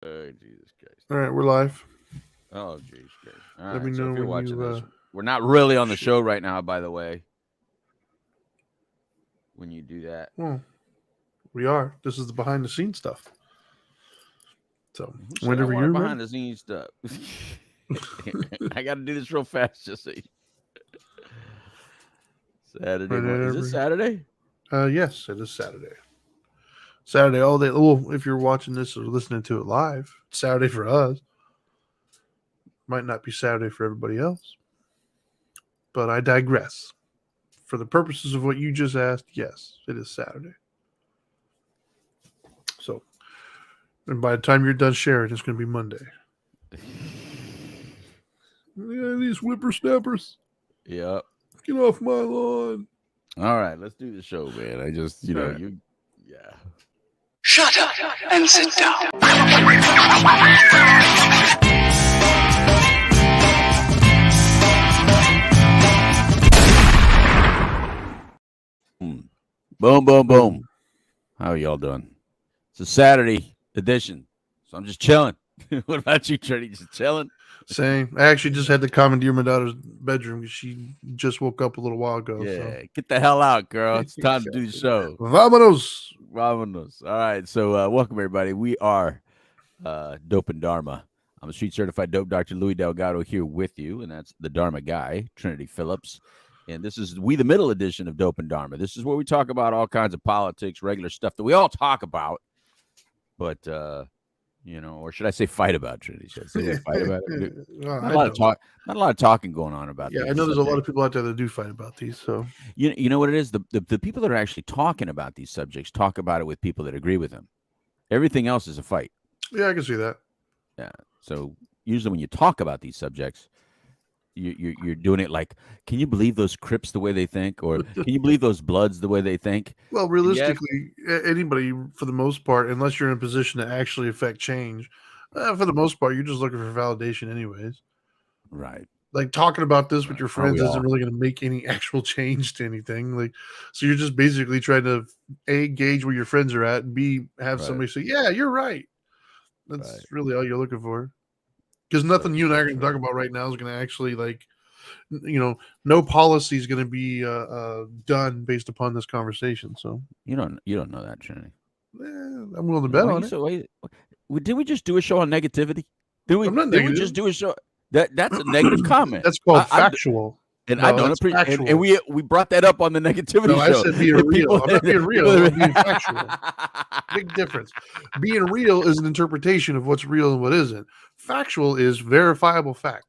Oh, Jesus Christ. All right, we're live. Oh, Jesus Christ. All Let me right. So know if you're when watching you this, we're not really on the shit. show right now, by the way, when you do that. Well, we are. This is the behind the scenes stuff. So Who said I whenever wanted you're ready. behind the scenes stuff? I got to do this real fast. Just so Saturday morning. Is this Whenever. Saturday? Yes, it is Saturday. Saturday all day. Well, if you're watching this or listening to it live, it's Saturday for us. Might not be Saturday for everybody else. But I digress. For the purposes of what you just asked, yes, it is Saturday. So, and by the time you're done sharing, it's going to be Monday. Yeah, these whippersnappers, Yep. get off my lawn. All right. Let's do the show, man. I just, All right. yeah. Shut up and sit down. Boom, boom, boom. How are y'all doing? It's a Saturday edition, so I'm just chilling. What about you, Trinity? Just chilling? Same. I actually just had to commandeer my daughter's bedroom because she just woke up a little while ago. Yeah, So. get the hell out, girl. It's time to do the show. Vamonos. Vámonos. All right, so welcome everybody. We are Dope and Dharma. I'm a street certified dope Dr. Louis Delgado here with you, and that's the Dharma guy, Trinity Phillips. And this is We the Middle edition of Dope and Dharma. This is where we talk about all kinds of politics, regular stuff that we all talk about, but or should I say fight about, Trinity? Should I say fight about it? Not a lot of talk, not a lot of talking going on about. Yeah, I know there's a lot of people out there that do fight about these. So you know what it is. The people that are actually talking about these subjects talk about it with people that agree with them. Everything else is a fight. Yeah, I can see that. Yeah. So usually when you talk about these subjects, you're doing it like, can you believe those Crips the way they think, or can you believe those Bloods the way they think? Well, realistically, anybody, for the most part, unless you're in a position to actually affect change, for the most part, you're just looking for validation, anyways. Right. Like talking about this with your Aren't friends we isn't all? really going to make any actual change to anything. Like, so you're just basically trying to A, gauge where your friends are at, and B, have Right. somebody say, "Yeah, you're right." That's Right. really all you're looking for. Because nothing So you and I so are going to talk true. about right now is going to actually no policy is going to be done based upon this conversation. So You don't know that, Trinity. I'm willing to No, bet why on you it. so why, did we just do a show on negativity? Did we I'm not did we negative. just do a show that's a negative comment. That's called I factual. and I No, don't that's appreciate, and factual. we brought that up on the negativity No, I show. said being The real. I'm not being real. people I'm being factual. Big difference. Being real is an interpretation of what's real and what isn't. Factual is verifiable fact.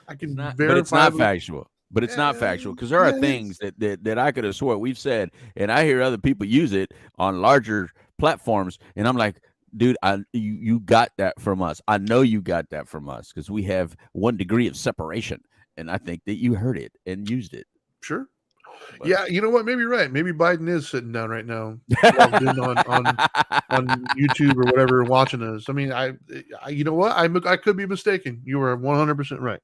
I It's can not, but it's not verifiably. factual. But it's not Yeah, factual because there are yeah, it things is. that I could have swore we've said, and I hear other people use it on larger platforms, and I'm like, dude, you got that from us. I know you got that from us because we have 1 degree of separation, and I think that you heard it and used it. Sure. But Yeah, you know what? Maybe you're right. Maybe Biden is sitting down right now, logged in on YouTube or whatever, watching us. I mean, you know what? I could be mistaken. You are 100% right.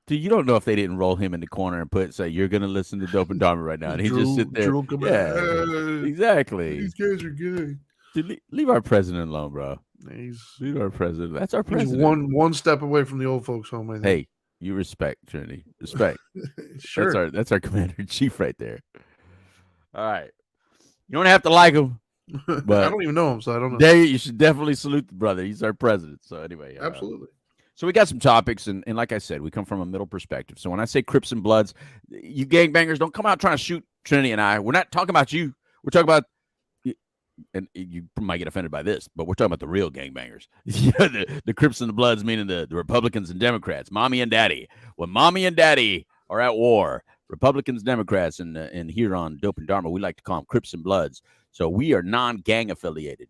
dude, you don't know if they didn't roll him in the corner and say you're going to listen to Dope and Dharma right now, and he just sit there. Drew coming Yeah, out. exactly. These guys are good. Dude, leave our president alone, bro. He's Leave our president. That's our he's president. one step away from the old folks' home. I think. Hey, you respect Trinity. Respect. Sure. That's our commander in chief right there. All right. You don't have to like him, I but don't even know him, so I don't know. you should definitely salute the brother. He's our president. So anyway, Absolutely. so we got some topics, and like I said, we come from a middle perspective. So when I say Crips and Bloods, you gangbangers don't come out trying to shoot Trinity and I. We're not talking about you. We're talking about, and you might get offended by this, but we're talking about the real gangbangers. The Crips and the Bloods, meaning the Republicans and Democrats, mommy and daddy. When mommy and daddy are at war, Republicans, Democrats, and here on Dope and Dharma, we like to call them Crips and Bloods. So we are non-gang affiliated.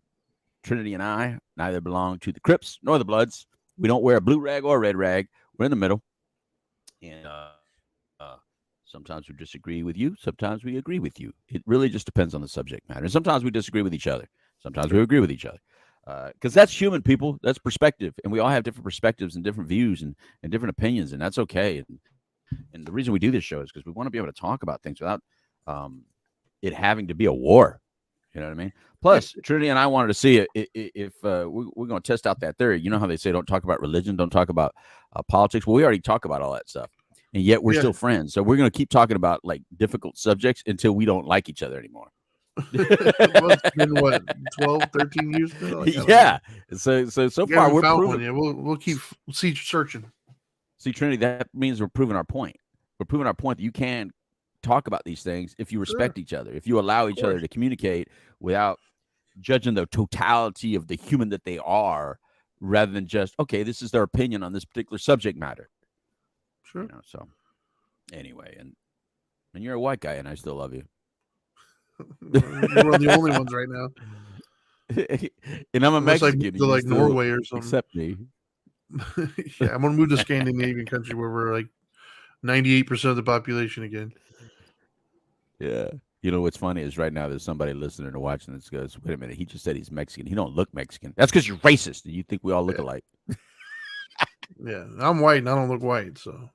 Trinity and I neither belong to the Crips nor the Bloods. We don't wear a blue rag or a red rag. We're in the middle. And sometimes we disagree with you. Sometimes we agree with you. It really just depends on the subject matter. And sometimes we disagree with each other. Sometimes we agree with each other. Because that's human, people. That's perspective. And we all have different perspectives and different views and different opinions. And that's okay. And the reason we do this show is because we want to be able to talk about things without it having to be a war. You know what I mean? Plus, Trinity and I wanted to see if we're going to test out that theory. You know how they say don't talk about religion, don't talk about politics. Well, we already talk about all that stuff, and yet we're still friends. So we're going to keep talking about like difficult subjects until we don't like each other anymore. It's been what 12, 13 years now? Like, yeah. So far we're found proving. one. We'll keep searching. See, Trinity, that means we're proving our point. We're proving our point that you can talk about these things if you respect each other, if you allow each other to communicate without judging the totality of the human that they are, rather than just, okay, this is their opinion on this particular subject matter. Sure. You know, so anyway, and you're a white guy, and I still love you. You're one of the only ones right now. And I'm a Mexican. To like Norway or something. Except me. Yeah, I'm gonna move to Scandinavian country where we're like 98% of the population again. Yeah. You know what's funny is right now there's somebody listening or watching this goes, wait a minute, he just said he's Mexican. He don't look Mexican. That's because you're racist and you think we all look alike. Yeah, I'm white and I don't look white, so.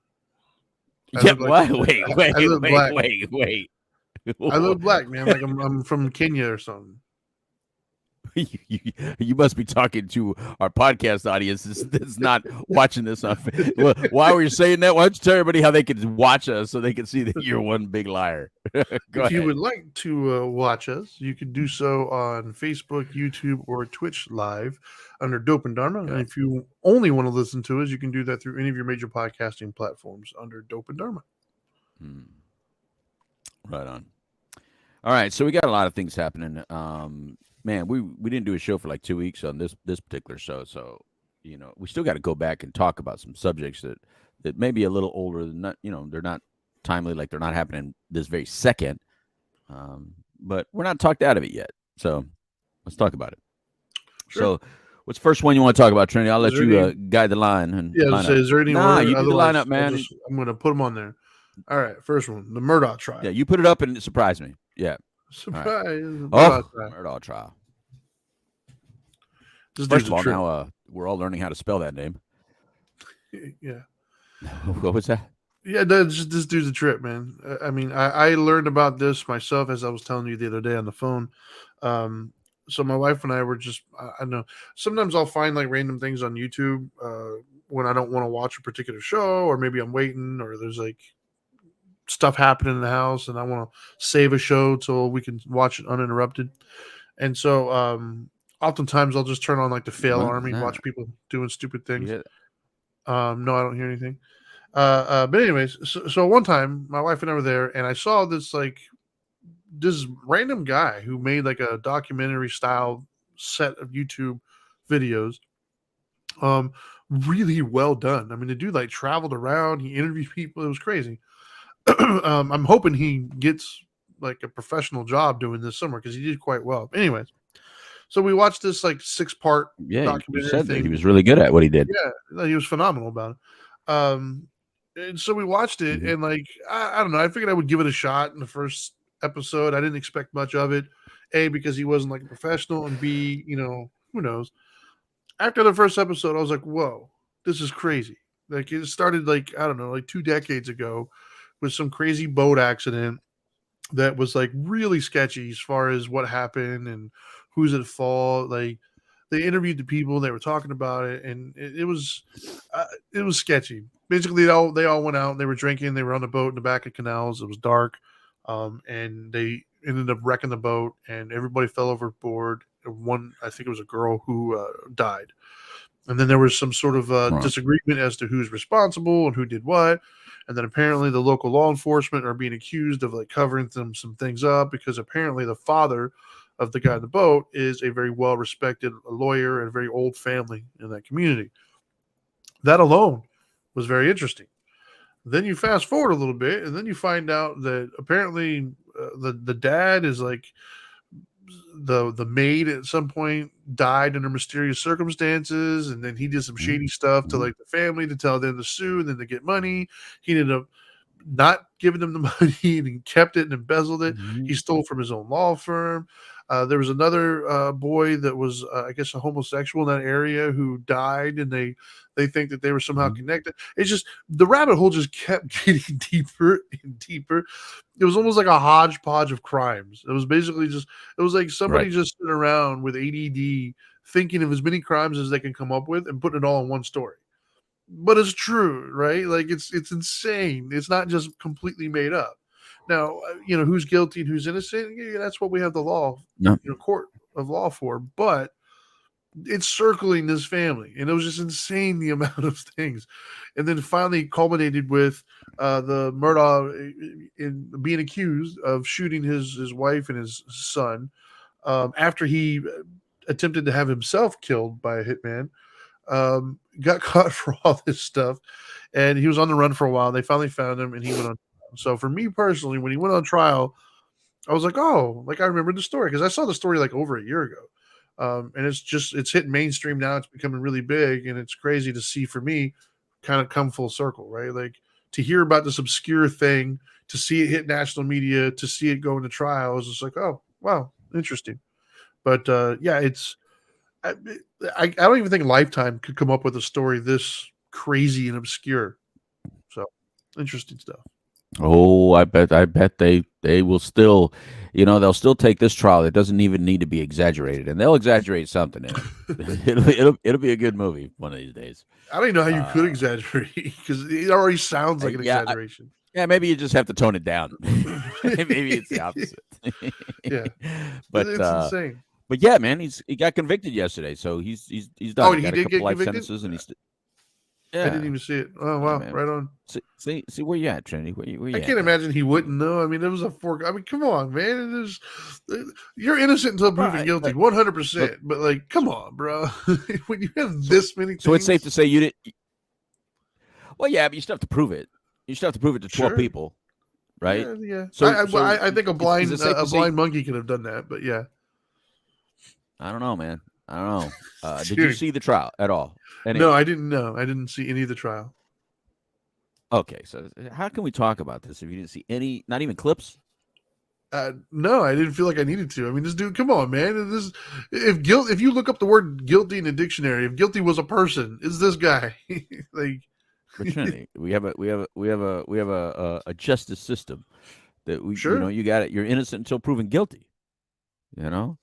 Yeah, what? Wait. I look black, man. Like I'm from Kenya or something. You must be talking to our podcast audience that's not watching this on. Well, why were you saying that? Why don't you tell everybody how they can watch us so they can see that you're one big liar? If you would like to watch us, you can do so on Facebook, YouTube, or Twitch Live under Dope and Dharma. And if you only want to listen to us, you can do that through any of your major podcasting platforms under Dope and Dharma. Right on. All right, so we got a lot of things happening. Man, we didn't do a show for like 2 weeks on this particular show, so you know we still got to go back and talk about some subjects that may be a little older than not. You know, they're not timely, like they're not happening this very second. But we're not talked out of it yet, so let's talk about it. Sure. So, what's the first one you want to talk about, Trinity? I'll let you guide the line. And is there any? Nah, you do the lineup, man. I'm going to put them on there. All right, first one, the Murdaugh trial. Yeah, you put it up and it surprised me. Yeah. Surprise! Right. Murdaugh trial. First of all, now we're all learning how to spell that name. Yeah. What was that? Yeah, this dude's a trip, man. I mean, I learned about this myself as I was telling you the other day on the phone. So my wife and I were just, I know, sometimes I'll find like random things on YouTube when I don't want to watch a particular show, or maybe I'm waiting, or there's like stuff happening in the house and I want to save a show so we can watch it uninterrupted. And so oftentimes I'll just turn on like the fail army, watch people doing stupid things. No, I don't hear anything. But anyways, so one time my wife and I were there and I saw this random guy who made like a documentary style set of YouTube videos. Really well done. I mean, the dude like traveled around, he interviewed people. It was crazy. I'm hoping he gets like a professional job doing this somewhere because he did quite well. Anyways, so we watched this like 6-part documentary. You said that he was really good at what he did. Yeah, he was phenomenal about it. And so we watched it, and like I don't know, I figured I would give it a shot in the first episode. I didn't expect much of it, A, because he wasn't like a professional, and B, you know, who knows. After the first episode, I was like, whoa, this is crazy. Like it started like, I don't know, like 2 decades ago with some crazy boat accident that was like really sketchy as far as what happened and who's at fault. Like they interviewed the people, they were talking about it, and it was sketchy. Basically, they all went out and they were drinking. They were on the boat in the back of canals. It was dark, and they ended up wrecking the boat, and everybody fell overboard. One, I think it was a girl who died, and then there was some sort of disagreement as to who's responsible and who did what. And then apparently the local law enforcement are being accused of like covering some things up because apparently the father of the guy in the boat is a very well-respected lawyer and a very old family in that community. That alone was very interesting. Then you fast forward a little bit, and then you find out that apparently the dad is like the maid at some point died under mysterious circumstances, and then he did some shady stuff to like the family to tell them to sue and then to get money. He ended up not giving them the money and he kept it and embezzled it. He stole from his own law firm. There was another boy that was, I guess, a homosexual in that area who died, and they think that they were somehow connected. It's just the rabbit hole just kept getting deeper and deeper. It was almost like a hodgepodge of crimes. It was basically just, it was like somebody just sitting around with ADD thinking of as many crimes as they can come up with and putting it all in one story. But it's true, right? Like it's insane. It's not just completely made up. Now, who's guilty and who's innocent? Yeah, that's what we have the law, court of law for. But it's circling this family, and it was just insane the amount of things, and then finally culminated with the Murdaugh in being accused of shooting his wife and his son after he attempted to have himself killed by a hitman. Got caught for all this stuff, and he was on the run for a while. They finally found him, and he went on. So for me personally, when he went on trial, I was like, oh, like I remember the story because I saw the story like over a year ago. And it's hitting mainstream now. It's becoming really big, and it's crazy to see for me kind of come full circle, right? Like to hear about this obscure thing, to see it hit national media, to see it go into trial is just like, oh, wow, interesting. But yeah, I don't even think Lifetime could come up with a story this crazy and obscure. So interesting stuff. Oh, I bet they will still, they'll still take this trial. It doesn't even need to be exaggerated, and they'll exaggerate something in it. It'll be a good movie one of these days. I don't even know how you could exaggerate because it already sounds like an exaggeration. Maybe you just have to tone it down. Maybe it's the opposite. Yeah, but it's insane. But yeah, man, he got convicted yesterday, so he's done. Oh, he did a couple get life convicted? sentences, and he's. I didn't even see it. Oh wow, right on. See where you at, Trinity? Where you I at, can't imagine he wouldn't know. I mean, it was a fork. I mean, come on, man. You're innocent until proven guilty, 100%. But like, come on, bro. When you have this many things, so it's safe to say you didn't. Well, yeah, but you still have to prove it. You still have to prove it to 12 people, right? Yeah. So I think a blind monkey could have done that, but yeah. I don't know, man. I don't know. Did you see the trial at all? No, I didn't know. I didn't see any of the trial. Okay, so how can we talk about this if you didn't see any, not even clips? No, I didn't feel like I needed to. I mean, this dude, come on, man. If you look up the word guilty in a dictionary, if guilty was a person, it's this guy. Like, but Trinity, we have a justice system that we, you got it. You're innocent until proven guilty. And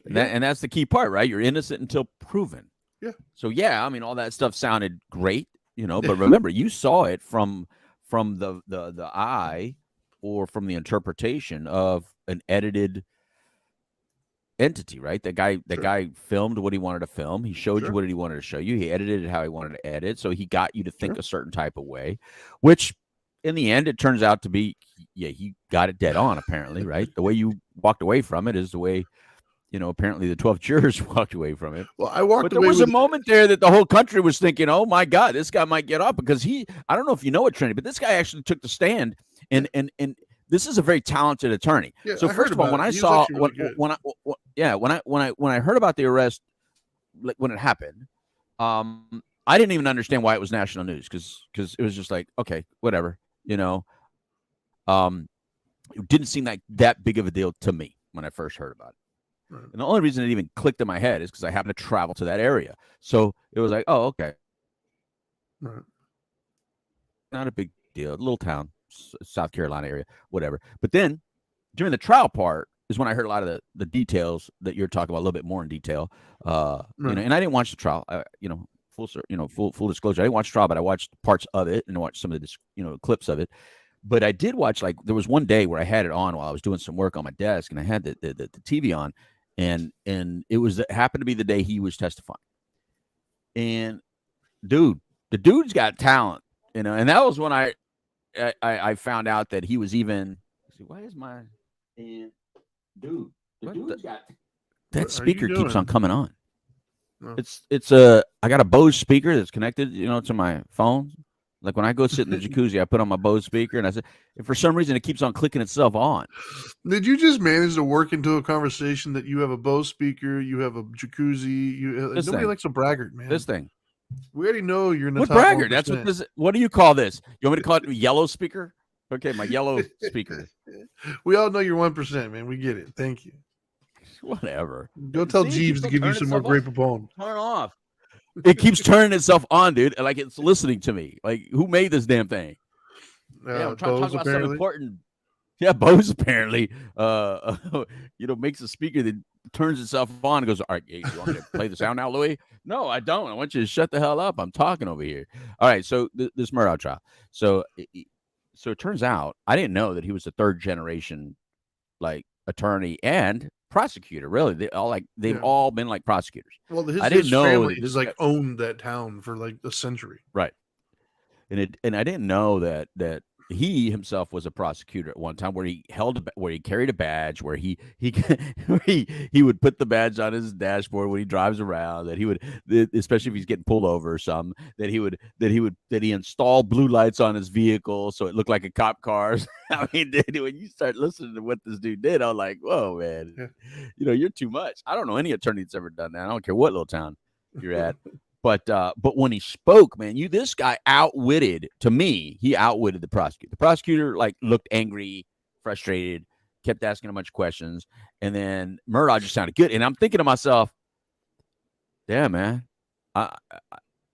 that's the key part, right? You're innocent until proven. Yeah. So yeah, I mean, all that stuff sounded great, but remember, you saw it from the eye or from the interpretation of an edited entity, right? The guy filmed what he wanted to film. He showed you what he wanted to show you. He edited it how he wanted to edit. So he got you to think a certain type of way, which in the end, it turns out to be, he got it dead on, apparently, right? The way you walked away from it is the way, apparently the 12 jurors walked away from it. Well, I walked away. But there was a moment there that the whole country was thinking, oh my God, this guy might get off because I don't know if you know it, Trinity, but this guy actually took the stand and this is a very talented attorney. Yeah, so first of all, when I saw, when I heard about the arrest, when it happened, I didn't even understand why it was national news because it was just like, okay, whatever, it didn't seem like that big of a deal to me when I first heard about it. Right. And the only reason it even clicked in my head is because I happened to travel to that area. So it was like, oh, okay. Right. Not a big deal. A little town, South Carolina area, whatever. But then during the trial part is when I heard a lot of the details that you're talking about a little bit more in detail. Right. And I didn't watch the trial. Full disclosure, I didn't watch the trial, but I watched parts of it and I watched some of the clips of it. But I did watch, like, there was one day where I had it on while I was doing some work on my desk, and I had the TV on, and it happened to be the day he was testifying. And the dude's got talent, and that was when I found out that he was even. Why is my dude? The dude's got that speaker keeps on coming on. No. It's I got a Bose speaker that's connected, to my phone. Like when I go sit in the jacuzzi, I put on my Bose speaker, and I said, if for some reason it keeps on clicking itself on. Did you just manage to work into a conversation that you have a Bose speaker, you have a jacuzzi? Nobody likes a braggart, man. This thing. We already know you're in the top braggart? 1%. That's what this. What do you call this? You want me to call it a yellow speaker? Okay, my yellow speaker. We all know you're 1%, man. We get it. Thank you. Whatever. Go tell See, it Jeeves keeps to on give you turning some more itself grape off. Capone. Turn off. It keeps turning itself on, dude. Like it's listening to me. Like who made this damn thing? Yeah, I'm trying to talk Bose, about apparently. something important. Yeah, Bose apparently, makes a speaker that turns itself on and goes, all right, you want me to play the sound now, Louis? No, I don't. I want you to shut the hell up. I'm talking over here. All right, so this Murdaugh trial. So it turns out I didn't know that he was a third generation like attorney and prosecutor. Really, they've all been like prosecutors. Well, I didn't his know family that has this like guy- owned that town for like a century. right. And I didn't know that he himself was a prosecutor at one time, where he carried a badge, where he would put the badge on his dashboard when he drives around. That he would, especially if he's getting pulled over or something, that he installed blue lights on his vehicle so it looked like a cop car. I mean, dude, when you start listening to what this dude did, I'm like, whoa, man, you're too much. I don't know any attorney that's ever done that. I don't care what little town you're at. But when he spoke, man, this guy outwitted the prosecutor. The prosecutor like looked angry, frustrated, kept asking a bunch of questions, and then Murdaugh just sounded good. And I'm thinking to myself, yeah, man,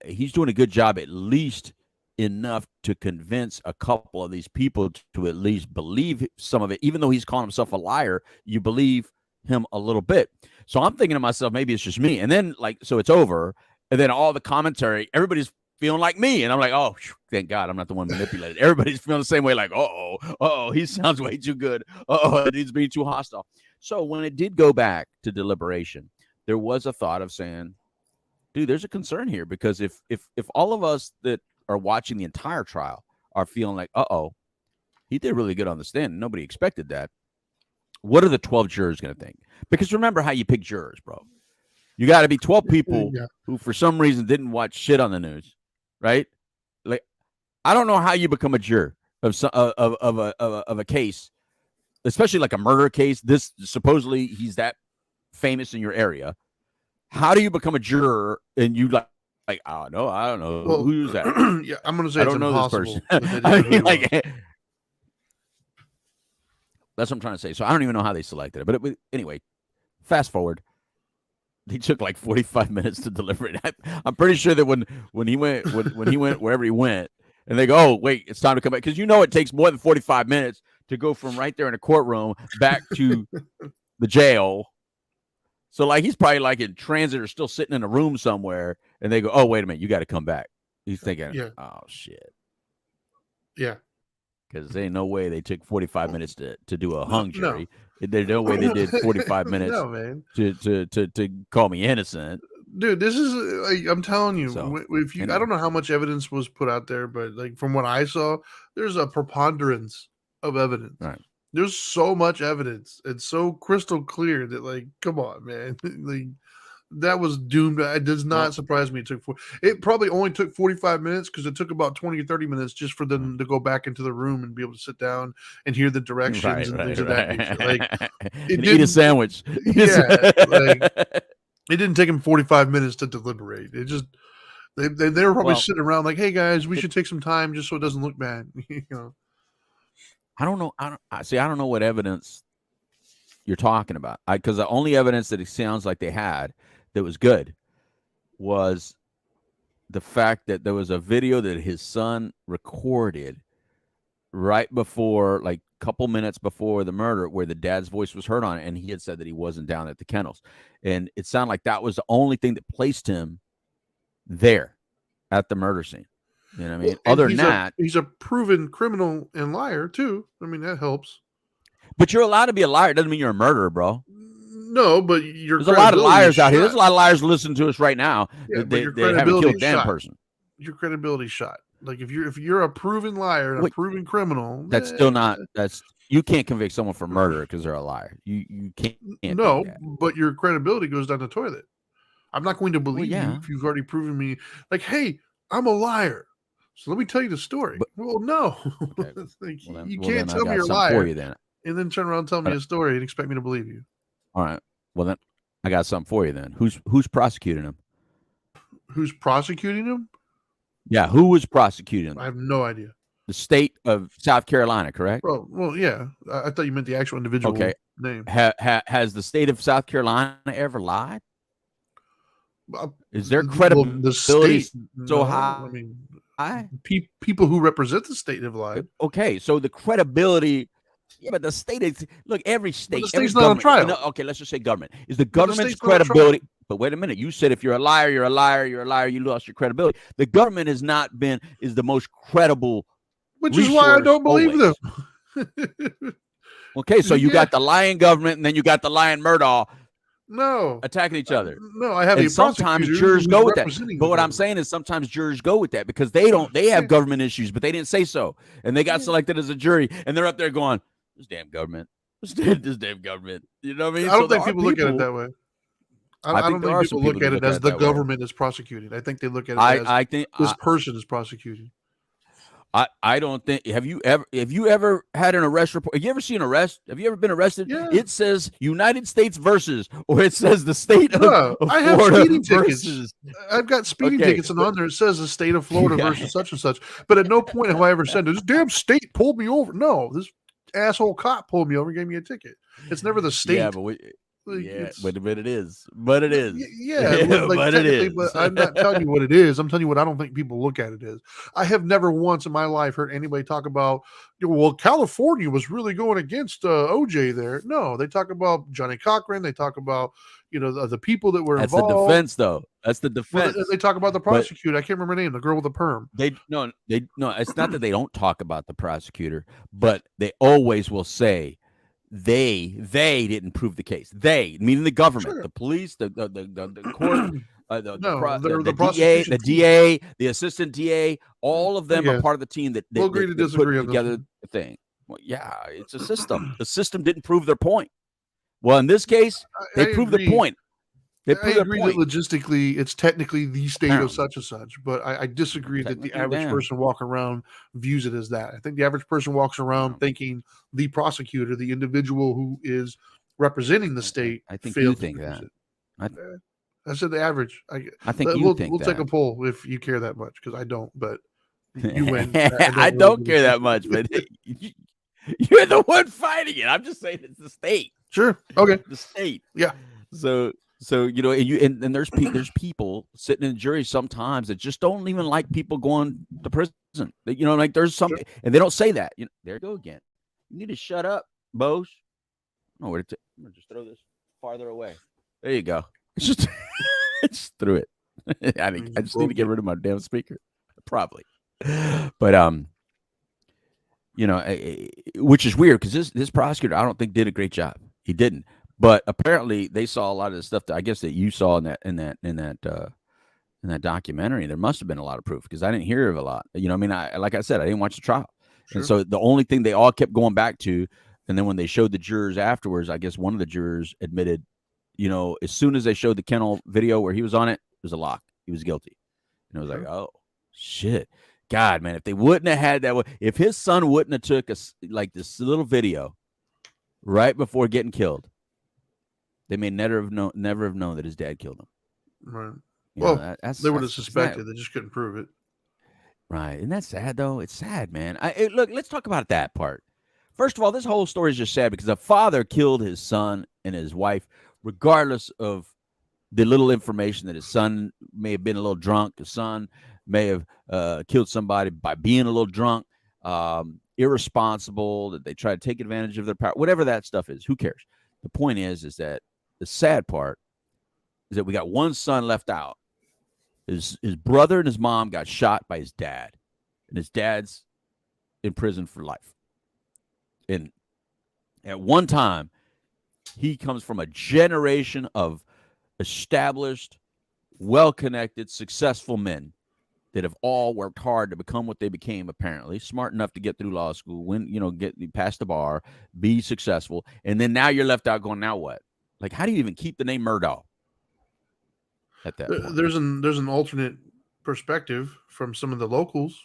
he's doing a good job, at least enough to convince a couple of these people to at least believe some of it. Even though he's calling himself a liar, you believe him a little bit. So I'm thinking to myself, maybe it's just me. And then so it's over. And then all the commentary, everybody's feeling like me. And I'm like, oh, thank God I'm not the one manipulated. Everybody's feeling the same way, like, he sounds way too good. He's being too hostile. So when it did go back to deliberation, there was a thought of saying, dude, there's a concern here, because if all of us that are watching the entire trial are feeling like, he did really good on the stand, and nobody expected that, what are the 12 jurors going to think? Because remember how you pick jurors, bro. You got to be 12 people who, for some reason, didn't watch shit on the news, right? Like, I don't know how you become a juror of a case, especially like a murder case. This supposedly he's that famous in your area. How do you become a juror and you like I don't know Well, who's that? Yeah, I'm going to say I it's don't know this impossible. person. That they didn't know who he was. That's what I'm trying to say. So I don't even know how they selected it. But anyway, fast forward. He took like 45 minutes to deliver it. I'm pretty sure that when he went wherever he went, and they go, oh wait, it's time to come back, because it takes more than 45 minutes to go from right there in the courtroom back to the jail. So like he's probably like in transit or still sitting in a room somewhere, and they go, oh wait a minute, you got to come back. He's thinking, oh shit, yeah, because there ain't no way they took 45 minutes to do a hung jury. There's no way they did 45 minutes no, man. to call me innocent. Dude, this is like, I'm telling you, So, if you, I don't know how much evidence was put out there, but like from what I saw, there's a preponderance of evidence. Right. There's so much evidence. It's so crystal clear that, like, come on, man. Like, that was doomed. It does not surprise me. It probably only took 45 minutes, because it took about 20 or 30 minutes just for them to go back into the room and be able to sit down and hear the directions and things of that nature. Like, and eat a sandwich. Yeah, like, it didn't take them 45 minutes to deliberate. It just they were probably sitting around like, hey guys, we should take some time just so it doesn't look bad. I don't know. I don't know what evidence you're talking about. Because the only evidence that it sounds like they had that was good was the fact that there was a video that his son recorded right before, like a couple minutes before the murder, where the dad's voice was heard on it, and he had said that he wasn't down at the kennels. And it sounded like that was the only thing that placed him there at the murder scene. You know what I mean? Other than that, he's a proven criminal and liar too. I mean, that helps. But you're allowed to be a liar. It doesn't mean you're a murderer, bro. No, but there's a lot of liars out here. There's a lot of liars listening to us right now. Yeah, they haven't killed a damn person. Your credibility shot. Like if you're a proven liar and a proven criminal, that's still not. You can't convict someone for murder because they're a liar. You can't. No, but your credibility goes down the toilet. I'm not going to believe you if you've already proven me. Like, hey, I'm a liar. So let me tell you the story. Well, no, you can't tell me you're a liar for you then, and then turn around and tell me a story and expect me to believe you. All right. Well, then I got something for you. Then who's prosecuting him? Who's prosecuting him? Yeah, who was prosecuting him? I have no idea. the state of South Carolina, correct? Well, yeah. I thought you meant the actual individual name. Has the state of South Carolina ever lied? Is their Well, credibility the state, so no. high? I mean, people who represent the state have lied. Okay, so the credibility. Yeah, but the state is every state, the every state's not on government. trial. Okay, let's just say government is the But the government's state's not on trial. credibility. But wait a minute, you said if you're a liar, you're a liar, you're a liar, you lost your credibility. The government is the most credible, which is why I don't believe always. them. Okay, so you got the lying government, and then you got the lying Murdaugh. No, attacking each other. No, I have. And sometimes jurors go with that. But what I'm saying is sometimes jurors go with that because they don't. They have government issues, but they didn't say so, and they got selected as a jury, and they're up there going, "This damn government, this damn government." You know what I mean? I don't think people look at it that way. I don't think people look at it as the government is prosecuting. I think they look at it as this person is prosecuting. I don't think. Have you ever had an arrest report? Have you ever seen an arrest? Have you ever been arrested? Yeah. It says United States versus, or it says the state of I have Florida speeding versus. tickets. I've got speeding tickets, and on there it says the state of Florida versus such and such. But at no point have I ever said this damn state pulled me over. No, this asshole cop pulled me over and gave me a ticket. It's never the state. Yeah, but but it is. But it is. Yeah, but it is. But I'm not telling you what it is. I'm telling you what I don't think people look at it as. I have never once in my life heard anybody talk about, well, California was really going against OJ there. No, they talk about Johnny Cochran. They talk about, the people that were involved. That's the defense, though. That's the defense. Well, they talk about the prosecutor. I can't remember her name. The girl with the perm. No. It's not that they don't talk about the prosecutor, but they always will say, they didn't prove the case. They, meaning the government, the police, the court, the DA, the assistant DA, all of them are part of the team that we'll agree to disagree put together the thing. Well, yeah, it's a system. The system didn't prove their point. Well, in this case, they proved their point. I agree that logistically it's technically the state of such and such, but I disagree that the average person walking around views it as that. I think the average person walks around thinking the prosecutor, the individual who is representing the state. I think you think that. I said the average. I think we'll take a poll if you care that much, because I don't, but you win. I don't care that much, but you're the one fighting it. I'm just saying it's the state. Sure. Okay. The state. Yeah. So and there's people sitting in juries sometimes that just don't even like people going to prison. There's some, and they don't say that. There you go again. You need to shut up, Bose. I'm gonna just throw this farther away. There you go. Just threw it. I just need to get rid of my damn speaker. Probably, but which is weird because this prosecutor I don't think did a great job. He didn't. But apparently they saw a lot of the stuff that I guess that you saw in that documentary. There must have been a lot of proof because I didn't hear of a lot. Like I said, I didn't watch the trial. Sure. And so the only thing they all kept going back to, and then when they showed the jurors afterwards, I guess one of the jurors admitted, as soon as they showed the kennel video where he was on it, it was a lock. He was guilty. And I was like, oh shit, God, man, if they wouldn't have had that, if his son wouldn't have took this little video right before getting killed, they may never have known that his dad killed him. Right. They would have suspected. They just couldn't prove it. Right. Isn't that sad, though? It's sad, man. Look, let's talk about that part. First of all, this whole story is just sad because a father killed his son and his wife, regardless of the little information that his son may have been a little drunk. His son may have killed somebody by being a little drunk, irresponsible, that they try to take advantage of their power, whatever that stuff is. Who cares? The point is that the sad part is that we got one son left out. His brother and his mom got shot by his dad, and his dad's in prison for life. And at one time, he comes from a generation of established, well-connected, successful men that have all worked hard to become what they became, apparently, smart enough to get through law school, get past the bar, be successful. And then now you're left out going, now what? Like, how do you even keep the name Murdaugh at that point? There's an alternate perspective from some of the locals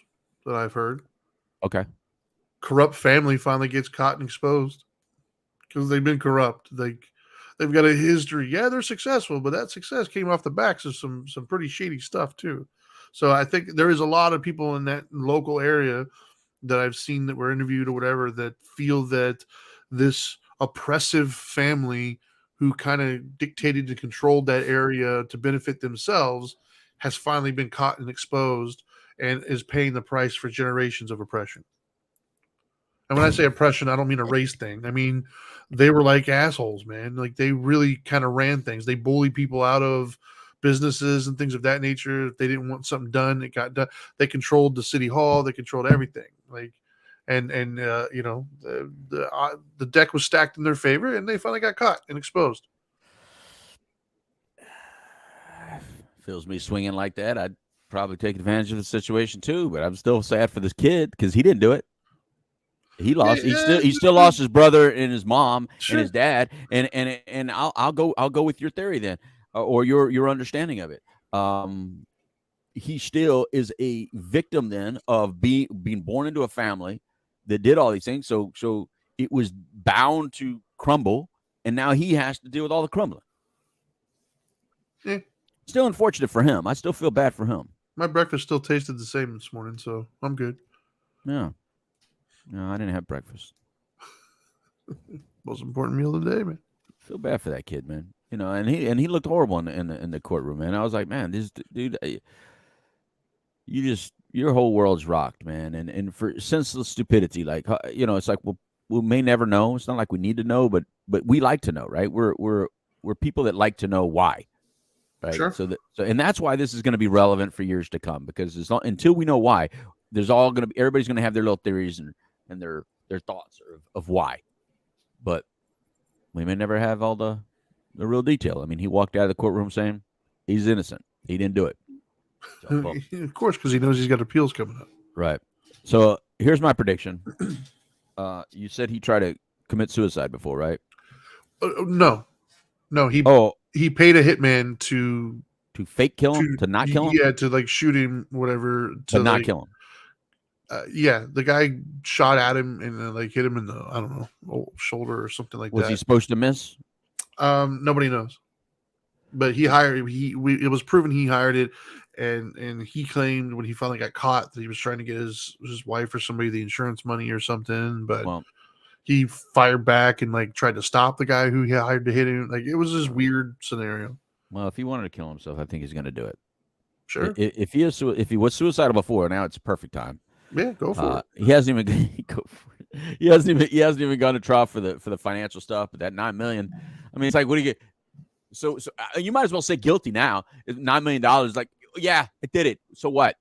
that I've heard. Okay. Corrupt family finally gets caught and exposed because they've been corrupt. They've got a history. Yeah, they're successful, but that success came off the backs of some pretty shady stuff too. So I think there is a lot of people in that local area that I've seen that were interviewed or whatever that feel that this oppressive family who kind of dictated and controlled that area to benefit themselves has finally been caught and exposed and is paying the price for generations of oppression. And when I say oppression, I don't mean a race thing. I mean, they were like assholes, man. Like they really kind of ran things. They bullied people out of businesses and things of that nature. If they didn't want something done, it got done. They controlled the city hall. They controlled everything. Like, and you know, the deck was stacked in their favor, and they finally got caught and exposed. Feels me swinging like that, I'd probably take advantage of the situation too. But I'm still sad for this kid because he didn't do it. He lost. He still lost his brother and his mom and his dad. And I'll go with your theory then, or your understanding of it. He still is a victim then of being born into a family that did all these things. So it was bound to crumble, and now he has to deal with all the crumbling. Yeah. Still unfortunate for him. I still feel bad for him. My breakfast still tasted the same this morning, so I'm good. Yeah. No, I didn't have breakfast. Most important meal of the day, man. Feel bad for that kid, man. You know, and he looked horrible in the courtroom, man. I was like, man, this dude, your whole world's rocked, man. And for senseless stupidity, like, you know, it's like we may never know. It's not like we need to know, but we like to know, right? We're people that like to know why. Right. Sure. So and that's why this is going to be relevant for years to come, because until we know why, everybody's going to have their little theories and their thoughts of why, but we may never have all the real detail. I mean, he walked out of the courtroom saying he's innocent. He didn't do it. So, of course, because he knows he's got appeals coming up. Right. So here's my prediction. You said he tried to commit suicide before, right? No, he paid a hitman to fake kill him, to not kill him. Yeah, to like shoot him, whatever, to not kill him. Yeah, the guy shot at him and like hit him in the, I don't know, shoulder or something like that. Was he supposed to miss? Nobody knows. But it was proven he hired it, and he claimed when he finally got caught that he was trying to get his wife or somebody the insurance money or something, but he fired back and like tried to stop the guy who he hired to hit him. Like it was this weird scenario. Well, if he wanted to kill himself, I think he's going to do it. Sure. If he was suicidal before, now it's a perfect time. Yeah, go for it. He hasn't even go for it. He hasn't even gone to trial for the financial stuff. But that $9 million, I mean, it's like, what do you get? So you might as well say guilty now. $9 million, like, yeah, I did it. So what?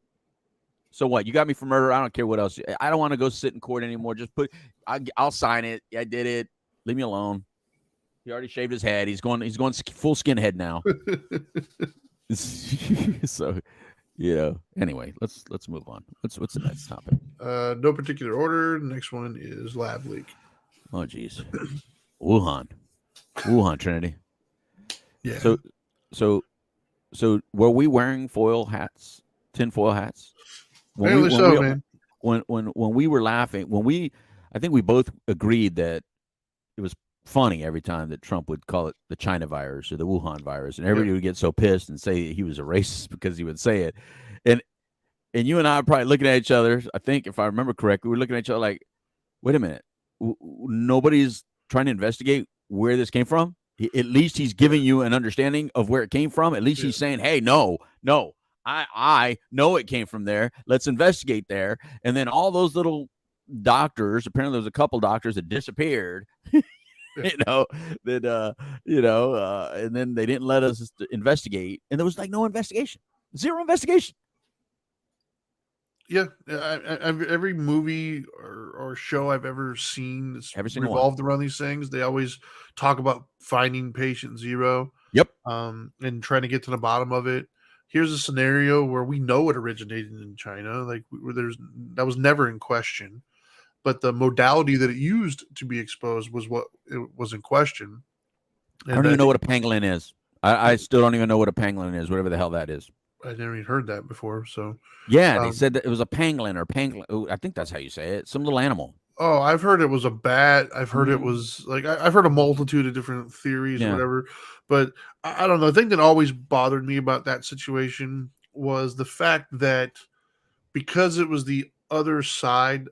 So what? You got me for murder. I don't care what else. I don't want to go sit in court anymore. Just I'll sign it. Yeah, I did it. Leave me alone. He already shaved his head. He's going full skinhead now. So, you know. Anyway, let's move on. What's the next topic? No particular order. The next one is lab leak. Oh, geez. Wuhan, Trinity. Yeah. So were we wearing tinfoil hats? Man. When we were laughing, I think we both agreed that it was funny every time that Trump would call it the China virus or the Wuhan virus, and everybody would get so pissed and say he was a racist because he would say it. And you and I are probably looking at each other, I think, if I remember correctly, we're looking at each other like, wait a minute, nobody's trying to investigate where this came from? At least he's giving you an understanding of where it came from. At least he's saying, hey, no, I know it came from there. Let's investigate there. And then all those little doctors, apparently there was a couple doctors that disappeared, and then they didn't let us investigate. And there was like no investigation, zero investigation. Yeah, every movie or show I've ever seen that's revolved around these things, they always talk about finding patient zero. Yep. And trying to get to the bottom of it. Here's a scenario where we know it originated in China, like that was never in question, but the modality that it used to be exposed was what it was in question. And I don't even know what a pangolin is. I still don't even know what a pangolin is, whatever the hell that is. I never even heard that before. So yeah, they said that it was a pangolin or pangolin. Oh, I think that's how you say it. Some little animal. Oh, I've heard it was a bat. I've heard it was like I've heard a multitude of different theories or whatever. But I don't know. The thing that always bothered me about that situation was the fact that because it was the other side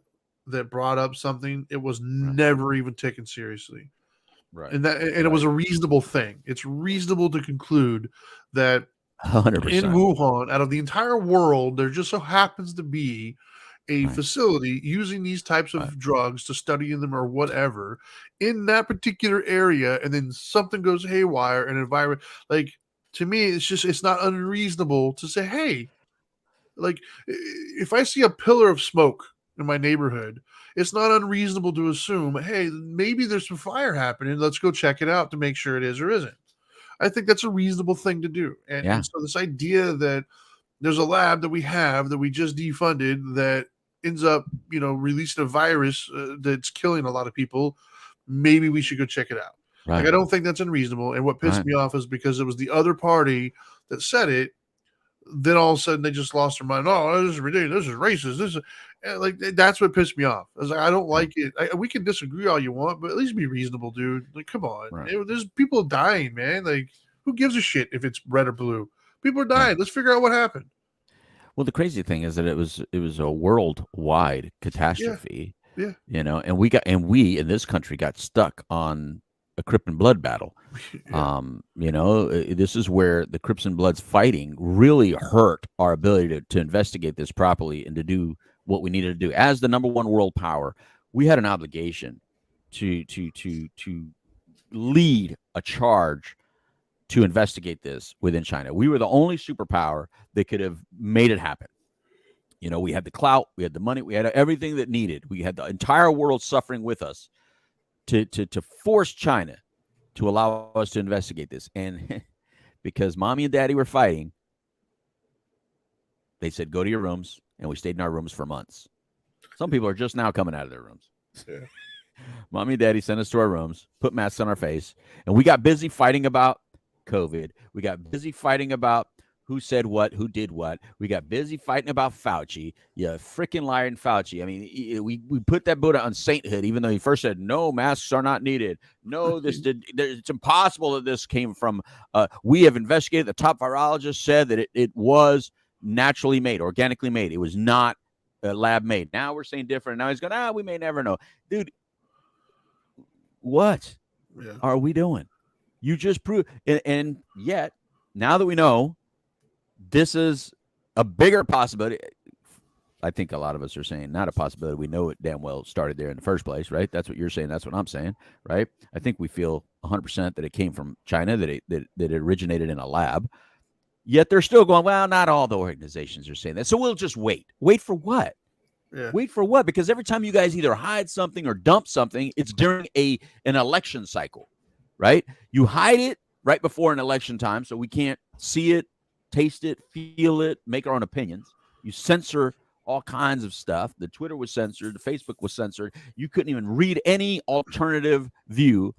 that brought up something, it was never even taken seriously. Right. And it was a reasonable thing. It's reasonable to conclude that 100%. in Wuhan, out of the entire world, there just so happens to be a facility using these types of drugs to study them or whatever in that particular area, and then something goes haywire and environment. Like, to me, it's not unreasonable to say, hey, like, if I see a pillar of smoke in my neighborhood, it's not unreasonable to assume, hey, maybe there's some fire happening. Let's go check it out to make sure it is or isn't. I think that's a reasonable thing to do. And so this idea that there's a lab that we have that we just defunded that ends up, releasing a virus that's killing a lot of people, maybe we should go check it out. Right. Like, I don't think that's unreasonable. And what pissed me off is because it was the other party that said it. Then all of a sudden they just lost their mind. Oh, this is ridiculous. This is racist. This is like, that's what pissed me off. I was like, I don't like it. We can disagree all you want, but at least be reasonable, dude. Like, come on. There's people dying, man. Like, who gives a shit if it's red or blue? People are dying. Let's figure out what happened. Well, the crazy thing is that it was a worldwide catastrophe. Yeah. And we in this country got stuck on a Crip and Blood battle. This is where the Crips and Bloods fighting really hurt our ability to investigate this properly and to do what we needed to do. As the number one world power, we had an obligation to lead a charge to investigate this within China. We were the only superpower that could have made it happen. We had the clout, we had the money, we had everything that needed. We had the entire world suffering with us to force China to allow us to investigate this. And because mommy and daddy were fighting, they said, go to your rooms. And we stayed in our rooms for months. Some people are just now coming out of their rooms. Yeah. Mommy and daddy sent us to our rooms, put masks on our face, and we got busy fighting about COVID. We got busy fighting about who said what, who did what. We got busy fighting about Fauci. Yeah, freaking liar in Fauci. I mean, we put that Buddha on sainthood, even though he first said, no, masks are not needed. No, it's impossible that this came from, we have investigated. The top virologist said that it was naturally made, organically made. It was not lab made. Now we're saying different. Now he's going, we may never know. Dude, what are we doing? You just proved, and yet, now that we know, this is a bigger possibility. I think a lot of us are saying not a possibility. We know it damn well started there in the first place, right? That's what you're saying. That's what I'm saying, right? I think we feel 100% that it came from China, that it originated in a lab. Yet they're still going, well, not all the organizations are saying that. So we'll just wait. Wait for what? Yeah. Wait for what? Because every time you guys either hide something or dump something, it's during an election cycle, right? You hide it right before an election time so we can't see it, taste it, feel it, make our own opinions. You censor all kinds of stuff. The Twitter was censored. The Facebook was censored. You couldn't even read any alternative view.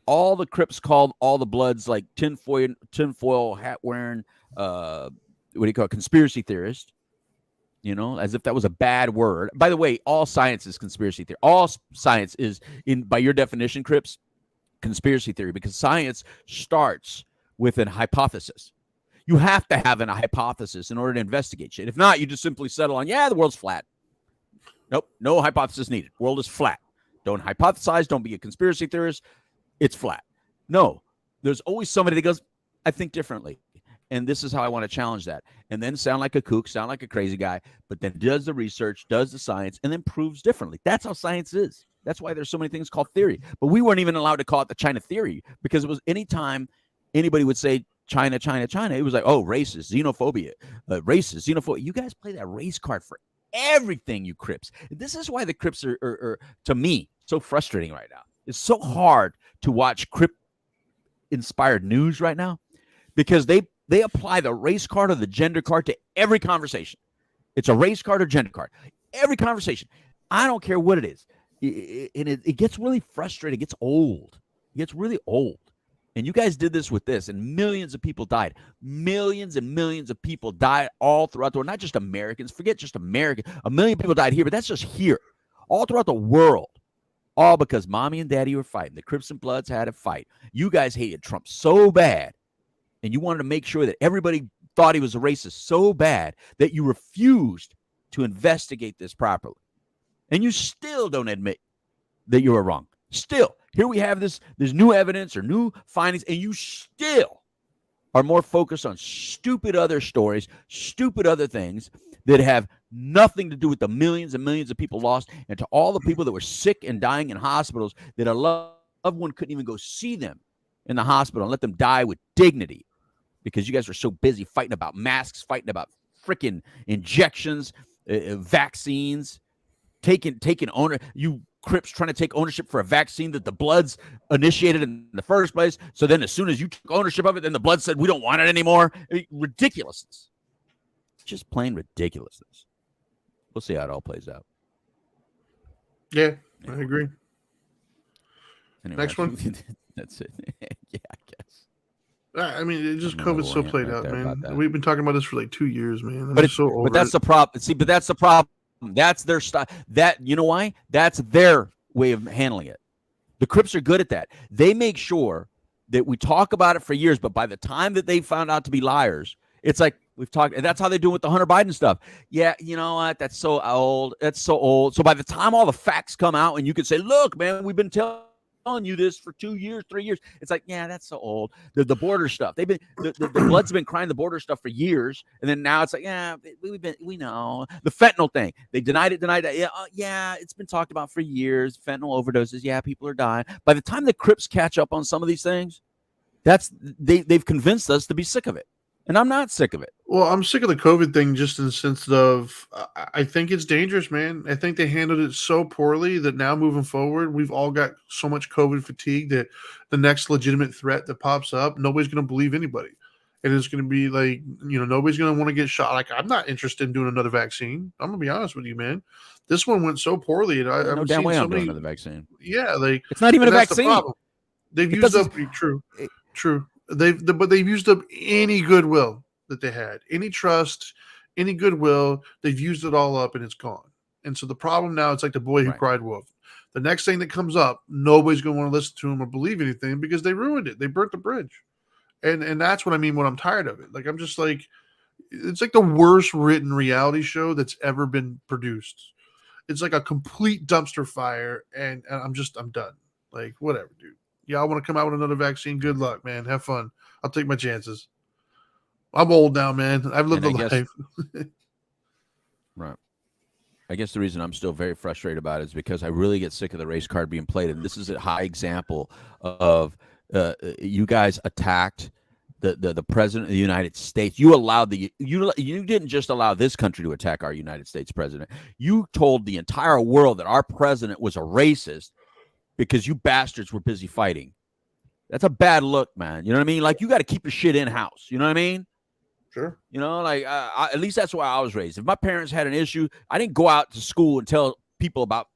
All the Crips called all the Bloods like tinfoil hat wearing, what do you call it, conspiracy theorist, as if that was a bad word. By the way, all science is conspiracy theory. All science is, by your definition, Crips, conspiracy theory, because science starts with an hypothesis. You have to have a hypothesis in order to investigate shit. If not, you just simply settle on, the world's flat. Nope, no hypothesis needed. World is flat. Don't hypothesize. Don't be a conspiracy theorist. It's flat. No, there's always somebody that goes, I think differently. And this is how I want to challenge that. And then sound like a kook, sound like a crazy guy, but then does the research, does the science, and then proves differently. That's how science is. That's why there's so many things called theory. But we weren't even allowed to call it the China theory, because it was anytime anybody would say China, China, China, it was like, oh, racist, xenophobia, racist, xenophobia. You guys play that race card for everything, you Crips. This is why the Crips are to me, so frustrating right now. It's so hard to watch Crip-inspired news right now, because they apply the race card or the gender card to every conversation. It's a race card or gender card. Every conversation. I don't care what it is. It gets really frustrating. It gets old. It gets really old. And you guys did this with this, and millions of people died. Millions and millions of people died all throughout the world. Not just Americans. Forget just Americans. 1 million people died here, but that's just here. All throughout the world. All because mommy and daddy were fighting. The Crips and Bloods had a fight. You guys hated Trump so bad, and you wanted to make sure that everybody thought he was a racist so bad that you refused to investigate this properly. and you still don't admit that you were wrong. Still, here we have this new evidence or new findings, and you still are more focused on stupid other stories, stupid other things that have nothing to do with the millions and millions of people lost, and to all the people that were sick and dying in hospitals that a loved one couldn't even go see them in the hospital and let them die with dignity because you guys were so busy fighting about masks, fighting about freaking injections, vaccines, taking owner. You Crips trying to take ownership for a vaccine that the Bloods initiated in the first place. So then as soon as you took ownership of it, then the Bloods said, we don't want it anymore. Ridiculousness. Just plain ridiculousness. We'll see how it all plays out. Yeah, I agree. Anyway, Next one. That's it. Yeah, I guess. I mean, it just Another COVID's so rant played right out, there man. about that. We've been talking about this for like 2 years, man. I'm But just so over that's it. the problem. See, but that's the problem. That's their style. That, you know why? That's their way of handling it. The Crips are good at that. They make sure that we talk about it for years, but by the time that they found out to be liars, it's like we've talked, and that's how they do it with the Hunter Biden stuff. Yeah, you know what? That's so old. That's so old. So by the time all the facts come out and you can say, look, man, we've been telling you this for 2 years, 3 years. It's like, yeah, that's so old. The border stuff. They've been the Bloods have been crying the border stuff for years, and then now it's like, yeah, we know the fentanyl thing. They denied it. Yeah, it's been talked about for years. Fentanyl overdoses. Yeah, people are dying. By the time the Crips catch up on some of these things, they've convinced us to be sick of it, and I'm not sick of it. Well, I'm sick of the COVID thing just in the sense of I think it's dangerous, man. I think they handled it so poorly that now moving forward, we've all got so much COVID fatigue that the next legitimate threat that pops up, nobody's going to believe anybody. And it's going to be like, nobody's going to want to get shot. Like, I'm not interested in doing another vaccine. I'm going to be honest with you, man. This one went so poorly. And No damn way I'm doing another vaccine. Yeah, like it's not even a vaccine. The they've used up true. But they've used up any goodwill that they had, any trust, any goodwill. They've used it all up and it's gone. And so the problem now, it's like the boy who cried wolf. The next thing that comes up, nobody's going to want to listen to him or believe anything because they ruined it. They burnt the bridge. And that's what I mean when I'm tired of it. Like, I'm just like, it's like the worst written reality show that's ever been produced. It's like a complete dumpster fire. And I'm done. Like, whatever, dude. Y'all want to come out with another vaccine? Good luck, man. Have fun. I'll take my chances. I'm old now, man. I've lived a life. Right. I guess the reason I'm still very frustrated about it is because I really get sick of the race card being played. And this is a high example of you guys attacked the president of the United States. You allowed you didn't just allow this country to attack our United States president. You told the entire world that our president was a racist because you bastards were busy fighting. That's a bad look, man. You know what I mean? Like, you got to keep your shit in-house. You know what I mean? Sure. Like, at least that's why I was raised. If my parents had an issue, I didn't go out to school and tell people about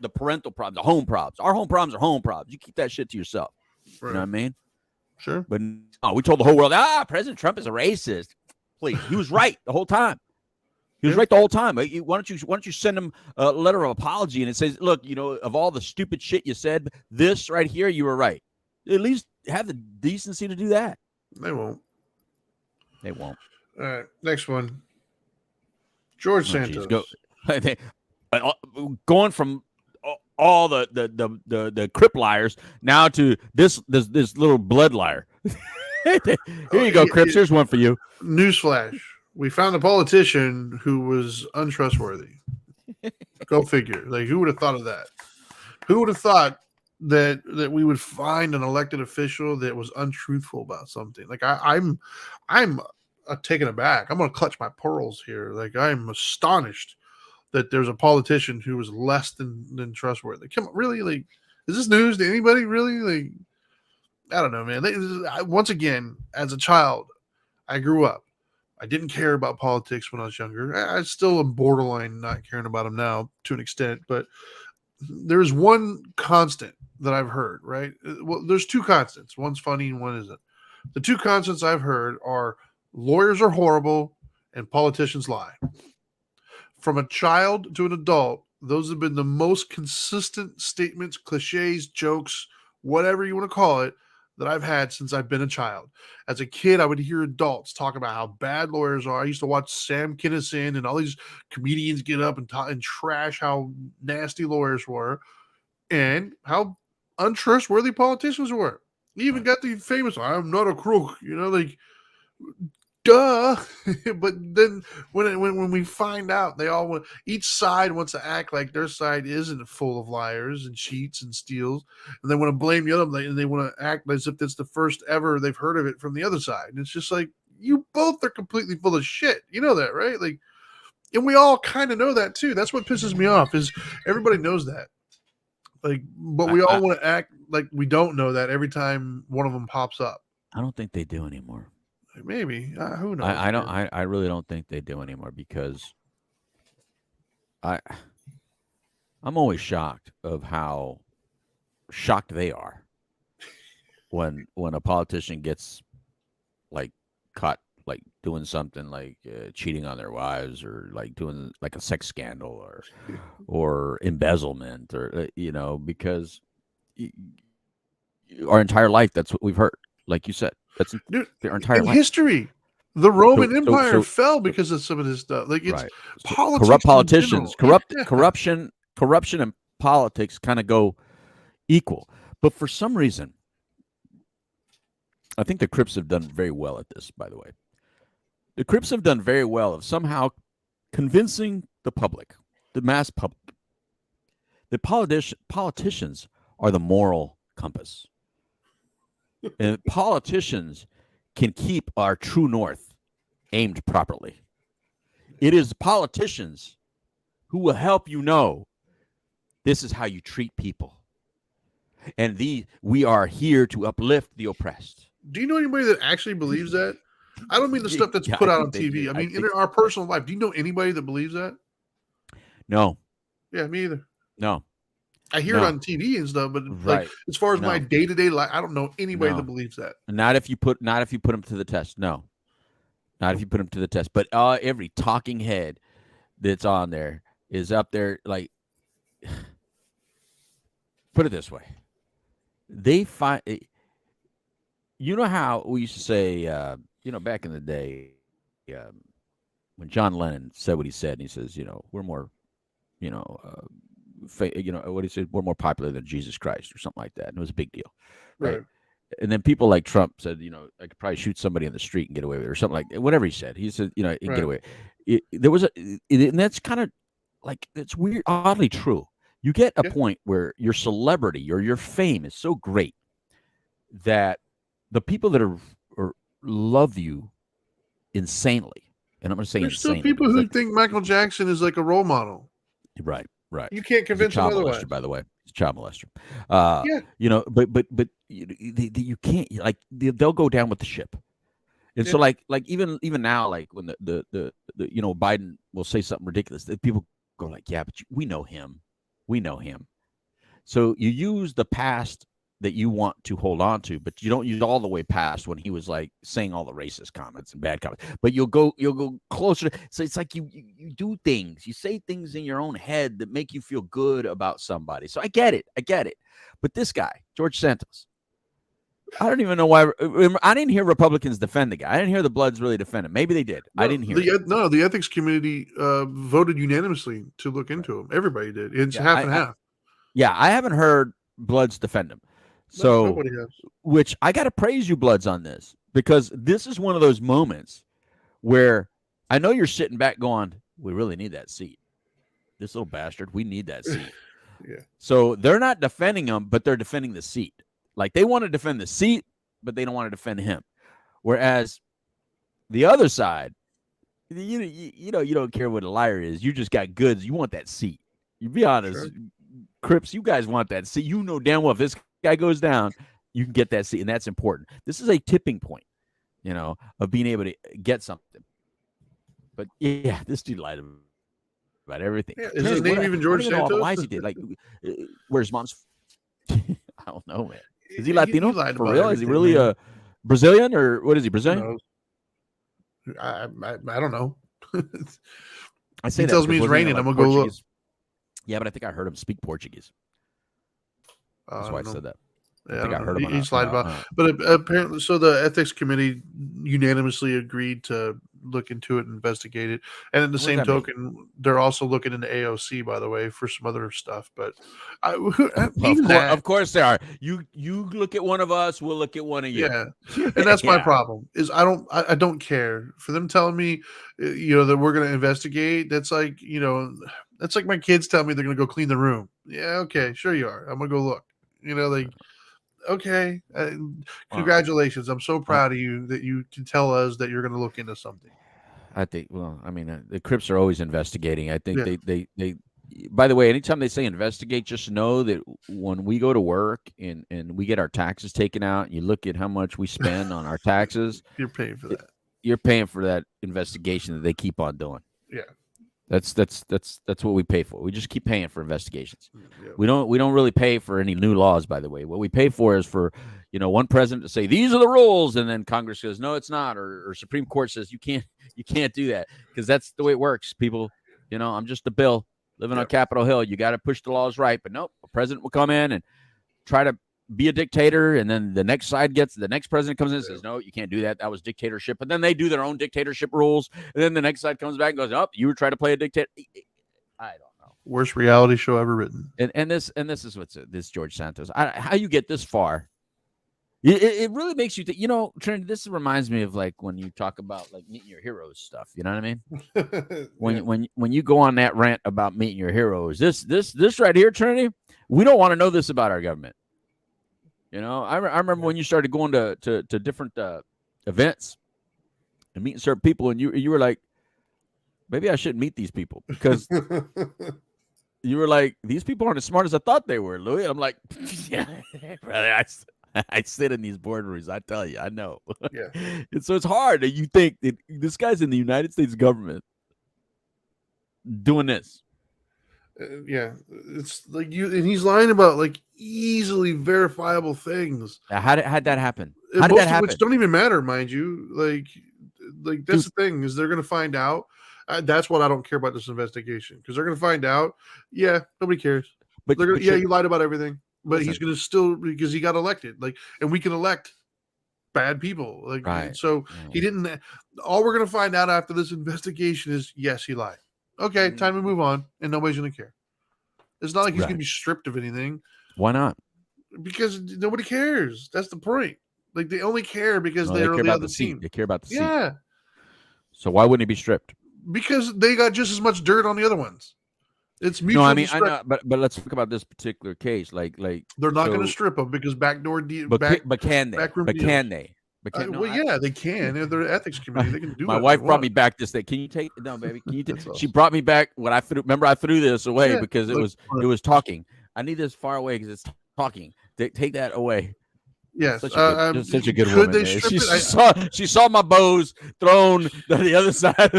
the parental problems, the home problems. Our home problems are home problems. You keep that shit to yourself. Right. You know what I mean? Sure. But we told the whole world, President Trump is a racist. Please. He was right the whole time. He was right the whole time. Why don't you send him a letter of apology and it says, look, of all the stupid shit you said, this right here, you were right. At least have the decency to do that. They won't. All right, next one. George Santos. Going from all the Crip liars now to this little blood liar. Here you go, Crips. Here's one for you. Newsflash. We found a politician who was untrustworthy. Go figure. Like, who would have thought of that? Who would have thought that we would find an elected official that was untruthful about something? Like, I'm taken aback. I'm going to clutch my pearls here. Like, I'm astonished that there's a politician who was less than trustworthy. Come on, really? Like, is this news to anybody? Really? Like, I don't know, man. Once again, as a child, I grew up. I didn't care about politics when I was younger. I still am borderline not caring about them now to an extent, but there's one constant that I've heard, right? Well, there's two constants. One's funny and one isn't. The two constants I've heard are lawyers are horrible and politicians lie. From a child to an adult, those have been the most consistent statements, cliches, jokes, whatever you want to call it, that I've had since I've been a child. As a kid, I would hear adults talk about how bad lawyers are. I used to watch Sam Kinison and all these comedians get up and talk and trash how nasty lawyers were and how untrustworthy politicians were. You even got the famous, I'm not a crook, like, duh. But then when we find out they all want, each side wants to act like their side isn't full of liars and cheats and steals, and they want to blame the other, and they want to act as if it's the first ever they've heard of it from the other side. And it's just like, you both are completely full of shit. You know that, right? Like, and we all kind of know that too. That's what pisses me off, is everybody knows that. Like, but we all want to act like we don't know that every time one of them pops up. I don't think they do anymore. Maybe. Who knows? I don't. I really don't think they do anymore, because I'm always shocked of how shocked they are when a politician gets like caught like doing something like cheating on their wives, or like doing like a sex scandal, or embezzlement, or because our entire life that's what we've heard. Like you said, that's their entire life. History. The Roman Empire fell because of some of this stuff. Like, it's politics, corrupt politicians, corruption and politics kind of go equal. But for some reason, I think the Crips have done very well at this, by the way. The Crips have done very well of somehow convincing the public, the mass public, that politicians are the moral compass. And politicians can keep our true north aimed properly. It is politicians who will help you know this is how you treat people. And we are here to uplift the oppressed. Do you know anybody that actually believes that? I don't mean the stuff that's put out on TV. I mean, in our personal life. Do you know anybody that believes that? No. Yeah, me either. No. I hear it on TV and stuff, but like, as far as my day-to-day life, I don't know anybody that believes that. Not if you put them to the test. No. Not if you put them to the test. But every talking head that's on there is up there, like, put it this way. They find, you know how we used to say, back in the day, when John Lennon said what he said, and he says, we're more, what he said, we're more popular than Jesus Christ, or something like that. And it was a big deal. Right. And then people like Trump said, I could probably shoot somebody in the street and get away with it, or something like that. Whatever he said. He said, and get away. There was and that's kind of like, it's weird, oddly true. You get a point where your celebrity or your fame is so great that the people that are love you insanely, and I'm going to say there's insanely. There's still people who think Michael Jackson is like a role model. Right. You can't convince them otherwise. By the way, he's a child molester. But you can't, like, they'll go down with the ship. And so like even now, like when the Biden will say something ridiculous, that people go like, yeah, but we know him. We know him. So you use the past that you want to hold on to, but you don't use all the way past when he was like saying all the racist comments and bad comments. But you'll go closer. So it's like you do things, you say things in your own head that make you feel good about somebody. So I get it. But this guy, George Santos, I don't even know why. I didn't hear Republicans defend the guy. I didn't hear the Bloods really defend him. Maybe they did. I didn't hear it. No, the ethics community voted unanimously to look into him. Everybody did. It's half and half. I haven't heard Bloods defend him. So, nobody has. Which I got to praise you, Bloods, on this, because this is one of those moments where I know you're sitting back going, we really need that seat. This little bastard, we need that seat. So they're not defending him, but they're defending the seat. Like, they want to defend the seat, but they don't want to defend him. Whereas the other side, you don't care what a liar is. You just got goods. You want that seat. You be honest, sure. Crips, you guys want that seat. You know damn well if this guy goes down, you can get that seat, and that's important. This is a tipping point, of being able to get something. But yeah, this dude lied about everything. Yeah, is his name even George Santos? All the lies he did. Like, where's mom's? I don't know, man. Is he Latino for real? Is he really a Brazilian, or what is he? Brazilian? I don't know. I say he tells me it's raining. I'm gonna go look. Yeah, but I think I heard him speak Portuguese. That's why I said that. I Yeah, think I don't heard know. him He's lied about, on but apparently, so the ethics committee unanimously agreed to look into it and investigate it. And in the What does same that mean? token, they're also looking into AOC, by the way, for some other stuff. But even that, of course they are. You look at one of us, we'll look at one of you. yeah, and that's my Yeah. problem. Is I don't care for them telling me, that we're going to investigate. That's like, that's like my kids tell me they're going to go clean the room. Yeah, okay, sure you are. I'm gonna go look. Like, okay, Well, congratulations. I'm so um, proud of you that you can tell us that you're going to look into something. I think. Well, I mean, the Crips are always investigating. I think Yeah. they. By the way, anytime they say investigate, just know that when we go to work and we get our taxes taken out, and you look at how much we spend on our taxes, You're paying for that. you're paying for that investigation that they keep on doing. Yeah. That's what we pay for. We just keep paying for investigations. Yeah. We don't really pay for any new laws, by the way. What we pay for is for, one president to say these are the rules, and then Congress says no, it's not, or Supreme Court says you can't do that, because that's the way it works. People, I'm just a bill living on Capitol Hill. You got to push the laws right, but nope, a president will come in and try to be a dictator, and then the next president comes in and says no, you can't do that. That was dictatorship. But then they do their own dictatorship rules, and then the next side comes back and goes, oh, you were trying to play a dictator. I don't know. Worst reality show ever written. And this is what's this George Santos. How you get this far? It really makes you think. Trinity. This reminds me of like when you talk about like meeting your heroes stuff. You know what I mean? When you go on that rant about meeting your heroes, this right here, Trinity. We don't want to know this about our government. I remember when you started going to different events and meeting certain people, and you were like, maybe I shouldn't meet these people, because you were like, these people aren't as smart as I thought they were, Louis. I'm like, yeah, brother, I sit in these boardrooms. I tell you, I know. Yeah. And so it's hard that you think that this guy's in the United States government doing this. Yeah, it's like and he's lying about like easily verifiable things. How'd that happen? How did that happen? Which don't even matter, mind you. Like that's the thing, is they're going to find out. That's what I don't care about this investigation, because they're going to find out. Yeah, nobody cares. But you lied about everything. But he's going to still, because he got elected. Like, and we can elect bad people. Like, right. So he didn't. All we're going to find out after this investigation is yes, he lied. Okay, time to move on, and nobody's going to care. It's not like he's going to be stripped of anything. Why not? Because nobody cares. That's the point. Like, they only care because they're on the other team. They care about the seat. Yeah. So why wouldn't he be stripped? Because they got just as much dirt on the other ones. It's mutual. No, I mean, I know, but let's talk about this particular case. Like they're not going to strip them because backdoor deal. But can they? But can they? Yeah, they can. They're ethics committee. They can do. My wife brought me back this thing. Can you take it? No, baby. Can you take? She brought me back what I threw. Remember, I threw this away because it was talking. I need this far away because it's talking. Take that away. Yes, such a good woman. They she saw my bows thrown to the other side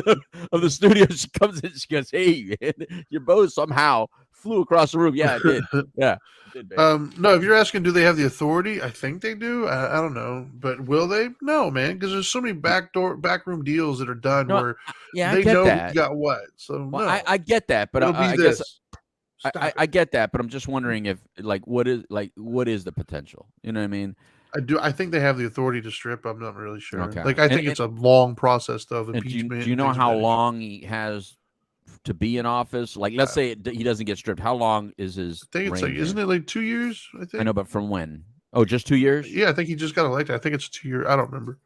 of the studio. She comes in. She goes, "Hey, man, your bows somehow flew across the room." Yeah, it did. Yeah. No, if you're asking, do they have the authority? I think they do. I don't know, but will they? No, man, because there's so many backroom deals that are done where they know who got what. So I get that, but I guess I get that, but I'm just wondering if what is the potential? You know what I mean? I do. I think they have the authority to strip. I'm not really sure. Okay. I think it's a long process though of impeachment. Do you know how long he has to be in office? Like, let's say he doesn't get stripped. How long is his? I think it's isn't it like 2 years? I think. I know, but from when? Oh, just 2 years? Yeah, I think he just got elected. I think it's 2 years. I don't remember,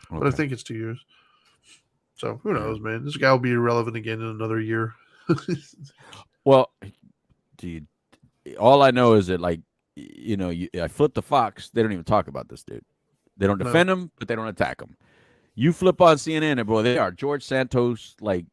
but I think it's 2 years. So who knows, man? This guy will be irrelevant again in another year. Well, dude, all I know is that I flip the Fox. They don't even talk about this dude. They don't defend him, but they don't attack him. You flip on CNN, and boy, they are George Santos. Like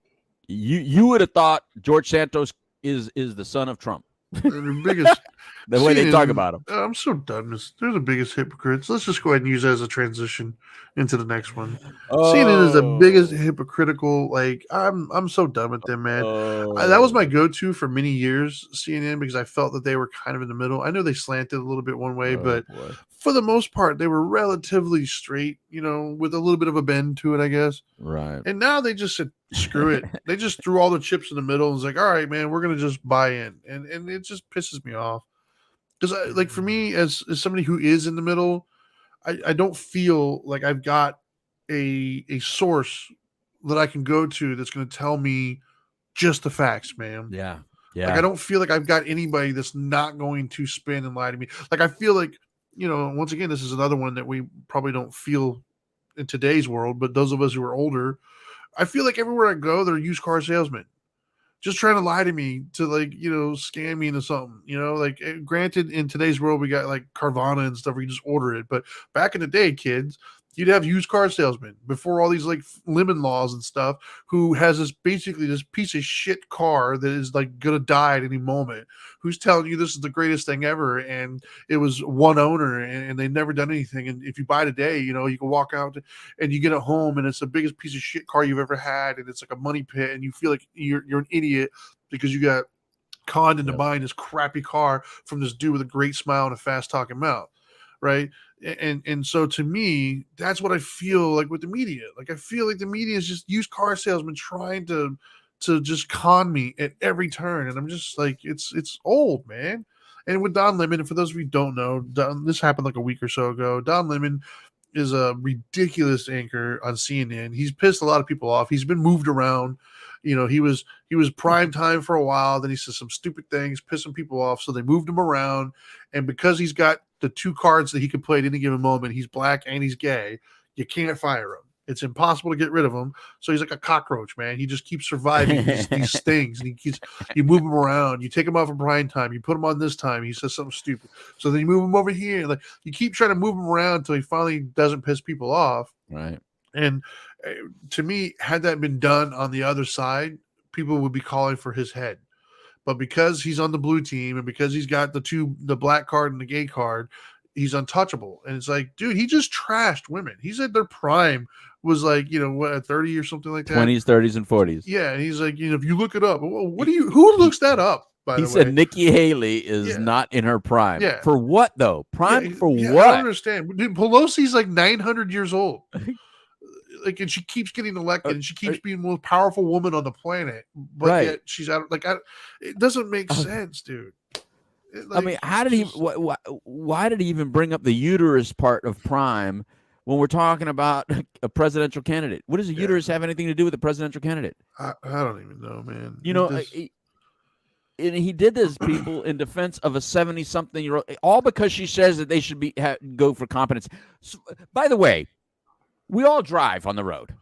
you would have thought George Santos is the son of Trump. The biggest, the way they talk about him. I'm so done. They're the biggest hypocrites. Let's just go ahead and use that as a transition into the next one. CNN is the biggest hypocritical. Like I'm so done with them, man. That was my go-to for many years, CNN, because I felt that they were kind of in the middle. I know they slanted a little bit one way, but for the most part, they were relatively straight. With a little bit of a bend to it, I guess. Right. And now they just said, screw it. They just threw all the chips in the middle and was like, all right, man, we're gonna just buy in, and it just pisses me off. Because like for me, as somebody who is in the middle, I don't feel like I've got a source that I can go to that's going to tell me just the facts, man. Yeah. Like I don't feel like I've got anybody that's not going to spin and lie to me. Like I feel like, once again, this is another one that we probably don't feel in today's world, but those of us who are older, I feel like everywhere I go, they're used car salesmen just trying to lie to me to scam me into something, like granted in today's world, we got like Carvana and stuff where you just order it. But back in the day, kids, you'd have used car salesmen before all these like lemon laws and stuff who has this piece of shit car that is like going to die at any moment, who's telling you this is the greatest thing ever. And it was one owner and they never done anything. And if you buy today, you can walk out and you get it home and it's the biggest piece of shit car you've ever had. And it's like a money pit and you feel like you're an idiot because you got conned into buying this crappy car from this dude with a great smile and a fast talking mouth. Right. And so to me, that's what I feel like with the media. Like I feel like the media is just used car salesmen trying to just con me at every turn. And I'm just like, it's old, man. And with Don Lemon, and for those of you who don't know, this happened like a week or so ago. Don Lemon is a ridiculous anchor on CNN. He's pissed a lot of people off. He's been moved around. He was prime time for a while. Then he said some stupid things, pissing people off. So they moved him around. And because he's got the two cards that he can play at any given moment, he's black and he's gay, you can't fire him. It's impossible to get rid of him. So he's like a cockroach, man. He just keeps surviving these things. And you move him around. You take him off of prime time. You put him on this time. He says something stupid. So then you move him over here. Like you keep trying to move him around until he finally doesn't piss people off. Right. And to me, had that been done on the other side, people would be calling for his head. But because he's on the blue team and because he's got the black card and the gay card, he's untouchable. And it's like, dude, he just trashed women. He said their prime was like, 30 or something like that. 20s, 30s, and 40s. Yeah. And he's like, if you look it up, who looks that up? He said Nikki Haley is not in her prime. Yeah. For what though? Prime for what? I don't understand. Dude, Pelosi's like 900 years old. Like, and she keeps getting elected, and she keeps being the most powerful woman on the planet. But yet she's out. Like, it doesn't make sense, dude. I mean, how did he? Why did he even bring up the uterus part of prime when we're talking about a presidential candidate? What does a uterus have anything to do with a presidential candidate? I don't even know, man. And he did this, people, in defense of a 70-something-year-old, all because she says that they should go for competence. So, by the way, we all drive on the road.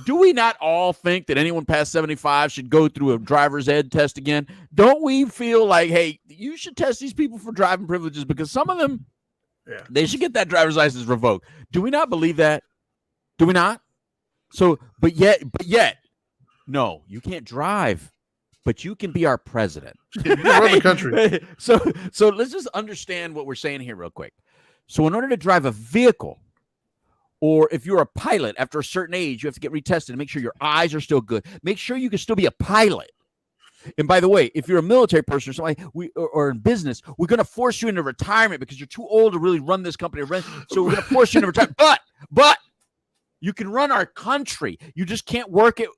Do we not all think that anyone past 75 should go through a driver's ed test again? Don't we feel like, hey, you should test these people for driving privileges because some of them, they should get that driver's license revoked. Do we not believe that? Do we not? So, but yet, no, you can't drive, but you can be our president. You run the country. So let's just understand what we're saying here real quick. So in order to drive a vehicle, or if you're a pilot after a certain age, you have to get retested and make sure your eyes are still good. Make sure you can still be a pilot. And by the way, if you're a military person or something, or in business, we're going to force you into retirement because you're too old to really run this company. So we're going to force you into retirement. But you can run our country. You just can't work at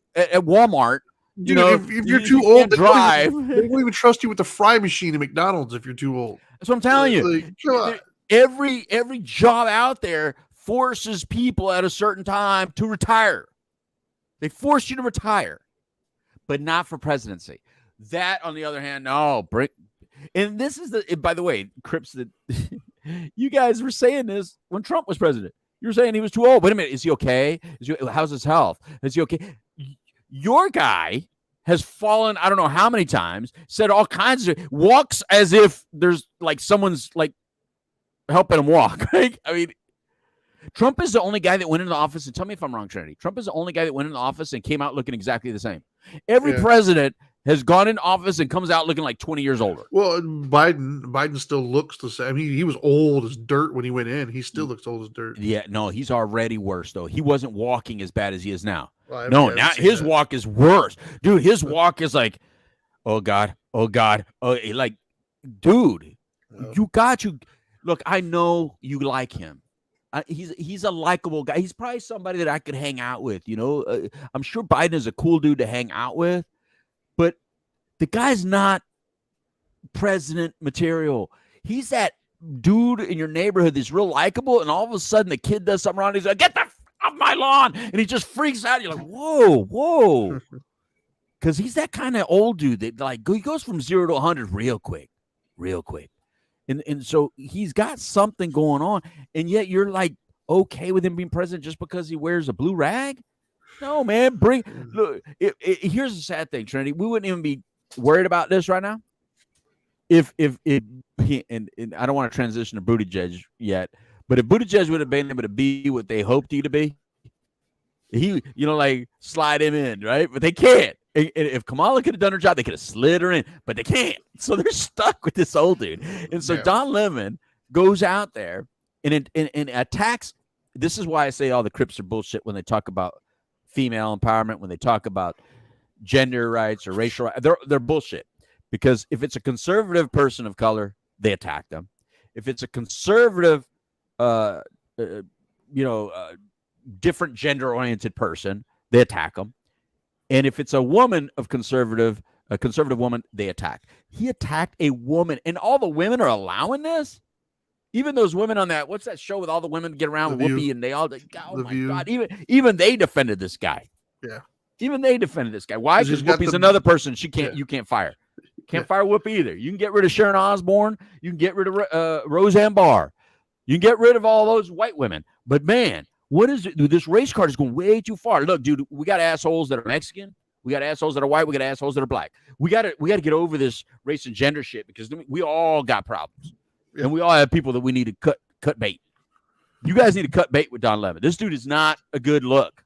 Walmart. Dude, if you're too old to drive, they won't even trust you with the fry machine at McDonald's if you're too old. That's what I'm telling you. Like, come on. Every job out there forces people at a certain time to retire. They force you to retire, but not for presidency. That, on the other hand, no. And this is by the way, Crips, that you guys were saying this when Trump was president. You were saying he was too old. Wait a minute. Is he okay? How's his health? Is he okay? Your guy has fallen, I don't know how many times, said all kinds of, walks as if there's like someone's like helping him walk. Right? I mean, Trump is the only guy that went into the office, and tell me if I'm wrong, Trinity. Trump is the only guy that went into the office and came out looking exactly the same. Every president has gone in office and comes out looking like 20 years older. Well, Biden still looks the same. He was old as dirt when he went in. He still looks old as dirt. Yeah, no, he's already worse, though. He wasn't walking as bad as he is now. Well, no, now his walk is worse. Dude, his walk is like, oh, God. Like, dude, Look, I know you like him. He's a likable guy. He's probably somebody that I could hang out with. I'm sure Biden is a cool dude to hang out with, but the guy's not president material. He's that dude in your neighborhood that's real likable, and all of a sudden the kid does something wrong. He's like, "Get the off my lawn!" And he just freaks out. You're like, "Whoa!" Because he's that kind of old dude that like he goes from 0 to 100 real quick. And so he's got something going on, and yet you're like okay with him being president just because he wears a blue rag? No, man. Look. Here's the sad thing, Trinity. We wouldn't even be worried about this right now if he, and I don't want to transition to Buttigieg yet, but if Buttigieg would have been able to be what they hoped he to be, he, like slide him in, right? But they can't. And if Kamala could have done her job, they could have slid her in, but they can't. So they're stuck with this old dude. And so Don Lemon goes out there and attacks. This is why I say all the Crips are bullshit when they talk about female empowerment, when they talk about gender rights or racial rights. They're bullshit. Because if it's a conservative person of color, they attack them. If it's a conservative, different gender-oriented person, they attack them. And if it's a woman of a conservative woman, they attack. He attacked a woman, and all the women are allowing this. Even those women on that, what's that show with all the women get around with Whoopi, and they all, oh my God, even they defended this guy. Yeah. Even they defended this guy. Why? Because Whoopi's another person you can't fire. Can't fire Whoopi either. You can get rid of Sharon Osbourne. You can get rid of Roseanne Barr. You can get rid of all those white women. But man, what is it? Dude, this race card is going way too far. Look, dude, we got assholes that are Mexican. We got assholes that are white. We got assholes that are black. We got to get over this race and gender shit because we all got problems. Yeah. And we all have people that we need to cut bait. You guys need to cut bait with Don Lemon. This dude is not a good look.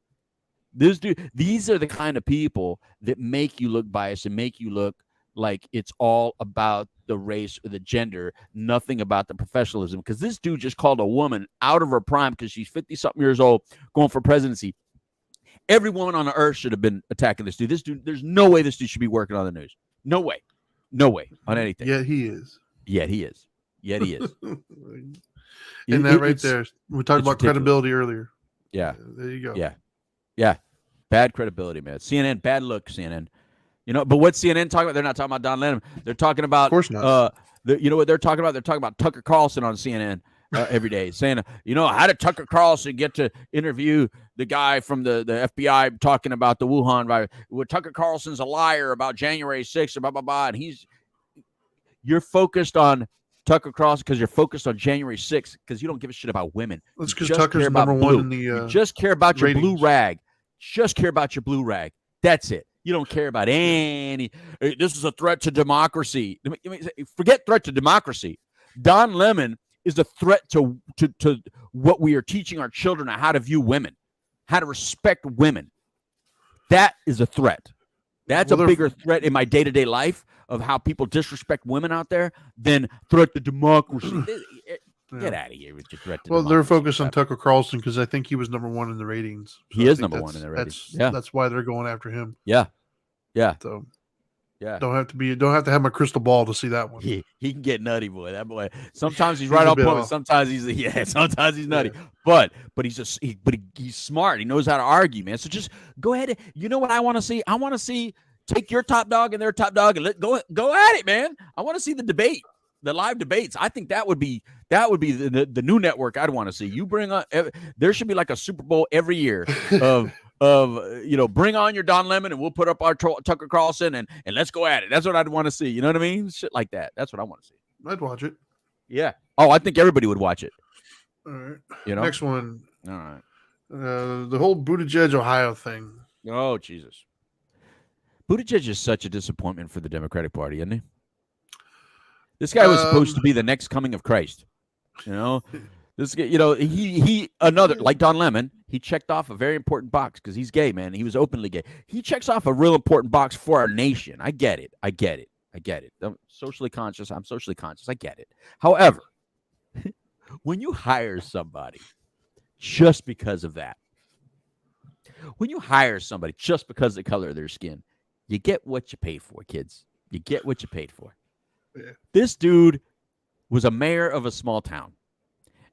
These are the kind of people that make you look biased and make you look like it's all about the race or the gender, nothing about the professionalism. Because this dude just called a woman out of her prime because she's 50-something years old going for presidency. Every woman on the earth should have been attacking this dude. This dude, there's no way this dude should be working on the news. No way on anything. Yet he is. And that right there, we talked about credibility earlier. Yeah. There you go. Yeah. Bad credibility, man. CNN, bad look, CNN. But what's CNN talking about? They're not talking about Don Lemon. They're talking about, of course not. You know what they're talking about? They're talking about Tucker Carlson on CNN every day, saying, how did Tucker Carlson get to interview the guy from the FBI talking about the Wuhan virus? Well, Tucker Carlson's a liar about January 6th, blah, blah, blah. And you're focused on Tucker Carlson because you're focused on January 6th because you don't give a shit about women. That's because Tucker's number one in the you just care about your blue rag. Just care about your blue rag. That's it. You don't care about any. This is a threat to democracy. Forget threat to democracy. Don Lemon is a threat to what we are teaching our children on how to view women, how to respect women. That is a threat. That's a bigger threat in my day-to-day life of how people disrespect women out there than threat to democracy. Get out of here with your threat to democracy. They're focused on Tucker Carlson because I think he was number one in the ratings. So he is number one in the ratings. That's why they're going after him. Yeah. So don't have to have my crystal ball to see that one. He can get nutty, boy. That boy. Sometimes he's right on point. Sometimes sometimes he's nutty. Yeah. But he's smart. He knows how to argue, man. So just go ahead. You know what I want to see? I want to see take your top dog and their top dog and go at it, man. I want to see the debate. The live debates. I think that would be the new network I'd want to see. You bring on. There should be like a Super Bowl every year of bring on your Don Lemon and we'll put up our Tucker Carlson and let's go at it. That's what I'd want to see. You know what I mean? Shit like that. That's what I want to see. I'd watch it. Yeah. Oh, I think everybody would watch it. All right. Next one. All right. The whole Buttigieg, Ohio thing. Oh Jesus. Buttigieg is such a disappointment for the Democratic Party, isn't he? This guy was supposed to be the next coming of Christ. This guy, he another like Don Lemon. He checked off a very important box because he's gay, man. He was openly gay. He checks off a real important box for our nation. I get it. I'm socially conscious. I get it. However, when you hire somebody just because of that, when you hire somebody just because of the color of their skin, you get what you paid for, kids. You get what you paid for. Yeah. This dude was a mayor of a small town.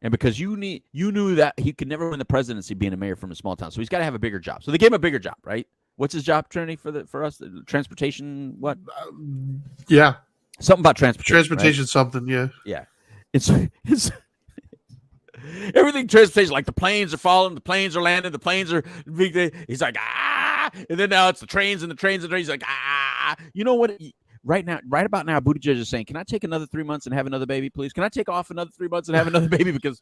And because you knew that he could never win the presidency being a mayor from a small town. So he's got to have a bigger job. So they gave him a bigger job, right? What's his job, Trinity, for us? Transportation, what? Yeah. Something about transportation. Transportation right? something, yeah. Yeah. It's everything transportation, like the planes are falling, the planes are landing, the planes are big. He's like, ah, and then now it's the trains and the trains and the trains. He's like, ah, you know what? Right about now, Buttigieg is saying, "Can I take another 3 months and have another baby, please? Can I take off another 3 months and have another baby because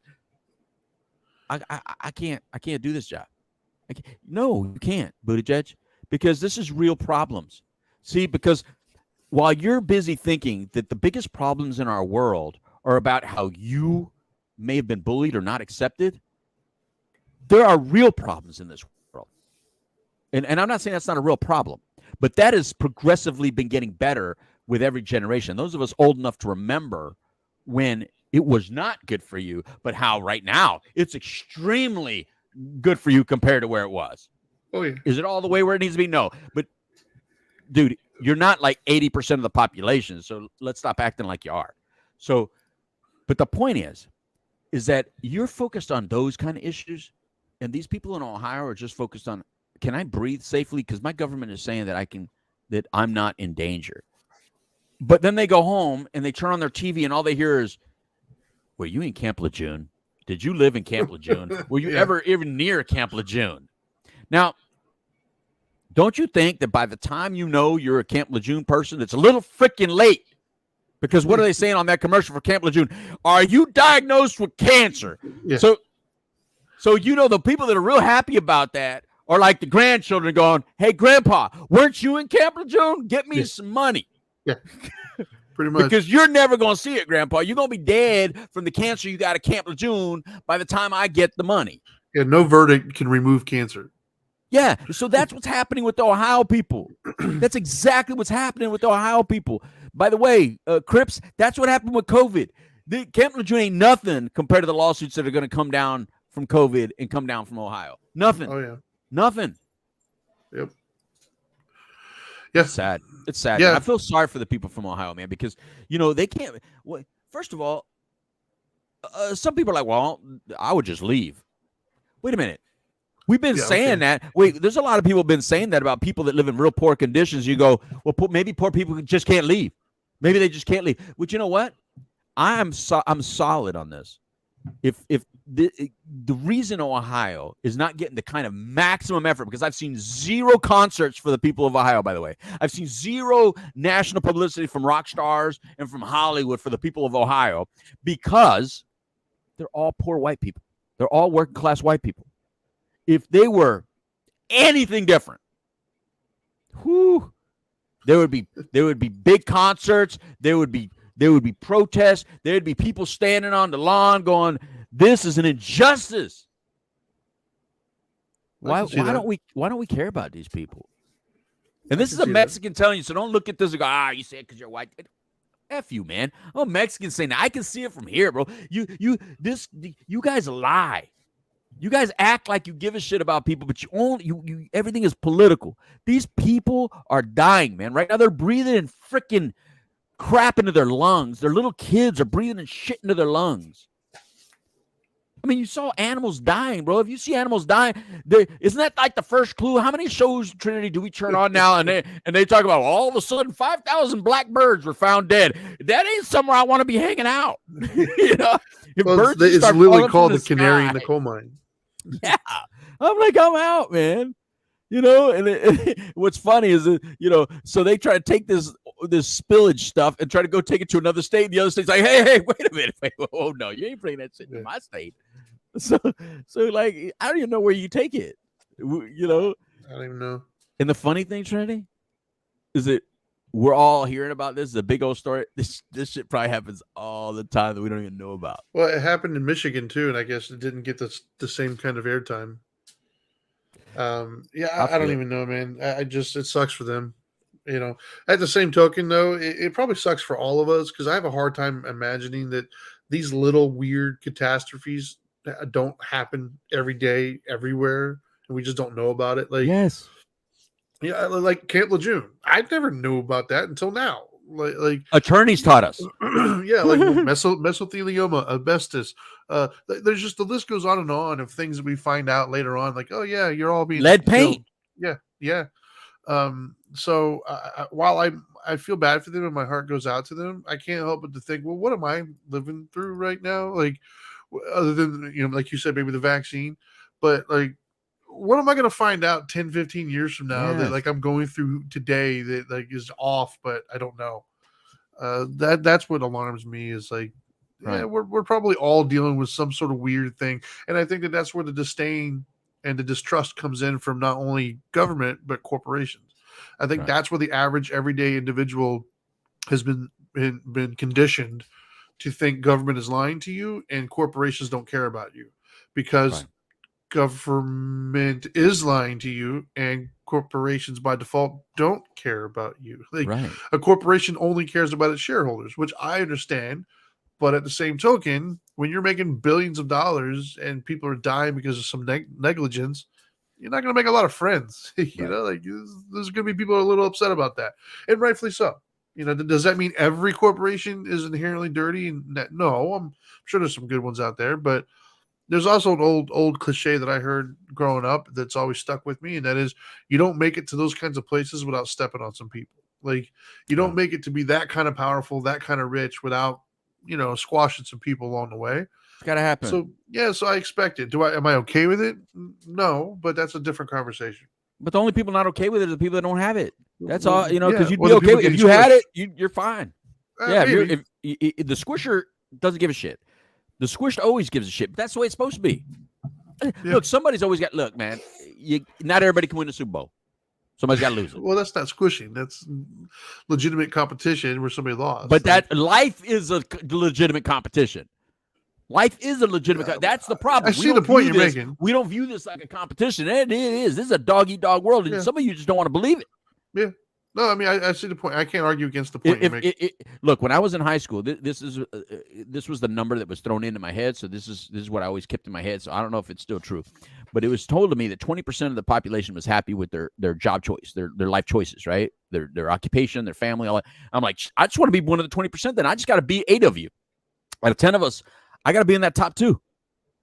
I can't do this job." No, you can't, Buttigieg, because this is real problems. See, because while you're busy thinking that the biggest problems in our world are about how you may have been bullied or not accepted, there are real problems in this world. And I'm not saying that's not a real problem, but that has progressively been getting better with every generation. Those of us old enough to remember when it was not good for you, but how right now it's extremely good for you compared to where it was. Oh, yeah. Is it all the way where it needs to be? No. But, dude, you're not like 80% of the population, so let's stop acting like you are. So, but the point is that you're focused on those kind of issues, and these people in Ohio are just focused on, can I breathe safely? Because my government is saying that I'm not in danger. But then they go home and they turn on their TV and all they hear is, were you in Camp Lejeune? Did you live in Camp Lejeune? Were you ever even near Camp Lejeune? Now, don't you think that by the time you know you're a Camp Lejeune person, it's a little freaking late? Because what are they saying on that commercial for Camp Lejeune? Are you diagnosed with cancer? Yeah. So the people that are real happy about that are like the grandchildren going, hey, Grandpa, weren't you in Camp Lejeune? Get me some money. Yeah, pretty much. Because you're never going to see it, Grandpa. You're going to be dead from the cancer you got at Camp Lejeune by the time I get the money. Yeah, no verdict can remove cancer. Yeah, so that's what's happening with the Ohio people. That's exactly what's happening with the Ohio people. By the way, Crips, that's what happened with COVID. The Camp Lejeune ain't nothing compared to the lawsuits that are going to come down from COVID and come down from Ohio. Nothing. Oh, yeah. Nothing. Yep. Yeah. It's sad. It's sad. Yeah. I feel sorry for the people from Ohio, man, because, they can't. Well, first of all, some people are like, well, I would just leave. Wait a minute. We've been saying that. Wait, there's a lot of people have been saying that about people that live in real poor conditions. You go, well, maybe poor people just can't leave. Maybe they just can't leave. But you know what? I'm solid on this. If the reason Ohio is not getting the kind of maximum effort, because I've seen 0 concerts for the people of Ohio, by the way. I've seen 0 national publicity from rock stars and from Hollywood for the people of Ohio, because they're all poor white people. They're all working class white people. If they were anything different, there would be big concerts. There would be protests. There would be people standing on the lawn going, "This is an injustice." Why don't we care about these people? And this is a Mexican telling you, so don't look at this and go, you say it because you're white. F you, man. I'm a Mexican saying that. I can see it from here, bro. You guys lie. You guys act like you give a shit about people, but you everything is political. These people are dying, man. Right now they're breathing in freaking crap into their lungs. Their little kids are breathing in shit into their lungs. I mean, you saw animals dying, bro. If you see animals dying, isn't that like the first clue? How many shows, Trinity, do we turn on now and they talk about all of a sudden 5,000 black birds were found dead? That ain't somewhere I want to be hanging out. It's literally called the canary in the coal mine. Yeah, I'm like, I'm out, man. And what's funny is that, so they try to take this spillage stuff and try to go take it to another state. And the other state's like, hey, wait a minute. Oh, no, you ain't bringing that shit to my state. So like, I don't even know where you take it. I don't even know. And the funny thing, Trinity, is that we're all hearing about this. The big old story. This shit probably happens all the time that we don't even know about. Well, it happened in Michigan too, and I guess it didn't get the same kind of airtime. I don't even know, man. It sucks for them. At the same token, though, it probably sucks for all of us, because I have a hard time imagining that these little weird catastrophes don't happen every day, everywhere, and we just don't know about it. Like, yes. Yeah, like Camp Lejeune. I never knew about that until now. Like attorneys taught us. Yeah, like mesothelioma, asbestos. There's just, the list goes on of things that we find out later on. Like, oh yeah, you're all being lead paint. Yeah. So while I feel bad for them and my heart goes out to them. I can't help but to think, well, what am I living through right now? Like, other than, like you said, maybe the vaccine, but like, what am I going to find out 10, 15 years from now that Yes. like I'm going through today that like is off, but I don't know. That's what alarms me is like, yeah, Right. we're probably all dealing with some sort of weird thing. And I think that that's where the disdain and the distrust comes in from not only government, but corporations. I think Right. that's where the average everyday individual has been conditioned to think government is lying to you and corporations don't care about you because Right. government is lying to you and corporations by default don't care about you. Like Right. a corporation only cares about its shareholders, which I understand. But at the same token, when you're making billions of dollars and people are dying because of some negligence, you're not going to make a lot of friends. Right. Like there's going to be people who are a little upset about that, and rightfully so. Does that mean every corporation is inherently dirty? No, I'm sure there's some good ones out there, but there's also an old cliche that I heard growing up that's always stuck with me, and that is you don't make it to those kinds of places without stepping on some people. Like you don't Wow. make it to be that kind of powerful, that kind of rich without squashing some people along the way. It's got to happen. So yeah, so I expect it. Am I okay with it? No, but that's a different conversation. But the only people not okay with it are the people that don't have it. That's all, because you'd or be the okay people if getting you had squished. it. You're fine. Yeah, Maybe. if the squisher doesn't give a shit. The squished always gives a shit. But that's the way it's supposed to be. Yeah. Look, somebody's always got. Look, man, not everybody can win the Super Bowl. Somebody's got to lose it. Well, that's not squishing. That's legitimate competition where somebody lost. But that life is a legitimate competition. Life is a legitimate. That's the problem. I see the point you're making. We don't view this like a competition. And it is. This is a dog-eat-dog world, and some of you just don't want to believe it. Yeah. No, I mean, I see the point. I can't argue against the point you're making. Look, when I was in high school, this was the number that was thrown into my head. So this is what I always kept in my head. So I don't know if it's still true, but it was told to me that 20% of the population was happy with their job choice, their life choices, right? Their occupation, their family. All that. I'm like, I just want to be one of the 20%. Then I just got to be 8 of you. Out of 10 of us, I got to be in that top 2.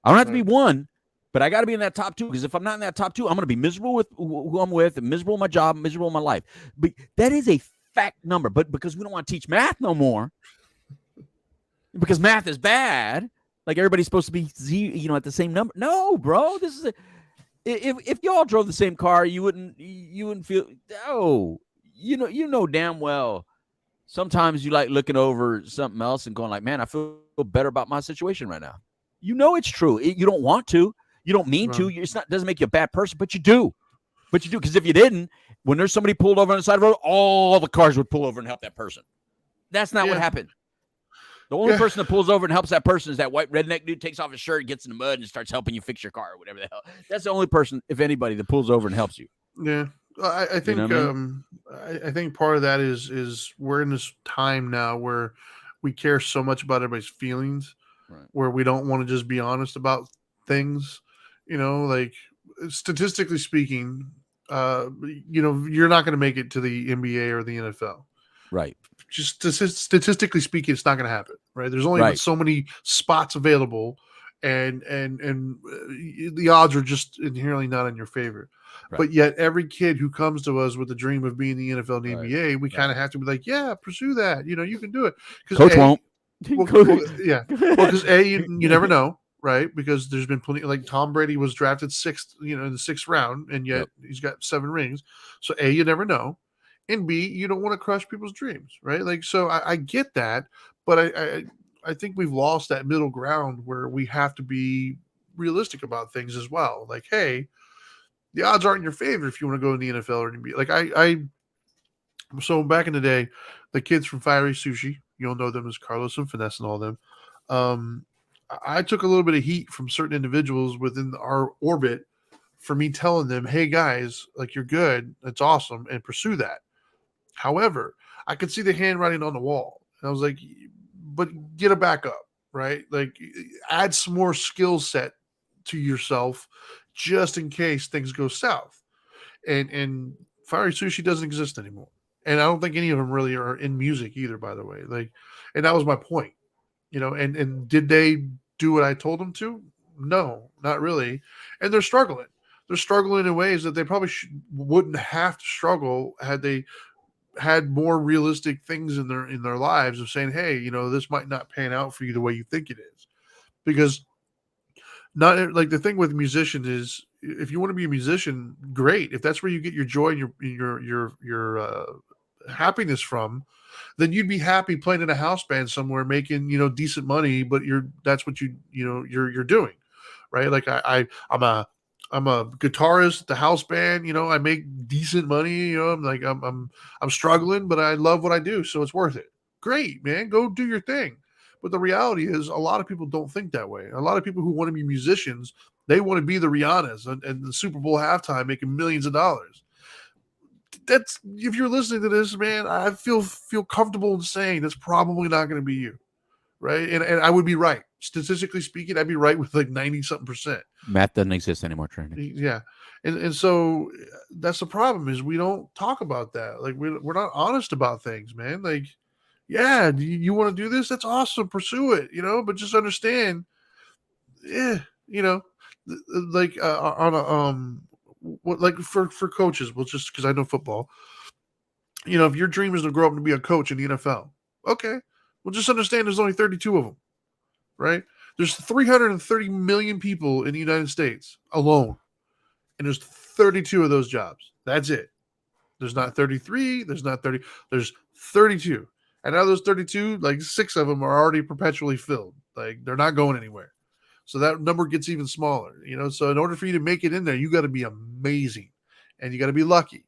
I don't have to be 1. But I got to be in that top 2 because if I'm not in that top 2, I'm going to be miserable with who I'm with, and miserable in my job, miserable in my life. But that is a fact number. But because we don't want to teach math no more, because math is bad, like everybody's supposed to be, at the same number. No, bro, this is if y'all drove the same car, you wouldn't feel. Oh, you know damn well. Sometimes you like looking over something else and going like, man, I feel better about my situation right now. You know it's true. You don't want to. You don't mean to. It's not doesn't make you a bad person, but you do. Because if you didn't, when there's somebody pulled over on the side of the road, all the cars would pull over and help that person. That's not what happened. The only person that pulls over and helps that person is that white redneck dude takes off his shirt, gets in the mud, and starts helping you fix your car or whatever the hell. That's the only person, if anybody, that pulls over and helps you. Yeah. I think I think part of that is we're in this time now where we care so much about everybody's feelings, right, where we don't want to just be honest about things. Like statistically speaking, you're not going to make it to the NBA or the NFL. Right. Just statistically speaking, it's not going to happen. Right. There's only so many spots available, and the odds are just inherently not in your favor. Right. But yet every kid who comes to us with the dream of being the NFL and the NBA, we kind of have to be like, yeah, pursue that. You can do it. Coach won't. Yeah. Well, because you never know. Right, because there's been plenty. Like Tom Brady was drafted 6th, in the 6th round, and yet he's got 7 rings. So A, you never know, and B, you don't want to crush people's dreams, right? Like, so I get that, but I think we've lost that middle ground where we have to be realistic about things as well. Like, hey, the odds aren't in your favor if you want to go in the NFL or NBA. Like so back in the day, the kids from Fiery Sushi, you'll know them as Carlos and Finesse and all them. I took a little bit of heat from certain individuals within our orbit for me telling them, hey guys, like you're good. That's awesome. And pursue that. However, I could see the handwriting on the wall. And I was like, but get a backup, right? Like add some more skill set to yourself just in case things go south. And Fiery Sushi doesn't exist anymore. And I don't think any of them really are in music either, by the way. Like, and that was my point. And did they do what I told them to? No, not really. And they're struggling. They're struggling in ways that they probably wouldn't have to struggle had they had more realistic things in their lives of saying, hey, this might not pan out for you the way you think it is. Because not like the thing with musicians is, if you want to be a musician, great. If that's where you get your joy and your happiness from, then you'd be happy playing in a house band somewhere, making decent money. But that's what you're doing, right? Like I'm a guitarist at the house band. I make decent money. I'm struggling, but I love what I do, so it's worth it. Great, man. Go do your thing. But the reality is, a lot of people don't think that way. A lot of people who want to be musicians, they want to be the Rihannas and the Super Bowl halftime making millions of dollars. That's, if you're listening to this, man, I feel comfortable in saying that's probably not going to be you, right? And I would be right. Statistically speaking, I'd be right with like 90-something%. Math doesn't exist anymore, Trinity. Yeah. And so that's the problem, is we don't talk about that. Like we're not honest about things, man. Like, yeah, you want to do this? That's awesome. Pursue it, but just understand, like on a, what, like for coaches, well, just because I know football, if your dream is to grow up to be a coach in the NFL, okay, well, just understand there's only 32 of them, right? There's 330 million people in the United States alone, and there's 32 of those jobs. That's it. There's not 33. There's not 30. There's 32. And out of those 32, like 6 of them are already perpetually filled. Like they're not going anywhere. So that number gets even smaller, So in order for you to make it in there, you got to be amazing and you got to be lucky.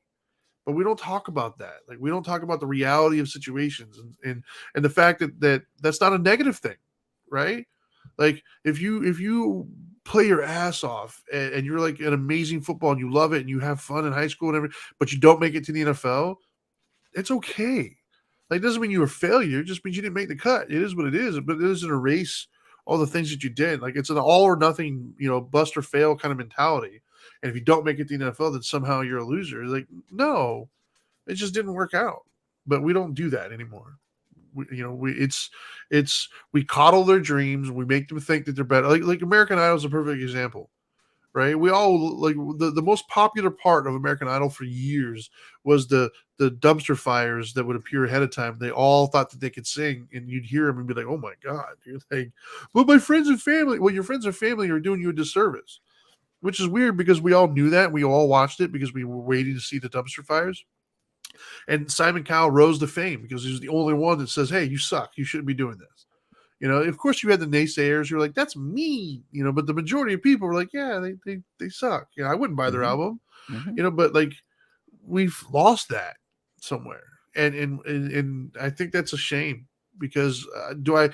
But we don't talk about that. Like we don't talk about the reality of situations and the fact that that's not a negative thing, right? Like if you play your ass off and you're like an amazing football and you love it and you have fun in high school and everything, but you don't make it to the NFL, it's okay. Like, it doesn't mean you're a failure. It just means you didn't make the cut. It is what it is, but it doesn't erase all the things that you did. Like, it's an all or nothing, bust or fail kind of mentality. And if you don't make it to the NFL, then somehow you're a loser. Like, no, it just didn't work out. But we don't do that anymore. We coddle their dreams. We make them think that they're better. Like American Idol is a perfect example. Right, we all like the most popular part of American Idol for years was the dumpster fires that would appear ahead of time. They all thought that they could sing, and you'd hear them and be like, "Oh my god!" You're like, "Well, my friends and family." Well, your friends and family are doing you a disservice, which is weird because we all knew that. We all watched it because we were waiting to see the dumpster fires. And Simon Cowell rose to fame because he was the only one that says, "Hey, you suck. You shouldn't be doing this." Of course you had the naysayers who were like, that's me, but the majority of people were like, yeah, they suck. I wouldn't buy their album, but like we've lost that somewhere. And I think that's a shame because do I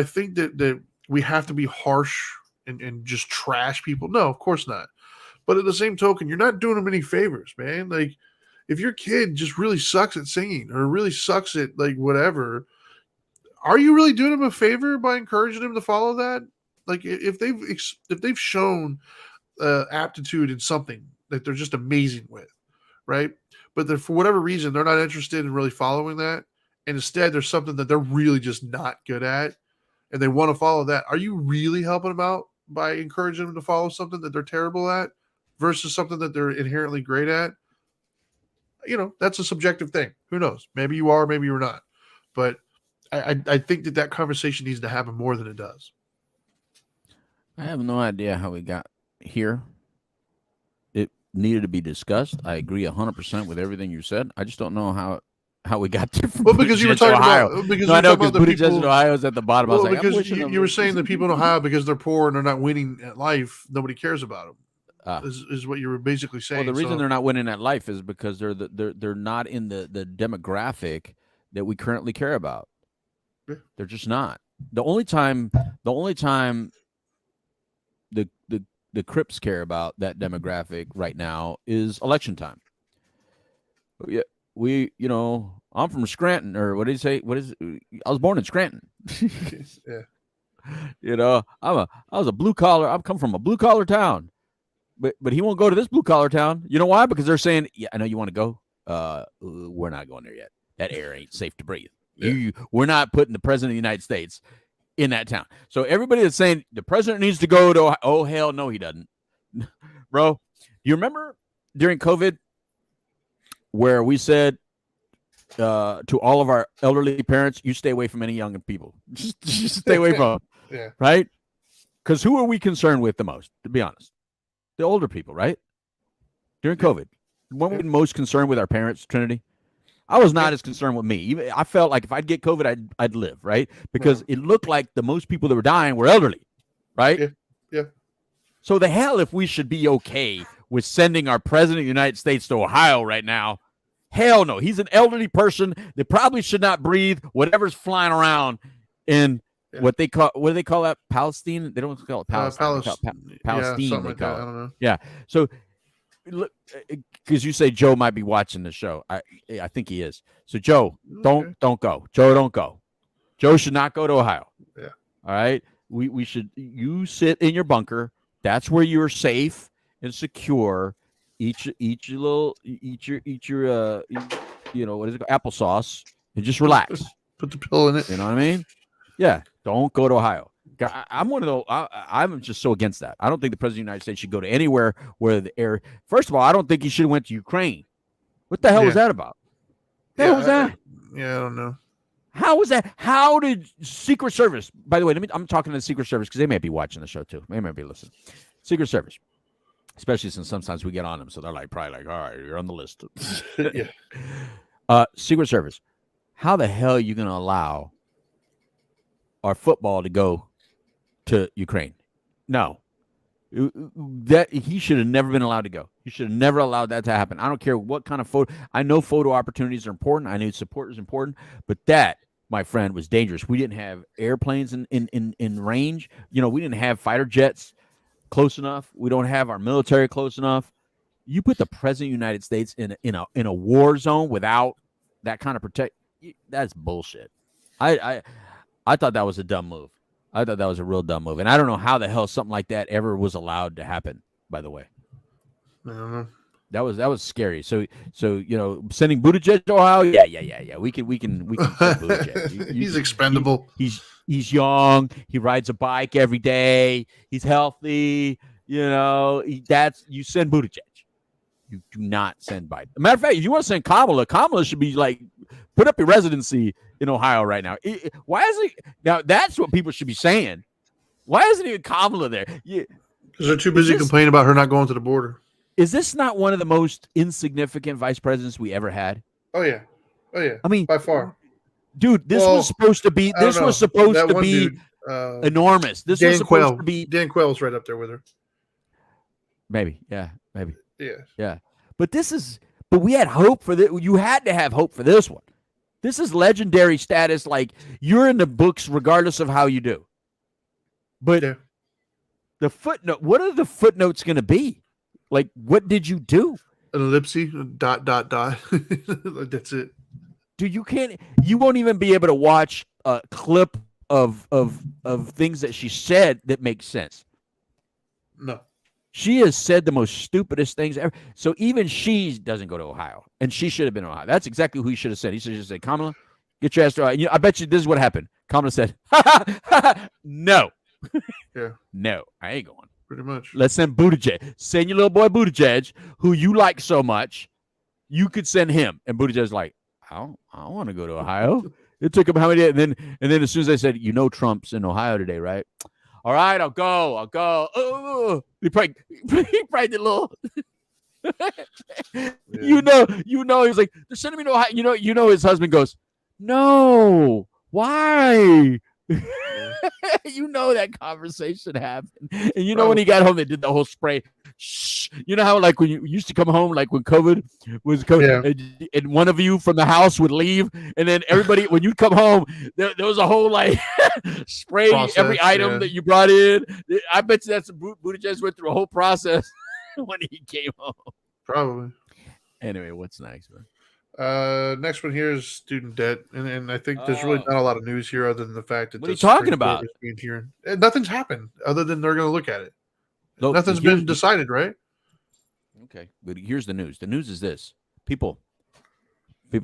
think that we have to be harsh and just trash people? No, of course not. But at the same token, you're not doing them any favors, man. Like if your kid just really sucks at singing or really sucks at like whatever, are you really doing them a favor by encouraging them to follow that? Like if they've shown aptitude in something that they're just amazing with, right? But for whatever reason, they're not interested in really following that. And instead, there's something that they're really just not good at, and they want to follow that. Are you really helping them out by encouraging them to follow something that they're terrible at versus something that they're inherently great at? That's a subjective thing. Who knows? Maybe you are, maybe you're not. But I think that conversation needs to happen more than it does. I have no idea how we got here. It needed to be discussed. I agree 100% with everything you said. I just don't know how we got there from because you were talking about because I know because Buttigieg in Ohio is at the bottom. Well, I was like, because you were saying that people in Ohio, because they're poor and they're not winning at life, nobody cares about them. Is what you were basically saying. Well, the reason they're not winning at life is because they're not in the demographic that we currently care about. Yeah. They're just not. The only time the Crips care about that demographic right now is election time. Yeah, I'm from Scranton, or what did he say? I was born in Scranton. Yeah. I was a blue collar. I come from a blue collar town, but he won't go to this blue collar town. You know why? Because they're saying, yeah, I know you want to go. We're not going there yet. That air ain't safe to breathe. Yeah. We're not putting the president of the United States in that town. So everybody that's saying the president needs to go to, oh, hell no, he doesn't. Bro, you remember during COVID where we said to all of our elderly parents, you stay away from any young people. Just stay away from them, Yeah. right? Because who are we concerned with the most, to be honest? The older people, right? During COVID. Weren't we most concerned with our parents, Trinity? I was not as concerned with me. Even I felt like if I'd get COVID, I'd live, right? Because it looked like the most people that were dying were elderly, right? Yeah. Yeah. So the hell if we should be okay with sending our president of the United States to Ohio right now. Hell no. He's an elderly person that probably should not breathe whatever's flying around in what do they call that? Palestine? They don't call it Palestine. Palestine. Something they like call that. it. I don't know. Yeah. So look, because you say Joe might be watching the show. I think he is. So Joe, don't go. Joe, don't go. Joe should not go to Ohio. Yeah. All right. We should. You sit in your bunker. That's where you're safe and secure. Eat your what is it called? Applesauce, and just relax. Put the pill in it. You know what I mean? Yeah. Don't go to Ohio. I'm one of those. I'm just so against that. I don't think the president of the United States should go to anywhere where the air. First of all, I don't think he should have went to Ukraine. What the hell was that about? What the hell was that? I don't know. How was that? How did Secret Service? By the way, I'm talking to the Secret Service because they may be watching the show too. They may be listening. Secret Service, especially since sometimes we get on them, so they're probably like, all right, you're on the list. Yeah. Secret Service. How the hell are you going to allow our football to go to Ukraine? No. That he should have never been allowed to go. He should have never allowed that to happen. I don't care what kind of photo. I know photo opportunities are important. I know support is important, but that, my friend, was dangerous. We didn't have airplanes in range. We didn't have fighter jets close enough. We don't have our military close enough. You put the president of the United States in a war zone without that kind of protect. That's bullshit. I thought that was a dumb move. I thought that was a real dumb move. And I don't know how the hell something like that ever was allowed to happen, by the way. I don't know. That was scary. So sending Buttigieg to Ohio, yeah. We can send Buttigieg. He's expendable. He's young. He rides a bike every day. He's healthy. You send Buttigieg. You do not send Biden. As a matter of fact, if you want to send Kamala should be put up your residency in Ohio right now. Why is it now? That's what people should be saying. Why isn't even Kamala there? Because they're too busy complaining about her not going to the border. Is this not one of the most insignificant vice presidents we ever had? Oh yeah. I mean, by far, dude. This was supposed to be. This was supposed to be enormous. This was supposed to be. Dan Quayle's right up there with her. Maybe, yeah, maybe. Yeah. But we had hope for this. You had to have hope for this one. This is legendary status. You're in the books regardless of how you do. But the footnote, what are the footnotes going to be? What did you do? An ellipsis, ... That's it. Dude, you won't even be able to watch a clip of things that she said that make sense. No. She has said the most stupidest things ever. So even she doesn't go to Ohio, and she should have been in Ohio. That's exactly who he should have said. He should have said, Kamala, get your ass to Ohio. I bet you this is what happened. Kamala said, no. Yeah. No, I ain't going. Pretty much. Let's send Buttigieg. Send your little boy Buttigieg, who you like so much. You could send him. And Buttigieg's like, I don't want to go to Ohio. It took him how many days? And then as soon as I said, Trump's in Ohio today, right? All right, I'll go. Oh, he probably did a little. Yeah. He was like, they're sending me to Ohio. His husband goes, no, why? That conversation happened. And when he got home, they did the whole spray. Shh. You know how when you used to come home, when COVID was coming, and one of you from the house would leave, and then everybody, when you come home, there was a whole spray process, every item that you brought in. I bet you that's Buttigieg went through a whole process when he came home. Probably. Anyway, what's next, man? Next one here is student debt, and I think there's really not a lot of news here other than the fact that what are you talking about? Nothing's happened other than they're going to look at it. Look, nothing's been decided, right? Okay, but here's the news. The news is this: people,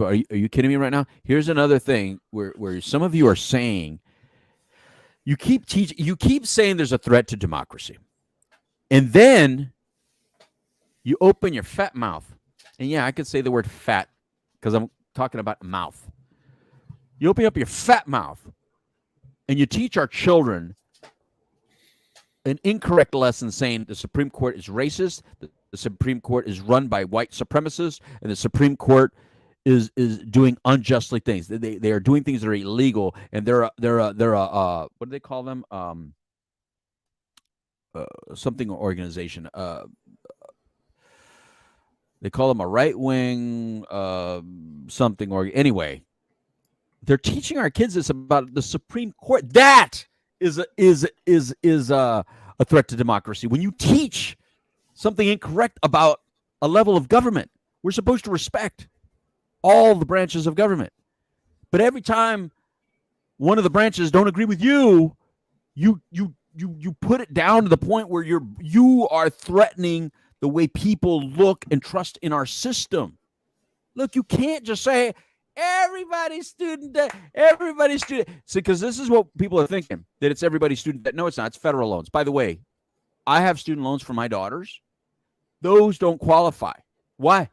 are you kidding me right now? Here's another thing where some of you are saying you keep saying there's a threat to democracy, and then you open your fat mouth, and I could say the word fat. Because I'm talking about mouth. You open up your fat mouth and you teach our children an incorrect lesson saying the Supreme Court is racist, the Supreme Court is run by white supremacists, and the Supreme Court is doing unjustly things. They are doing things that are illegal, and they're what do they call them? Something organization. They call them a right wing something or anyway. They're teaching our kids this about the Supreme Court. That is a threat to democracy. When you teach something incorrect about a level of government, we're supposed to respect all the branches of government. But every time one of the branches don't agree with you, you put it down to the point where you are threatening the way people look and trust in our system. Look, you can't just say everybody's student debt, everybody's student. See, because this is what people are thinking, that it's everybody's student debt. No, it's not. It's federal loans. By the way, I have student loans for my daughters. Those don't qualify. Why?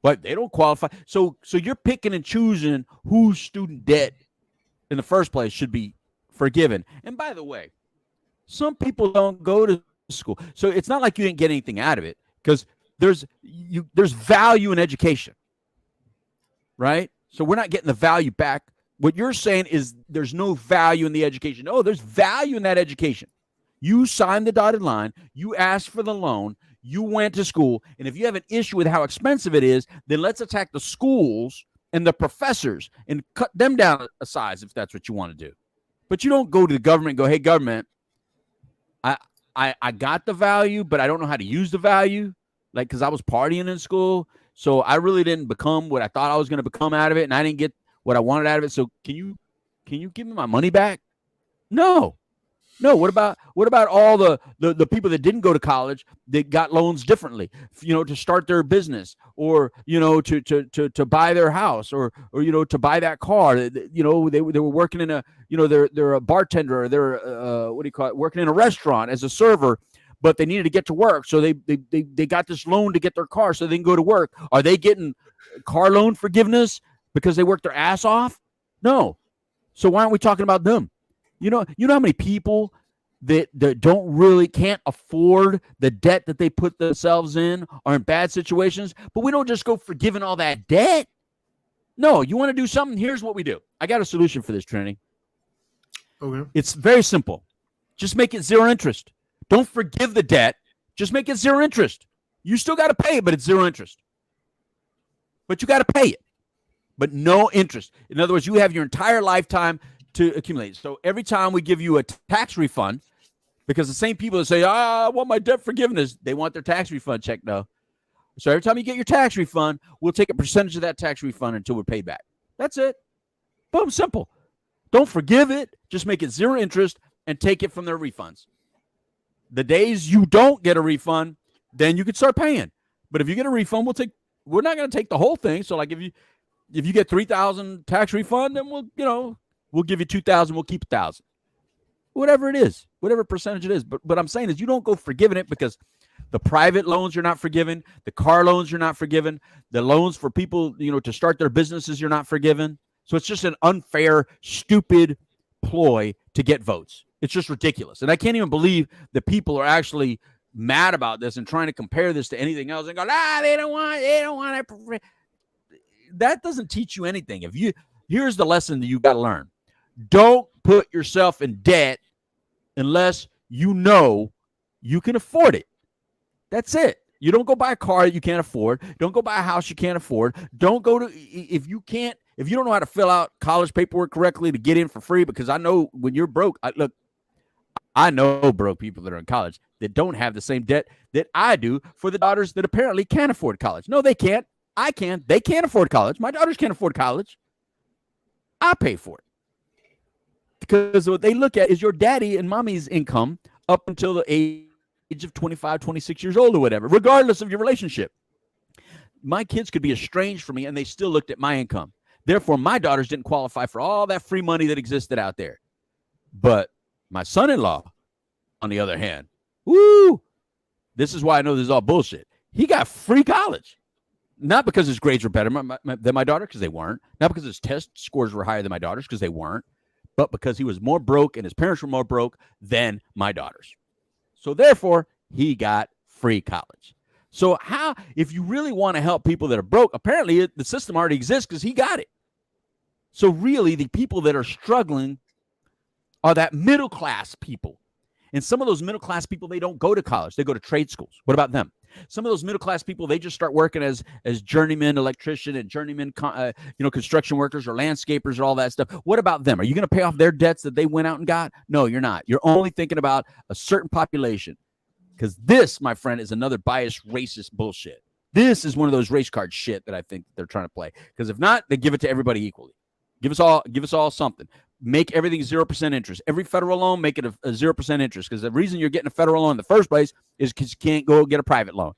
But they don't qualify. So you're picking and choosing whose student debt in the first place should be forgiven. And by the way, some people don't go to school. So it's not like you didn't get anything out of it, because there's value in education, right? So we're not getting the value back. What you're saying is there's no value in the education. No, there's value in that education. You signed the dotted line. You asked for the loan. You went to school. And if you have an issue with how expensive it is, then let's attack the schools and the professors and cut them down a size if that's what you want to do. But you don't go to the government and go, hey, government, I got the value, but I don't know how to use the value, like, because I was partying in school. So I really didn't become what I thought I was going to become out of it, and I didn't get what I wanted out of it. So can you give me my money back? No. What about all the people that didn't go to college that got loans differently, to start their business, or to buy their house, or to buy that car? They were working in a they're a bartender, or they're working in a restaurant as a server, but they needed to get to work, so they got this loan to get their car so they can go to work. Are they getting car loan forgiveness because they worked their ass off? No. So why aren't we talking about them? You know how many people that can't afford the debt that they put themselves in, are in bad situations, but we don't just go forgiving all that debt. No, you want to do something? Here's what we do. I got a solution for this, Trinity. Okay. It's very simple. Just make it zero interest. Don't forgive the debt. Just make it zero interest. You still got to pay it, but it's zero interest. But you got to pay it, but no interest. In other words, you have your entire lifetime to accumulate. So every time we give you a tax refund, because the same people that say, I want my debt forgiveness, they want their tax refund check now. So every time you get your tax refund, we'll take a percentage of that tax refund until we're paid back. That's it. Boom, simple. Don't forgive it. Just make it zero interest and take it from their refunds. The days you don't get a refund, then you can start paying. But if you get a refund, we're not going to take the whole thing. So like if you get $3,000 tax refund, then we'll give you $2,000. We'll keep $1,000. Whatever it is, whatever percentage it is. But what I'm saying is you don't go forgiving it, because the private loans you're not forgiven, the car loans you're not forgiven, the loans for people, to start their businesses you're not forgiven. So it's just an unfair, stupid ploy to get votes. It's just ridiculous. And I can't even believe that people are actually mad about this and trying to compare this to anything else and go, they don't want it. That doesn't teach you anything. Here's the lesson that you got to learn. Don't put yourself in debt unless you know you can afford it. That's it. You don't go buy a car that you can't afford. Don't go buy a house you can't afford. Don't go to, if you don't know how to fill out college paperwork correctly to get in for free, because I know when you're broke, I know broke people that are in college that don't have the same debt that I do for the daughters that apparently can't afford college. No, they can't. I can. They can't afford college. My daughters can't afford college. I pay for it. Because what they look at is your daddy and mommy's income up until the age of 25, 26 years old or whatever, regardless of your relationship. My kids could be estranged from me and they still looked at my income. Therefore, my daughters didn't qualify for all that free money that existed out there. But my son-in-law, on the other hand, this is why I know this is all bullshit. He got free college. Not because his grades were better than my daughter, because they weren't. Not because his test scores were higher than my daughter's, because they weren't. But because he was more broke and his parents were more broke than my daughter's. So therefore, he got free college. So how, if you really want to help people that are broke, apparently the system already exists because he got it. So really, the people that are struggling are that middle class people. And some of those middle class people, they don't go to college. They go to trade schools. What about them? Some of those middle class people, they just start working as journeyman electrician and journeyman construction workers or landscapers or all that stuff. What about them? Are you going to pay off their debts that they went out and got? No, you're not. You're only thinking about a certain population, because this, my friend, is another biased racist bullshit. This is one of those race card shit that I think they're trying to play. Because if not, they give it to everybody equally. Give us all something. Make everything 0% interest. Every federal loan, make it a 0% interest. Because the reason you're getting a federal loan in the first place is because you can't go get a private loan.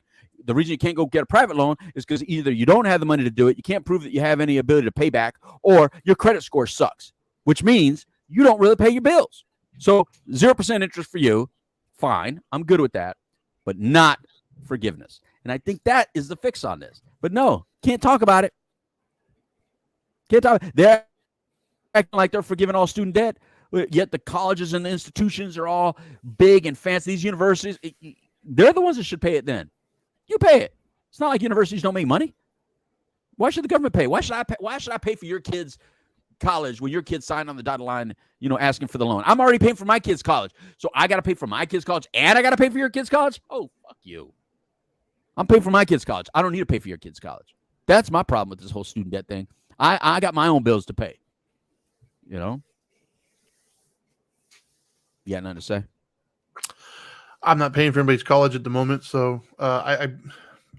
The reason you can't go get a private loan is because either you don't have the money to do it, you can't prove that you have any ability to pay back, or your credit score sucks, which means you don't really pay your bills. So 0% interest for you, fine. I'm good with that, but not forgiveness. And I think that is the fix on this. But no, can't talk about it. Can't talk. They're acting like they're forgiving all student debt, yet the colleges and the institutions are all big and fancy. These universities, they're the ones that should pay it then. You pay it. It's not like universities don't make money. Why should the government pay? Why should I pay? Why should I pay for your kids' college when your kids sign on the dotted line, asking for the loan? I'm already paying for my kids' college, so I got to pay for my kids' college, and I got to pay for your kids' college? Oh, fuck you. I'm paying for my kids' college. I don't need to pay for your kids' college. That's my problem with this whole student debt thing. I got my own bills to pay. You got nothing to say? I'm not paying for anybody's college at the moment, so I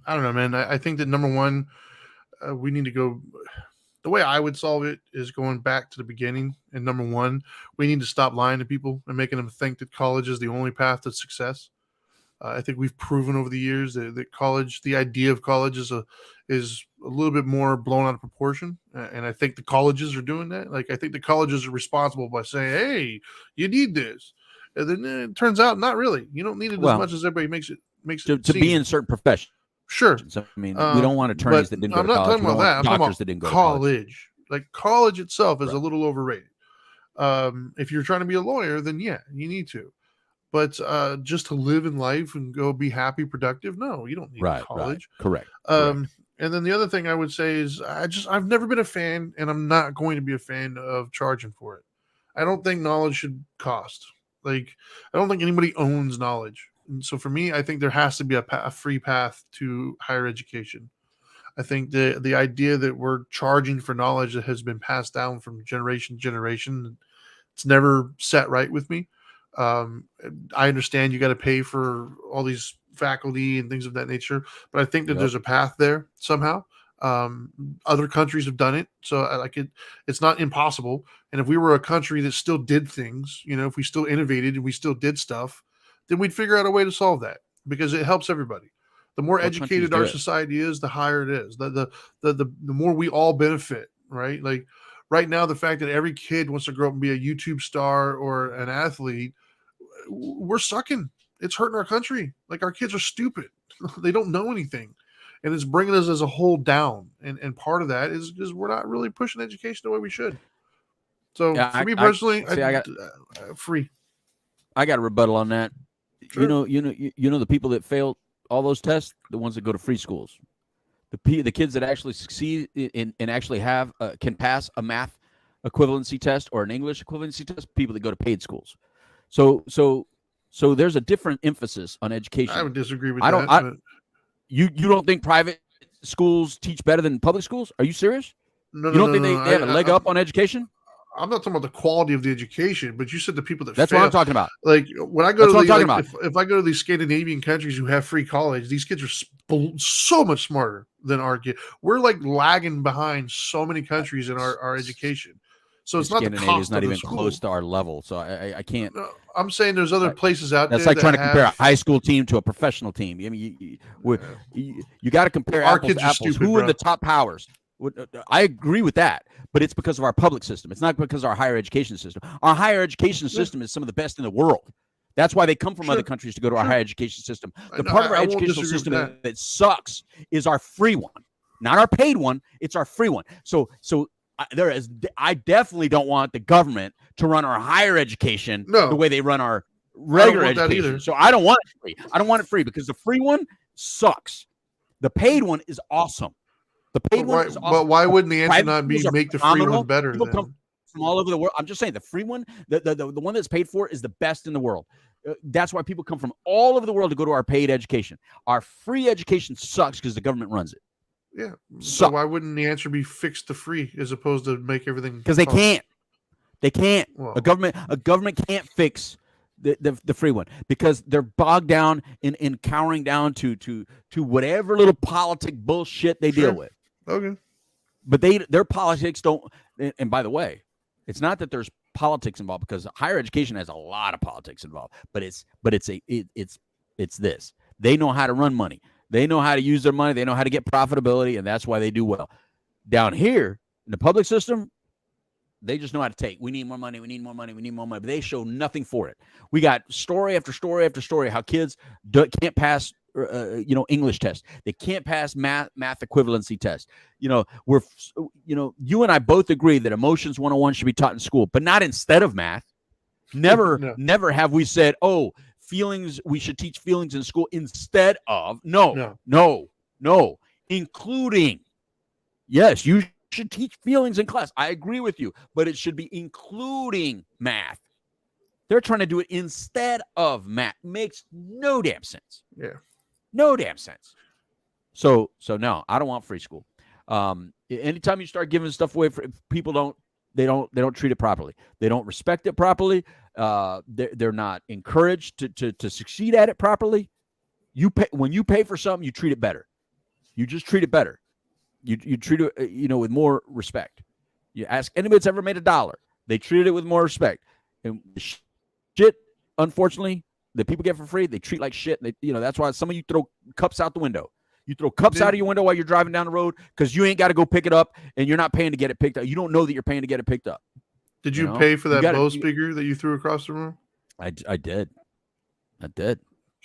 don't know, man. I think that number one, we need to go. The way I would solve it is going back to the beginning. And number one, we need to stop lying to people and making them think that college is the only path to success. I think we've proven over the years that college, the idea of college is a little bit more blown out of proportion. And I think the colleges are doing that. Like, I think the colleges are responsible by saying, hey, you need this. And then it turns out not really. You don't need it as much as everybody makes it to be in certain professions. Sure. I mean, we don't want attorneys that didn't go to college. I'm not talking about that. I'm talking about that didn't go college. To college. Like, college itself is a little overrated. If you're trying to be a lawyer, then yeah, you need to. But just to live in life and go be happy, productive, no, you don't need college. Right. Correct. And then the other thing I would say is I've never been a fan, and I'm not going to be a fan of charging for it. I don't think knowledge should cost. Like, I don't think anybody owns knowledge. And so for me, I think there has to be a free path to higher education. I think the idea that we're charging for knowledge that has been passed down from generation to generation, it's never sat right with me. I understand you got to pay for all these faculty and things of that nature, but I think that there's a path there somehow. Other countries have done it, so it's not impossible. And if we were a country that still did things, if we still innovated and we still did stuff, then we'd figure out a way to solve that, because it helps everybody. The more educated our society is, the higher it is. The more we all benefit, right? Like right now, the fact that every kid wants to grow up and be a YouTube star or an athlete, we're sucking. It's hurting our country. Like, our kids are stupid. They don't know anything. And it's bringing us as a whole down. And part of that is we're not really pushing education the way we should. So for me personally, free. I got a rebuttal on that. Sure. You know the people that failed all those tests, the ones that go to free schools, the kids that actually succeed in actually have can pass a math equivalency test or an English equivalency test, people that go to paid schools. So there's a different emphasis on education. I would disagree with that. You don't think private schools teach better than public schools? Are you serious? No, you don't think they have a leg up on education? I'm not talking about the quality of the education, but you said the people that That's fail. what I'm talking about. Like, when I go if I go to these Scandinavian countries who have free college, these kids are so much smarter than our kids. We're like lagging behind so many countries in our education. So it's not the cost is not even close to our level. So I can't. No, I'm saying there's other places out there. That's like trying to compare a high school team to a professional team. I mean, you got to compare apples to apples. Stupid, Who are the top powers? I agree with that, but it's because of our public system. It's not because of our higher education system. Our higher education system is some of the best in the world. That's why they come from other countries to go to our higher education system. The part of our educational system that sucks is our free one. not our paid one. It's our free one. So I definitely don't want the government to run our higher education the way they run our regular education. So I don't want it free. I don't want it free because the free one sucks. The paid one is awesome. The paid one is awesome. But why wouldn't the answer not be make the free one better? People come from all over the world. I'm just saying the free one, the one that's paid for is the best in the world. That's why people come from all over the world to go to our paid education. Our free education sucks because the government runs it. Yeah. So why wouldn't the answer be fix the free as opposed to make everything? Because they can't. They can't. Well, a government can't fix the free one because they're bogged down in cowering down to whatever little politic bullshit they deal with. Okay. But their politics don't. And by the way, it's not that there's politics involved because higher education has a lot of politics involved. But it's this. They know how to run money. They know how to use their money. They know how to get profitability, and that's why they do well. Down here in the public system, they just know how to take. We need more money. We need more money. We need more money. But they show nothing for it. We got story after story after story how kids can't pass, English tests. They can't pass math equivalency tests. You and I both agree that emotions 101 should be taught in school, but not instead of math. Never have we said, oh, feelings, we should teach feelings in school instead of. No. Including. Yes, you should teach feelings in class. I agree with you, but it should be including math. They're trying to do it instead of math. Makes no damn sense. Yeah. No damn sense. So no, I don't want free school. Anytime you start giving stuff away, people don't treat it properly. They don't respect it properly. They're not encouraged to succeed at it properly. When you pay for something, you treat it better. You just treat it better. You treat it, with more respect. You ask anybody that's ever made $1, they treated it with more respect. And shit, unfortunately, that people get for free, they treat like shit. That's why some of you throw cups out the window. You throw cups out of your window while you're driving down the road because you ain't got to go pick it up and you're not paying to get it picked up. You don't know that you're paying to get it picked up. Did you pay for that Bose speaker that you threw across the room? I did. Kind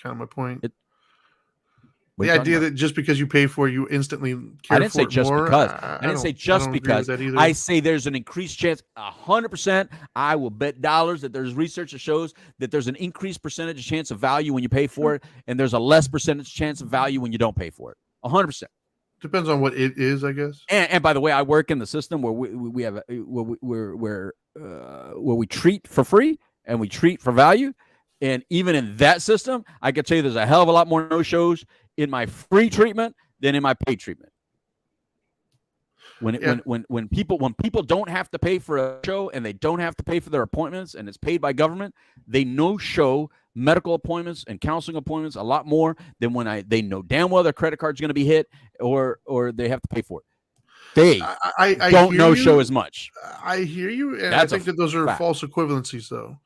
of my point. The idea that just because you pay for it, you instantly care I didn't for say it just more, because. I didn't say just because. I say there's an increased chance, 100%. I will bet dollars that there's research that shows that there's an increased percentage chance of value when you pay for it, and there's a less percentage chance of value when you don't pay for it. 100%. Depends on what it is, I guess. And by the way, I work in the system where we have where we treat for free and we treat for value, and even in that system, I can tell you there's a hell of a lot more no-shows in my free treatment than in my paid treatment. When people don't have to pay for a show and they don't have to pay for their appointments and it's paid by government, they no-show medical appointments and counseling appointments a lot more than when they know damn well their credit card's going to be hit or they have to pay for it. They don't no-show as much. I hear you, and I think that those are false equivalencies, though.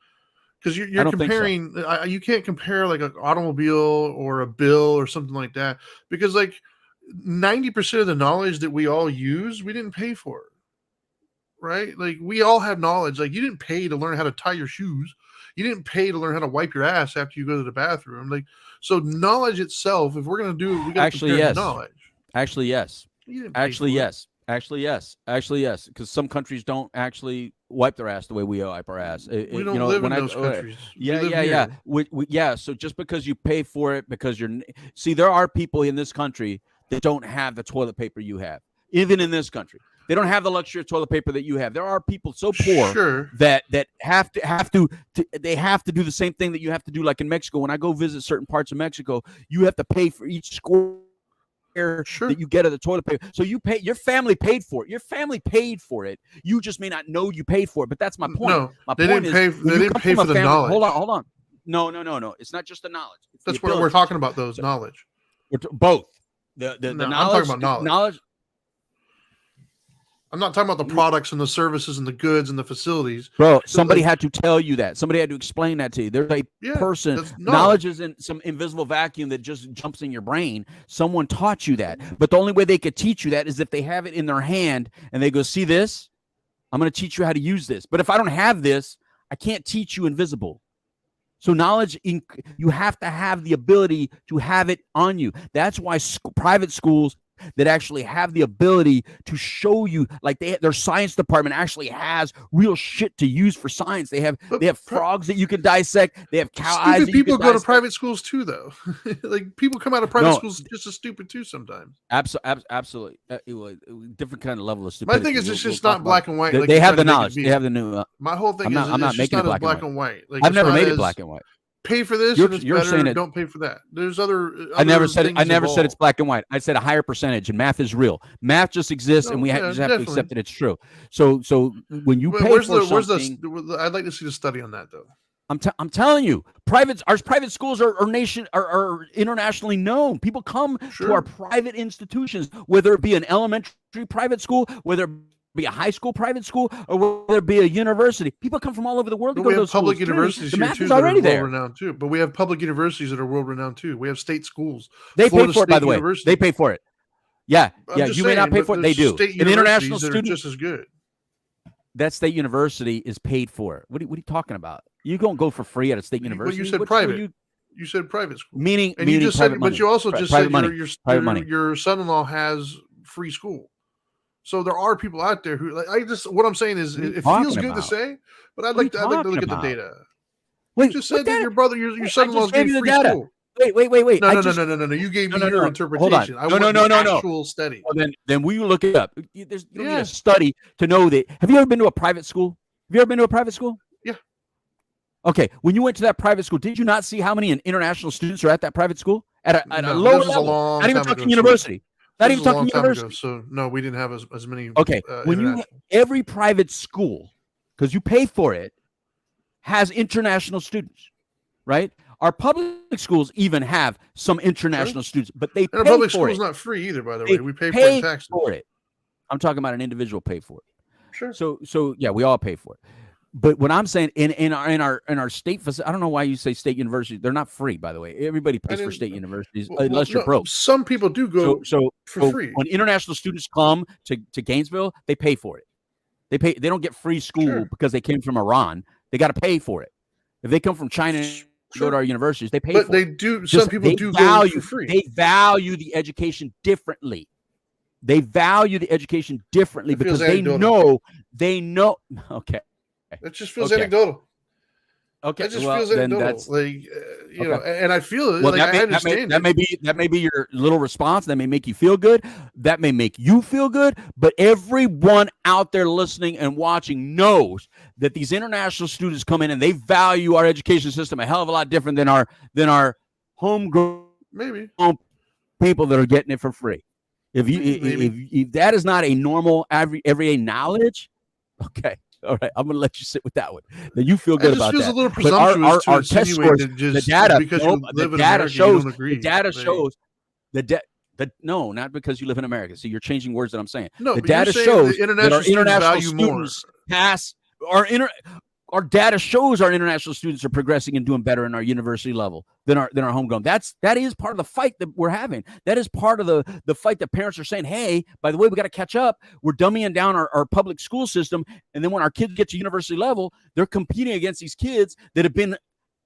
Because you're comparing, you can't compare like an automobile or a bill or something like that. Because like 90% of the knowledge that we all use, we didn't pay for it, right? Like we all have knowledge. Like you didn't pay to learn how to tie your shoes. You didn't pay to learn how to wipe your ass after you go to the bathroom. Like so, knowledge itself. If we're gonna do it, we got to compare knowledge. Actually, yes. Actually, yes. Because some countries don't actually wipe their ass the way we wipe our ass. We don't live in those countries. Yeah. So just because you pay for it, because there are people in this country that don't have the toilet paper you have. Even in this country, they don't have the luxury of toilet paper that you have. There are people so poor that have to do the same thing that you have to do. Like in Mexico, when I go visit certain parts of Mexico, you have to pay for each square that you get of the toilet paper. So you pay, your family paid for it. Your family paid for it. You just may not know you paid for it, but that's my point. No, they didn't pay for the knowledge. Hold on. No. It's not just the knowledge. That's what we're talking about, though, knowledge. Both. The knowledge. I'm talking about knowledge. I'm not talking about the products and the services and the goods and the facilities. Bro, somebody had to tell you that. Somebody had to explain that to you. There's a person. Knowledge isn't some invisible vacuum that just jumps in your brain. Someone taught you that. But the only way they could teach you that is if they have it in their hand and they go, see this? I'm going to teach you how to use this. But if I don't have this, I can't teach you invisible. So knowledge, you have to have the ability to have it on you. That's why private schools that actually have the ability to show you, like their science department actually has real shit to use for science. They have frogs that you can dissect. They have cow eyes. Stupid people go to private schools too, though. Like people come out of private schools just as stupid too sometimes. Absolutely, different kind of level of stupidity. My thing is, it's just not black and white. They, like they have the knowledge. They have the new. My whole thing is, I'm not making it black and white. Like, I've never made it black and white. Pay for this, and it's better. Don't pay for that. There's other. I never said it. I never said it's black and white. I said a higher percentage, and math is real. Math just exists, and we just have to accept that it's true. So when you pay for something, I'd like to see the study on that, though. I'm telling you, our private schools are internationally known. People come to our private institutions, whether it be an elementary private school, whether it be a high school private school, or whether it be a university. People come from all over the world to go to those public schools. universities The here math too is that already are there. world-renowned too. But we have public universities that are world-renowned too. We have state schools. They Florida pay for it, by the way. University. They pay for it. Yeah. You may not pay for it. They do. An international student just as good. That state university is paid for. What are you talking about? You don't go for free at a state university. But you said private. You said private school. Meaning you just said, money. But you also just private said money. Your son-in-law has free school. So there are people out there who what I'm saying is it feels good to say, but I'd like to look at the data. Wait, you just said that your son-in-law's getting free school. Wait. No. You gave me your interpretation. Hold on. I want actual study. Well, then we look it up. You don't need a study to know that. Have you ever been to a private school? Have you ever been to a private school? Yeah. Okay. When you went to that private school, did you not see how many international students are at that private school? At a lower level? Not even talking university. Not even talking university. So no, we didn't have as many. Okay. When every private school, because you pay for it, has international students, right? Our public schools even have some international students, but they pay for it. Public school is not free either, by the way. We pay for it in taxes. I'm talking about an individual pay for it. Sure. So yeah, we all pay for it. But what I'm saying in our state facility, I don't know why you say state universities. They're not free, by the way. Everybody pays for state universities unless you're broke. Some people do go for free. When international students come to Gainesville, they pay for it. They don't get free school because they came from Iran. They got to pay for it. If they come from China and go to our universities, they pay for it. But they do. Some people do go for free. They value the education differently. Because they know. Okay. It just feels anecdotal. Okay, it just feels anecdotal. And I feel it. Well, I understand. That may be your little response. That may make you feel good. That may make you feel good. But everyone out there listening and watching knows that these international students come in and they value our education system a hell of a lot different than our homegrown people that are getting it for free. If that is not a normal everyday knowledge, okay. All right, I'm going to let you sit with that one. Then you feel good about that. It feels a little presumptuous our test scores, the data shows no, not because you live in America. So you're changing words that I'm saying. No, the data shows that our international students pass our data shows our international students are progressing and doing better in our university level than our homegrown. That is part of the fight that we're having. That is part of the fight that parents are saying, hey, by the way, we got to catch up. We're dumbing down our public school system. And then when our kids get to university level, they're competing against these kids that have been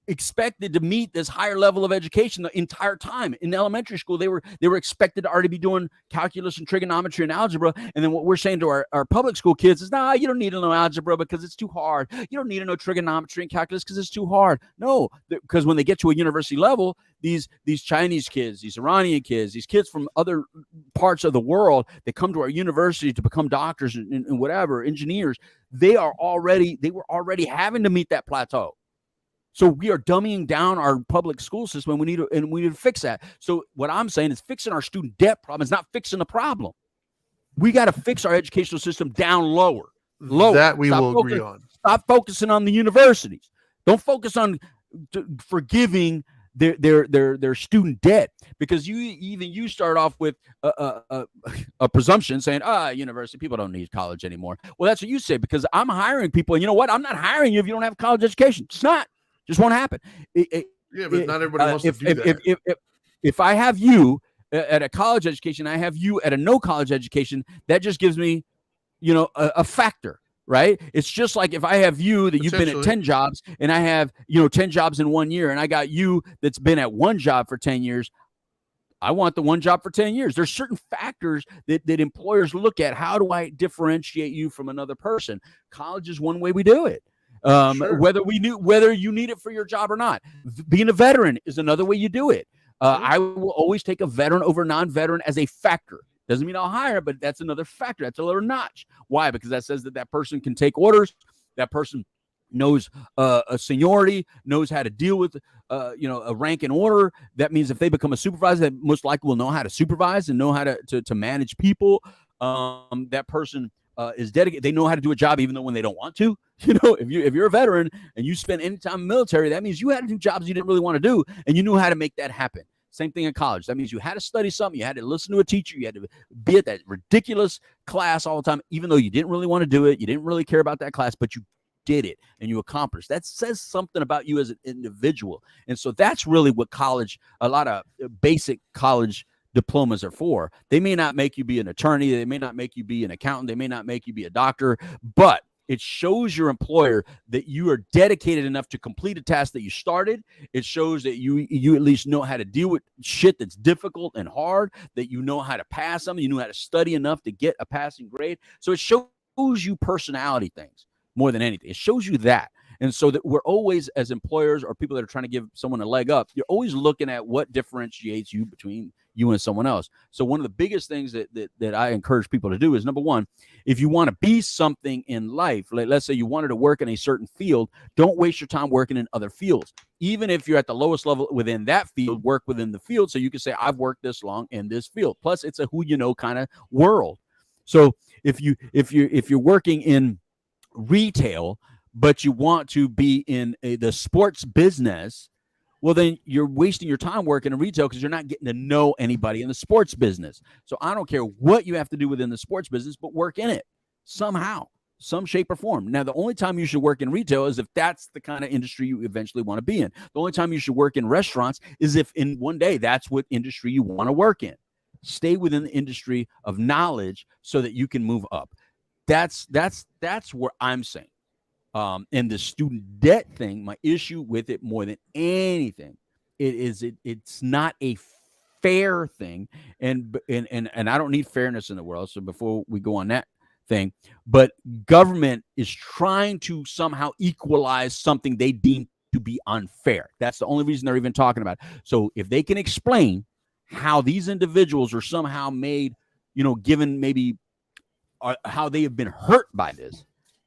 expected to meet this higher level of education the entire time. In elementary school, they were expected to already be doing calculus and trigonometry and algebra. And then what we're saying to our public school kids is, you don't need to know algebra because it's too hard. You don't need to know trigonometry and calculus because it's too hard. No, because when they get to a university level, these Chinese kids, these Iranian kids, these kids from other parts of the world that come to our university to become doctors and whatever, engineers, they were already having to meet that plateau. So we are dumbing down our public school system, and we need to fix that. So what I'm saying is fixing our student debt problem is not fixing the problem. We got to fix our educational system down lower. That we will agree on. Stop focusing on the universities. Don't focus on forgiving their student debt, because you start off with a presumption saying, university people don't need college anymore. Well, that's what you say, because I'm hiring people, and you know what? I'm not hiring you if you don't have a college education. It's not. Just won't happen. But not everybody wants to do that. If I have you at a college education, I have you at a no college education, that just gives me, a factor, right? It's just like if I have you that you've been at 10 jobs and I have, 10 jobs in 1 year, and I got you that's been at one job for 10 years, I want the one job for 10 years. There's certain factors that employers look at. How do I differentiate you from another person? College is one way we do it. Sure. Whether you need it for your job or not. Being a veteran is another way you do it. I will always take a veteran over non-veteran as a factor. Doesn't mean I'll hire, but that's another factor. That's a little notch. Why? Because that says that person can take orders. That person knows a seniority, knows how to deal with, a rank and order. That means if they become a supervisor, they most likely will know how to supervise and know how to manage people. That person is dedicated. They know how to do a job even though when they don't want to. If you're a veteran and you spend any time in the military, that means you had to do jobs you didn't really want to do, and you knew how to make that happen. Same thing in college. That means you had to study something. You had to listen to a teacher. You had to be at that ridiculous class all the time, even though you didn't really want to do it. You didn't really care about that class, but you did it and you accomplished. That says something about you as an individual. And so that's really what a lot of basic college diplomas are for. They may not make you be an attorney. They may not make you be an accountant. They may not make you be a doctor, but it shows your employer that you are dedicated enough to complete a task that you started. It shows that you at least know how to deal with shit that's difficult and hard, that you know how to pass something. You know how to study enough to get a passing grade. So it shows you personality things more than anything. It shows you that. And so that we're always, as employers or people that are trying to give someone a leg up, you're always looking at what differentiates you between you and someone else. So one of the biggest things that I encourage people to do is, number one, if you want to be something in life, let's say you wanted to work in a certain field, don't waste your time working in other fields. Even if you're at the lowest level within that field, work within the field. So you can say, I've worked this long in this field. Plus it's a who you know kind of world. So if you're working in retail, but you want to be in the sports business, well, then you're wasting your time working in retail because you're not getting to know anybody in the sports business. So I don't care what you have to do within the sports business, but work in it somehow, some shape or form. Now, the only time you should work in retail is if that's the kind of industry you eventually want to be in. The only time you should work in restaurants is if in one day that's what industry you want to work in. Stay within the industry of knowledge so that you can move up. That's where I'm saying. And the student debt thing, my issue with it more than anything, it's not a fair thing, and I don't need fairness in the world. So before we go on that thing, but government is trying to somehow equalize something they deem to be unfair. That's the only reason they're even talking about it. So if they can explain how these individuals are somehow made, given maybe how they have been hurt by this,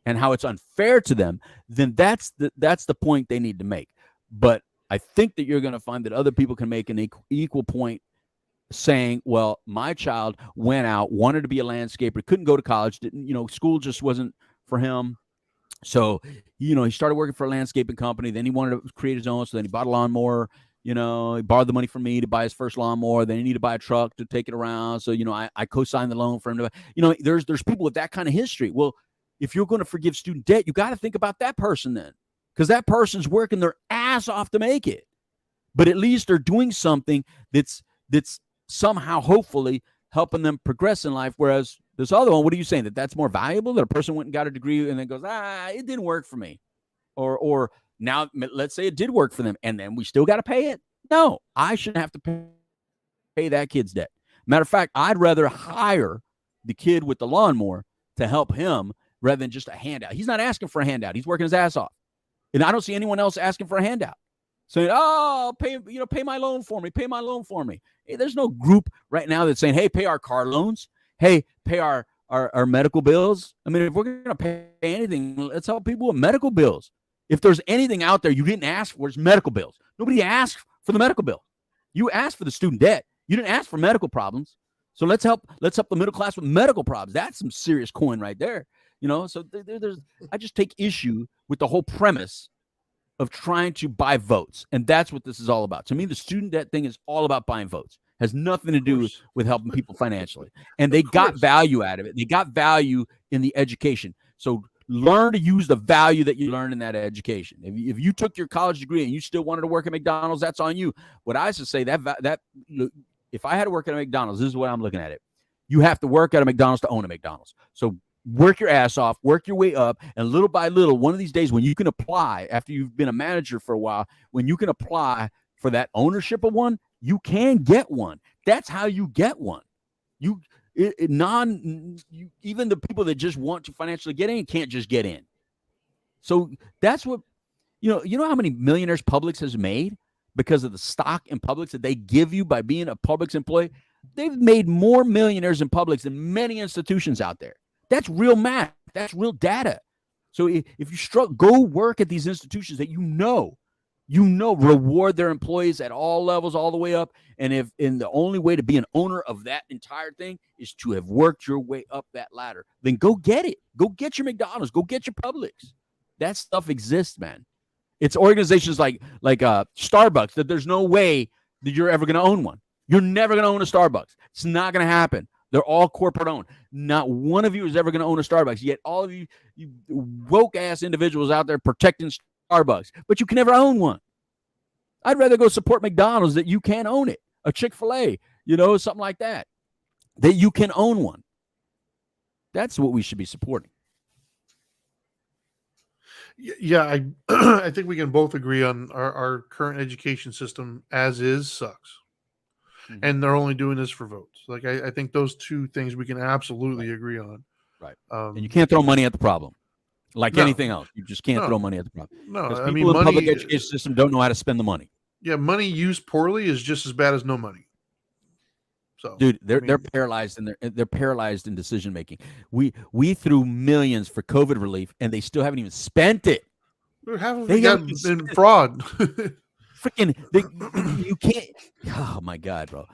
and how it's unfair to them, then that's the point they need to make. But I think that you're going to find that other people can make an equal point saying, well, my child went out, wanted to be a landscaper, couldn't go to college, didn't, school just wasn't for him. So, he started working for a landscaping company. Then he wanted to create his own. So then he bought a lawnmower. He borrowed the money from me to buy his first lawnmower. Then he needed to buy a truck to take it around. So, I co-signed the loan for him to, there's people with that kind of history. Well, if you're going to forgive student debt, you got to think about that person then, because that person's working their ass off to make it. But at least they're doing something that's somehow, hopefully, helping them progress in life. Whereas this other one, what are you saying? That's more valuable? That a person went and got a degree and then goes, it didn't work for me. Or now, let's say it did work for them, and then we still got to pay it? No, I shouldn't have to pay that kid's debt. Matter of fact, I'd rather hire the kid with the lawnmower to help him rather than just a handout. He's not asking for a handout. He's working his ass off. And I don't see anyone else asking for a handout. Saying, pay my loan for me. Pay my loan for me. Hey, there's no group right now that's saying, hey, pay our car loans. Hey, pay our medical bills. I mean, if we're going to pay anything, let's help people with medical bills. If there's anything out there you didn't ask for, it's medical bills. Nobody asked for the medical bill. You asked for the student debt. You didn't ask for medical problems. So let's help the middle class with medical problems. That's some serious coin right there. So I just take issue with the whole premise of trying to buy votes. And that's what this is all about. To me, the student debt thing is all about buying votes. Has nothing to do with helping people financially. And they got value out of it. They got value in the education. So learn to use the value that you learned in that education. If you took your college degree and you still wanted to work at McDonald's, that's on you. What I used to say, that if I had to work at a McDonald's, this is what I'm looking at it. You have to work at a McDonald's to own a McDonald's. So work your ass off, work your way up, and little by little, one of these days when you can apply, after you've been a manager for a while, when you can apply for that ownership of one, you can get one. That's how you get one. Even the people that just want to financially get in can't just get in. So that's what, you know how many millionaires Publix has made because of the stock in Publix that they give you by being a Publix employee? They've made more millionaires in Publix than many institutions out there. That's real math. That's real data. So if you struggle, go work at these institutions that reward their employees at all levels, all the way up. And the only way to be an owner of that entire thing is to have worked your way up that ladder, then go get it. Go get your McDonald's. Go get your Publix. That stuff exists, man. It's organizations like Starbucks that there's no way that you're ever going to own one. You're never going to own a Starbucks. It's not going to happen. They're all corporate owned. Not one of you is ever going to own a Starbucks. Yet all of you woke ass individuals out there protecting Starbucks, but you can never own one. I'd rather go support McDonald's that you can own it, a Chick-fil-A, something like that you can own one. That's what we should be supporting. Yeah, I think we can both agree on our current education system as is sucks. Mm-hmm. And they're only doing this for votes. Like I think those two things we can absolutely agree on. Right. And you can't throw money at the problem. Like anything else. You just can't throw money at the problem. No, I mean, the public education system don't know how to spend the money. Yeah, money used poorly is just as bad as no money. So, dude, they're paralyzed and they're paralyzed in decision making. We threw millions for COVID relief, and they still haven't even spent it. Half of it got in fraud. Freaking, you can't. Oh my God, bro!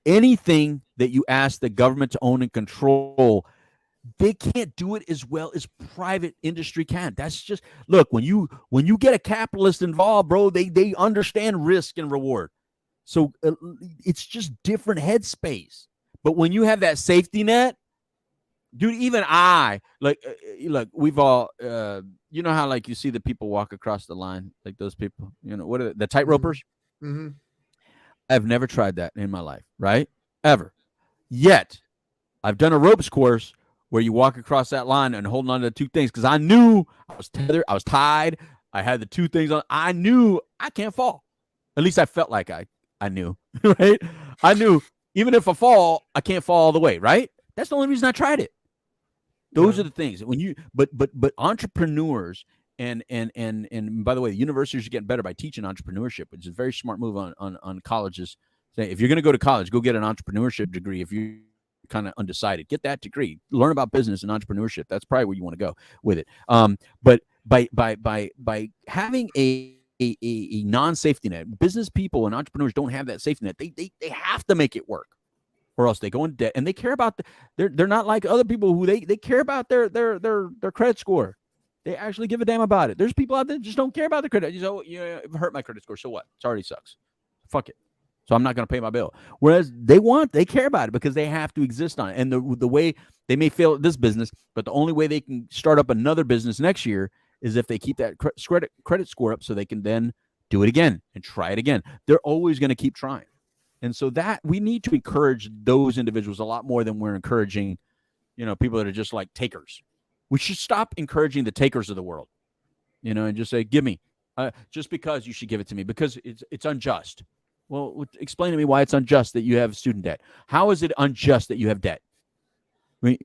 Anything that you ask the government to own and control, they can't do it as well as private industry can. That's just, look, when you get a capitalist involved, bro, they understand risk and reward. So it's just different headspace. But when you have that safety net, dude, even look, we've all, you know how like you see the people walk across the line, like those people, what are the tightropers? Mm-hmm. I've never tried that in my life, right? Ever. Yet, I've done a ropes course where you walk across that line and holding on to the two things, because I knew I was tethered, I was tied, I had the two things on. I knew I can't fall. At least I felt like I knew, right? I knew even if I fall, I can't fall all the way, right? That's the only reason I tried it. Those are the things. But entrepreneurs and by the way, the universities are getting better by teaching entrepreneurship, which is a very smart move on colleges. Say, if you're going to go to college, go get an entrepreneurship degree. If you're kind of undecided, get that degree. Learn about business and entrepreneurship. That's probably where you want to go with it. But by having a non-safety net, business people and entrepreneurs don't have that safety net. They have to make it work, or else they go into debt. And they care about they're not like other people who they care about their credit score. They actually give a damn about it. There's people out there that just don't care about the credit. It hurt my credit score. So what? It already sucks. Fuck it. So I'm not going to pay my bill. Whereas they care about it because they have to exist on it. And the way they may fail at this business, but the only way they can start up another business next year is if they keep that credit score up, so they can then do it again and try it again. They're always going to keep trying. And so that we need to encourage those individuals a lot more than we're encouraging, people that are just like takers. We should stop encouraging the takers of the world, and just say, give me, just because you should give it to me, because it's unjust. Well, explain to me why it's unjust that you have student debt. How is it unjust that you have debt? I mean,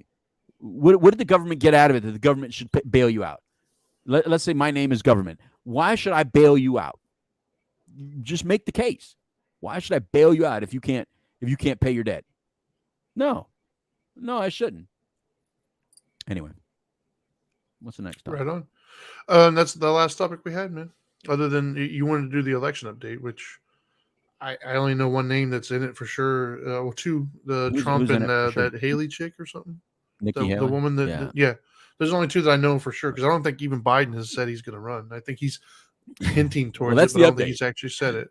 what did the government get out of it that the government should bail you out? Let's say my name is government. Why should I bail you out? Just make the case. Why should I bail you out if you can't pay your debt? No, I shouldn't. Anyway, what's the next topic? Right on. That's the last topic we had, man. Other than you wanted to do the election update, which I only know one name that's in it for sure. Well, two, the Trump and that Haley chick or something. Nikki Haley? The woman that, yeah. There's only two that I know for sure, because I don't think even Biden has said he's going to run. I think he's hinting towards it, but I don't think he's actually said it.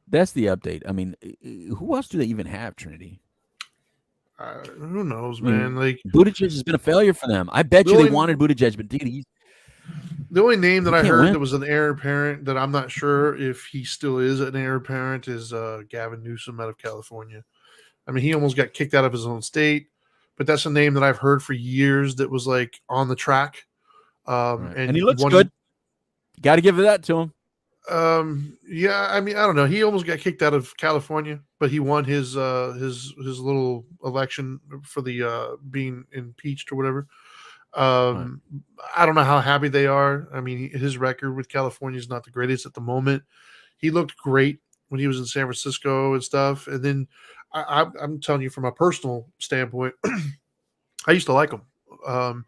That's the update. I mean, who else do they even have, Trinity? Who knows, man? Like Buttigieg has been a failure for them. I bet they wanted Buttigieg, but dude, the only name that I heard that was an heir apparent that I'm not sure if he still is an heir apparent is Gavin Newsom out of California. I mean, he almost got kicked out of his own state, but that's a name that I've heard for years that was like on the track. And he looks good. Got to give that to him. Yeah, I mean, I don't know. He almost got kicked out of California, but he won his little election for the being impeached or whatever. I don't know how happy they are. I mean, his record with California is not the greatest at the moment. He looked great when he was in San Francisco and stuff. And then I'm telling you from a personal standpoint, I used to like him.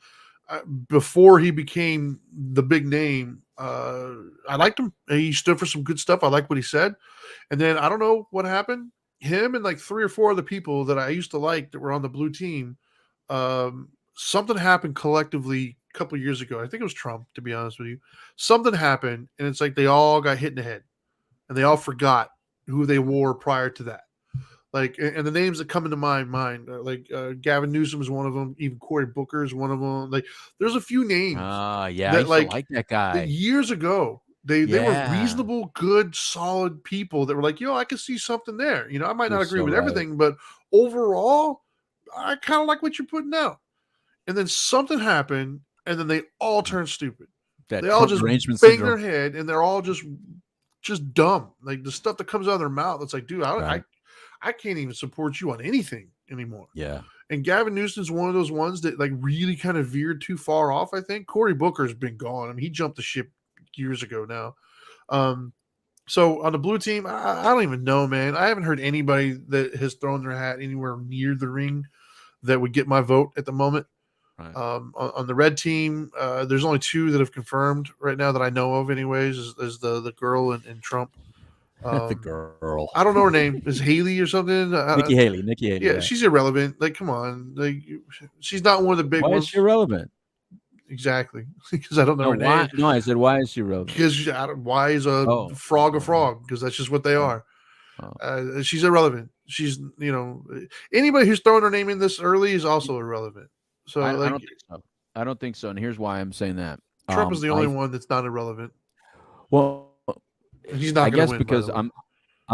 Before he became the big name, I liked him. He stood for some good stuff. I like what he said. And then I don't know what happened. Him and like 3 or 4 other people that I used to like that were on the blue team, something happened collectively a couple of years ago. I think it was Trump, to be honest with you. Something happened, and it's like they all got hit in the head, and they all forgot who they wore prior to that. Like, and the names that come into my mind, Gavin Newsom is one of them. Even Cory Booker is one of them. Like, there's a few names. Yeah, I that used to like that guy. years ago. They were Yeah. reasonable, good, solid people that were like, I could see something there. I might not You're agree so with right. everything, but overall, I kind of like what you're putting out. And then something happened, and then they all turned stupid. That They all Trump just derangement bang syndrome. their head, and they're all just dumb. Like the stuff that comes out of their mouth, it's like, dude, Right. I can't even support you on anything anymore. Yeah. And Gavin Newsom's one of those ones that like really kind of veered too far off. I think Cory Booker's been gone. I mean, he jumped the ship years ago now. So on the blue team, I don't even know, man. I haven't heard anybody that has thrown their hat anywhere near the ring that would get my vote at the moment. Right. On the red team, there's only 2 that have confirmed right now that I know of, anyways. Is the girl and Trump. The girl. I don't know her name. Is Haley or something? Nikki Haley. Nikki Haley. Yeah, right. she's irrelevant. Like, come on. Like, she's not one of the big Why ones. is she relevant? Exactly, because I don't know No, her why? name. No, I said, why is she relevant? Because why is a frog a frog? Because that's just what they are. She's irrelevant. She's anybody who's throwing her name in this early is also irrelevant. So I don't think so. I don't think so. And here's why I'm saying that. Trump is the only one that's not irrelevant. Well, he's not. I guess win, because I'm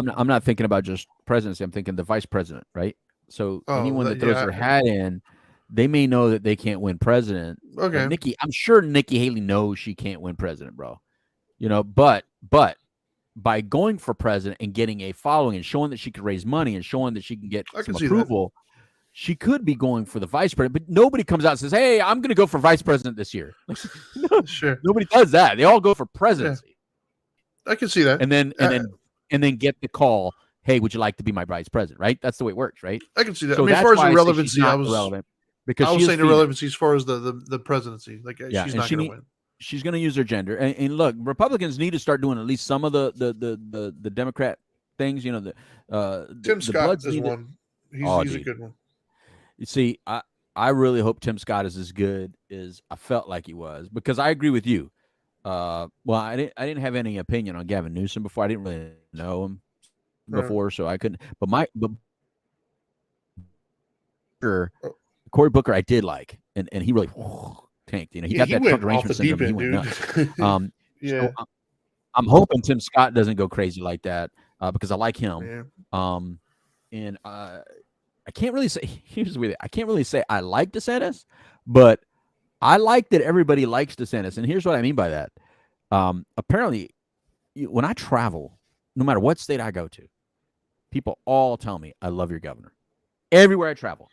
not thinking about just presidency. I'm thinking the vice president, right? So anyone that throws their hat in, they may know that they can't win president. Okay. I'm sure Nikki Haley knows she can't win president, bro. But by going for president and getting a following and showing that she could raise money and showing that she can get some approval, she could be going for the vice president. But nobody comes out and says, "Hey, I'm going to go for vice president this year." Sure. Nobody does that. They all go for presidency. Yeah. I can see that. And then get the call, "Hey, would you like to be my vice president?" Right? That's the way it works, right? I can see that. So I mean, as far as the relevancy, I was irrelevant because I was saying irrelevancy as far as the presidency. Like, she's not going to win. She's going to use her gender. And look, Republicans need to start doing at least some of the Democrat things. Tim Scott is one. He's a good one. You see, I really hope Tim Scott is as good as I felt like he was, because I agree with you. Well, I didn't have any opinion on Gavin Newsom before. I didn't really know him before, so I couldn't. But Cory Booker, I did like, and he really tanked. He got that Trump derangement syndrome. He went nuts. Yeah. So I'm hoping Tim Scott doesn't go crazy like that, because I like him. Yeah. And I can't really say. Here's the way. I can't really say I like DeSantis, but I like that everybody likes DeSantis. And here's what I mean by that. Apparently, when I travel, no matter what state I go to, people all tell me, "I love your governor," everywhere I travel.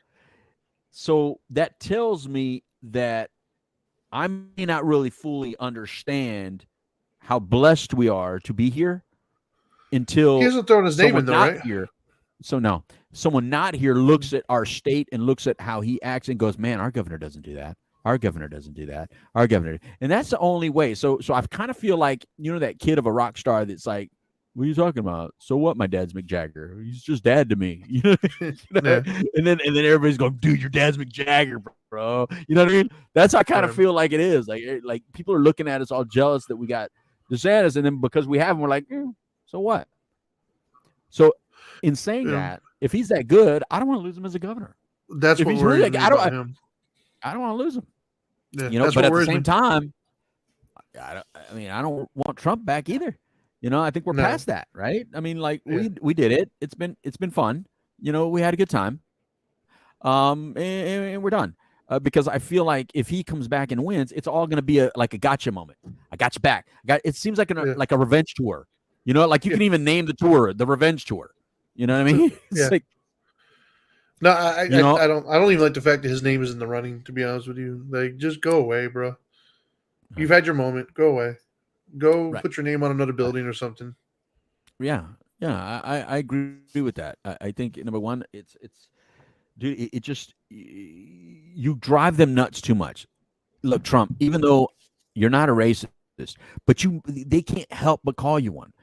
So that tells me that I may not really fully understand how blessed we are to be here until he hasn't thrown his name in there, right? Here. So no, someone not here looks at our state and looks at how he acts and goes, "Man, our governor doesn't do that. Our governor doesn't do that. Our governor," and that's the only way. So I kind of feel like that kid of a rock star that's like, "What are you talking about? So what? My dad's Mick Jagger. He's just dad to me." Yeah. And then everybody's going, "Dude, your dad's Mick Jagger, bro." You know what I mean? That's how I kind of feel like it is. Like people are looking at us all jealous that we got DeSantis, and then because we have him, we're like, so what? So in saying that, if he's that good, I don't want to lose him as a governor. That's what worries me about him. I don't want to lose him. Yeah, but at the same time, I don't want Trump back either. I think we're past that, right? I mean, like we did it. It's been fun. We had a good time. And we're done. Because I feel like if he comes back and wins, it's all going to be a gotcha moment. I got you back. It seems like Yeah. like a revenge tour. You know, like you can even name the tour the revenge tour. You know what I mean? It's Yeah. like, No, you know, I don't even like the fact that his name is in the running. To be honest with you, like just go away, bro. You've had your moment. Go away. Go right. put your name on another building or something. Yeah, yeah, I agree with that. I think number one, it's dude, it just you drive them nuts too much. Look, Trump, even though you're not a racist, but they can't help but call you one.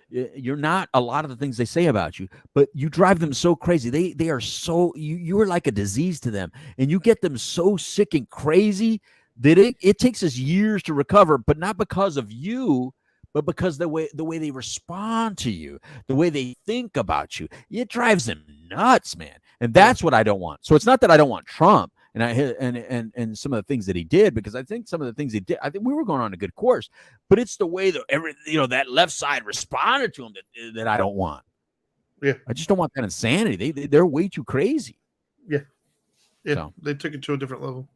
You're not a lot of the things they say about you, but you drive them so crazy. They are so you're like a disease to them, and you get them so sick and crazy that it takes us years to recover, but not because of you, but because the way they respond to you, the way they think about you. It drives them nuts, man. And that's what I don't want. So it's not that I don't want Trump and some of the things that he did, because I think some of the things he did, I think we were going on a good course, but it's the way that that left side responded to him that I don't want. Yeah, I just don't want that insanity. They're way too crazy. Yeah, So, they took it to a different level.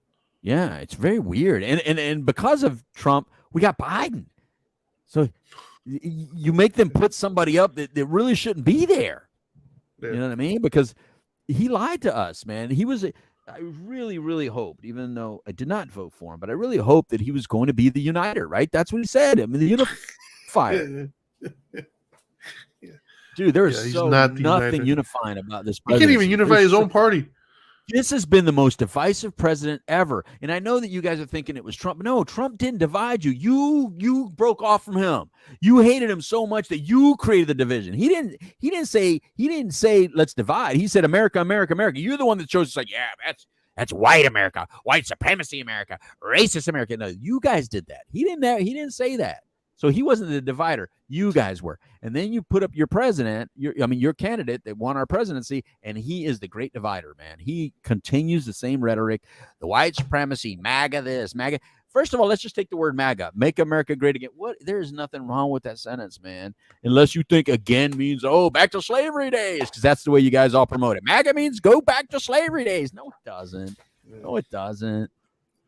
Yeah, it's very weird, and because of Trump, we got Biden. So you make them put somebody up that really shouldn't be there. Yeah. You know what I mean? Because he lied to us, man. I really, really hoped, even though I did not vote for him, but I really hoped that he was going to be the uniter, right? That's what he said. I mean, the unifier. Dude, there's nothing unifying about this president. He can't even unify his own party. This has been the most divisive president ever. And I know that you guys are thinking it was Trump. No, Trump didn't divide you. You broke off from him. You hated him so much that you created the division. He didn't say let's divide. He said America, America, America. You're the one that chose to say, yeah, that's white America, white supremacy America, racist America. No, you guys did that. He didn't say that. So he wasn't the divider. You guys were. And then you put up your president, your candidate that won our presidency, and he is the great divider, man. He continues the same rhetoric, the white supremacy, MAGA this, MAGA. First of all, let's just take the word MAGA, make America great again. There is nothing wrong with that sentence, man. Unless you think again means, back to slavery days, because that's the way you guys all promote it. MAGA means go back to slavery days. No, it doesn't. No, it doesn't.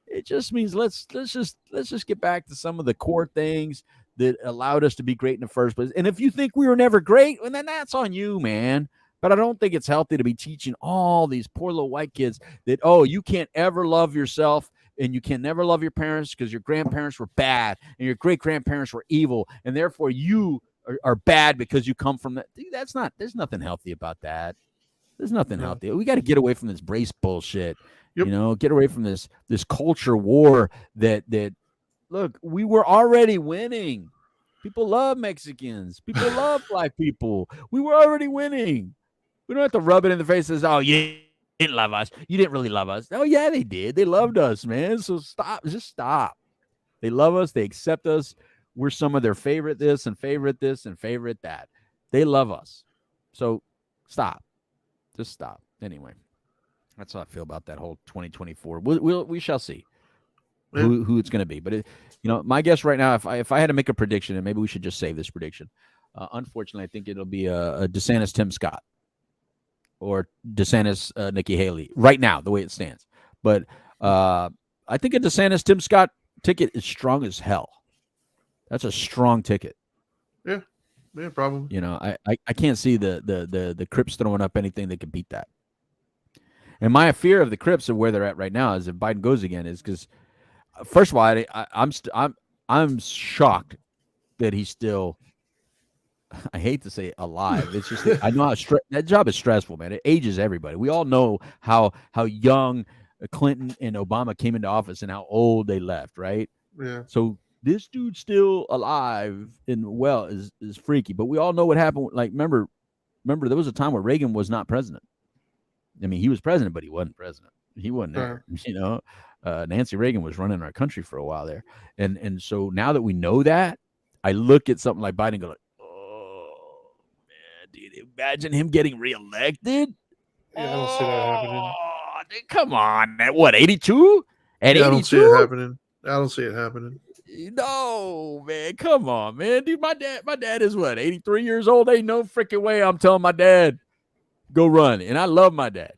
It just means let's just get back to some of the core things that allowed us to be great in the first place. And if you think we were never great, well, then that's on you, man. But I don't think it's healthy to be teaching all these poor little white kids that, you can't ever love yourself and you can never love your parents because your grandparents were bad and your great-grandparents were evil, and therefore you are bad because you come from that. Dude, there's nothing healthy about that. There's nothing healthy. We got to get away from this race bullshit. Yep. Get away from this culture war that look, we were already winning. People love Mexicans. People love black people. We were already winning. We don't have to rub it in the face and say, you didn't love us. You didn't really love us. Oh, yeah, they did. They loved us, man. So stop. Just stop. They love us. They accept us. We're some of their favorite this and favorite that. They love us. So stop. Just stop. Anyway. That's how I feel about that whole 2024. We shall see who it's going to be. But my guess right now, if I had to make a prediction, and maybe we should just save this prediction. Unfortunately, I think it'll be a DeSantis Tim Scott or DeSantis Nikki Haley right now, the way it stands. But I think a DeSantis Tim Scott ticket is strong as hell. That's a strong ticket. Yeah, probably. I can't see the Crips throwing up anything that can beat that. And my fear of the Crips of where they're at right now is if Biden goes again is because, first of all, I'm shocked that he's still. I hate to say alive. It's just I know how that job is stressful, man. It ages everybody. We all know how young Clinton and Obama came into office and how old they left, right? Yeah. So this dude's still alive and well is freaky. But we all know what happened. Like remember there was a time where Reagan was not president. I mean, he was president, but he wasn't president. He wasn't there. Nancy Reagan was running our country for a while there. And so now that we know that, I look at something like Biden and go, oh, man, dude, imagine him getting reelected? Yeah, I don't see that happening. Dude, come on. At what, 82? At 82? I don't see it happening. I don't see it happening. No, man. Come on, man. Dude, my dad is what, 83 years old? Ain't no freaking way I'm telling my dad, go run. And I love my dad.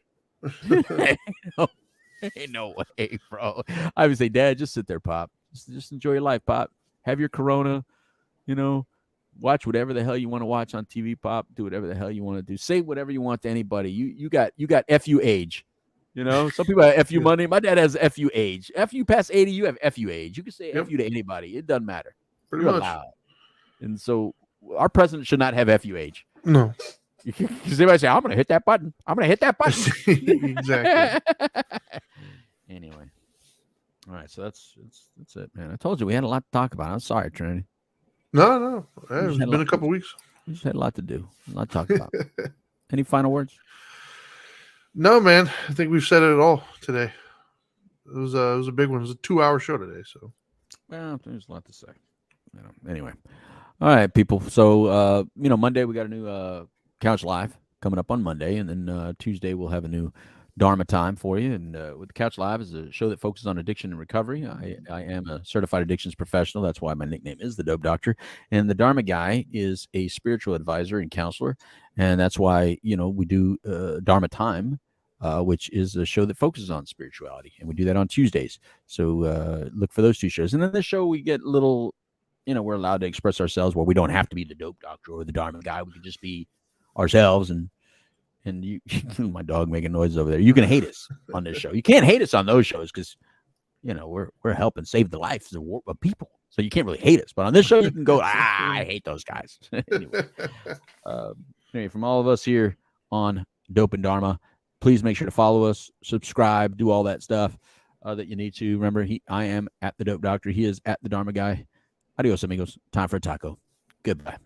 Ain't no way, bro. I would say, Dad, just sit there, Pop. Just enjoy your life, Pop. have your Corona, watch whatever the hell you want to watch on TV Pop, do whatever the hell you want to do. Say whatever you want to anybody. You got FU age. Some people have FU money. My dad has FU age. FU past 80, you have FU age. You can say FU to anybody. It doesn't matter. Pretty You're much. allowed. And so our president should not have FU age. No. Because everybody say, I'm going to hit that button. I'm going to hit that button. Exactly. Anyway. All right. So that's it, man. I told you we had a lot to talk about. I'm sorry, Trinity. No. It's been a couple weeks. We just had a lot to do. A lot to talk about. Any final words? No, man. I think we've said it all today. It was a big one. It was a 2-hour show today. So, well, there's a lot to say. Anyway, all right, people. So, Monday we got a new Couch Live coming up on Monday, and then Tuesday we'll have a new Dharma Time for you. And with the Couch Live is a show that focuses on addiction and recovery. I am a certified addictions professional. That's why my nickname is the Dope Doctor. And the Dharma Guy is a spiritual advisor and counselor, and that's why we do Dharma Time. Which is a show that focuses on spirituality. And we do that on Tuesdays. So look for those two shows. And then this show, we get a little, we're allowed to express ourselves where we don't have to be the Dope Doctor or the Dharma Guy. We can just be ourselves. And you, my dog making noises over there. You can hate us on this show. You can't hate us on those shows because, we're helping save the lives of people. So you can't really hate us. But on this show, you can go, I hate those guys. Anyway, from all of us here on Dope and Dharma, please make sure to follow us, subscribe, do all that stuff that you need to. Remember, I am at the Dope Doctor. He is at the Dharma Guy. Adios, amigos. Time for a taco. Goodbye.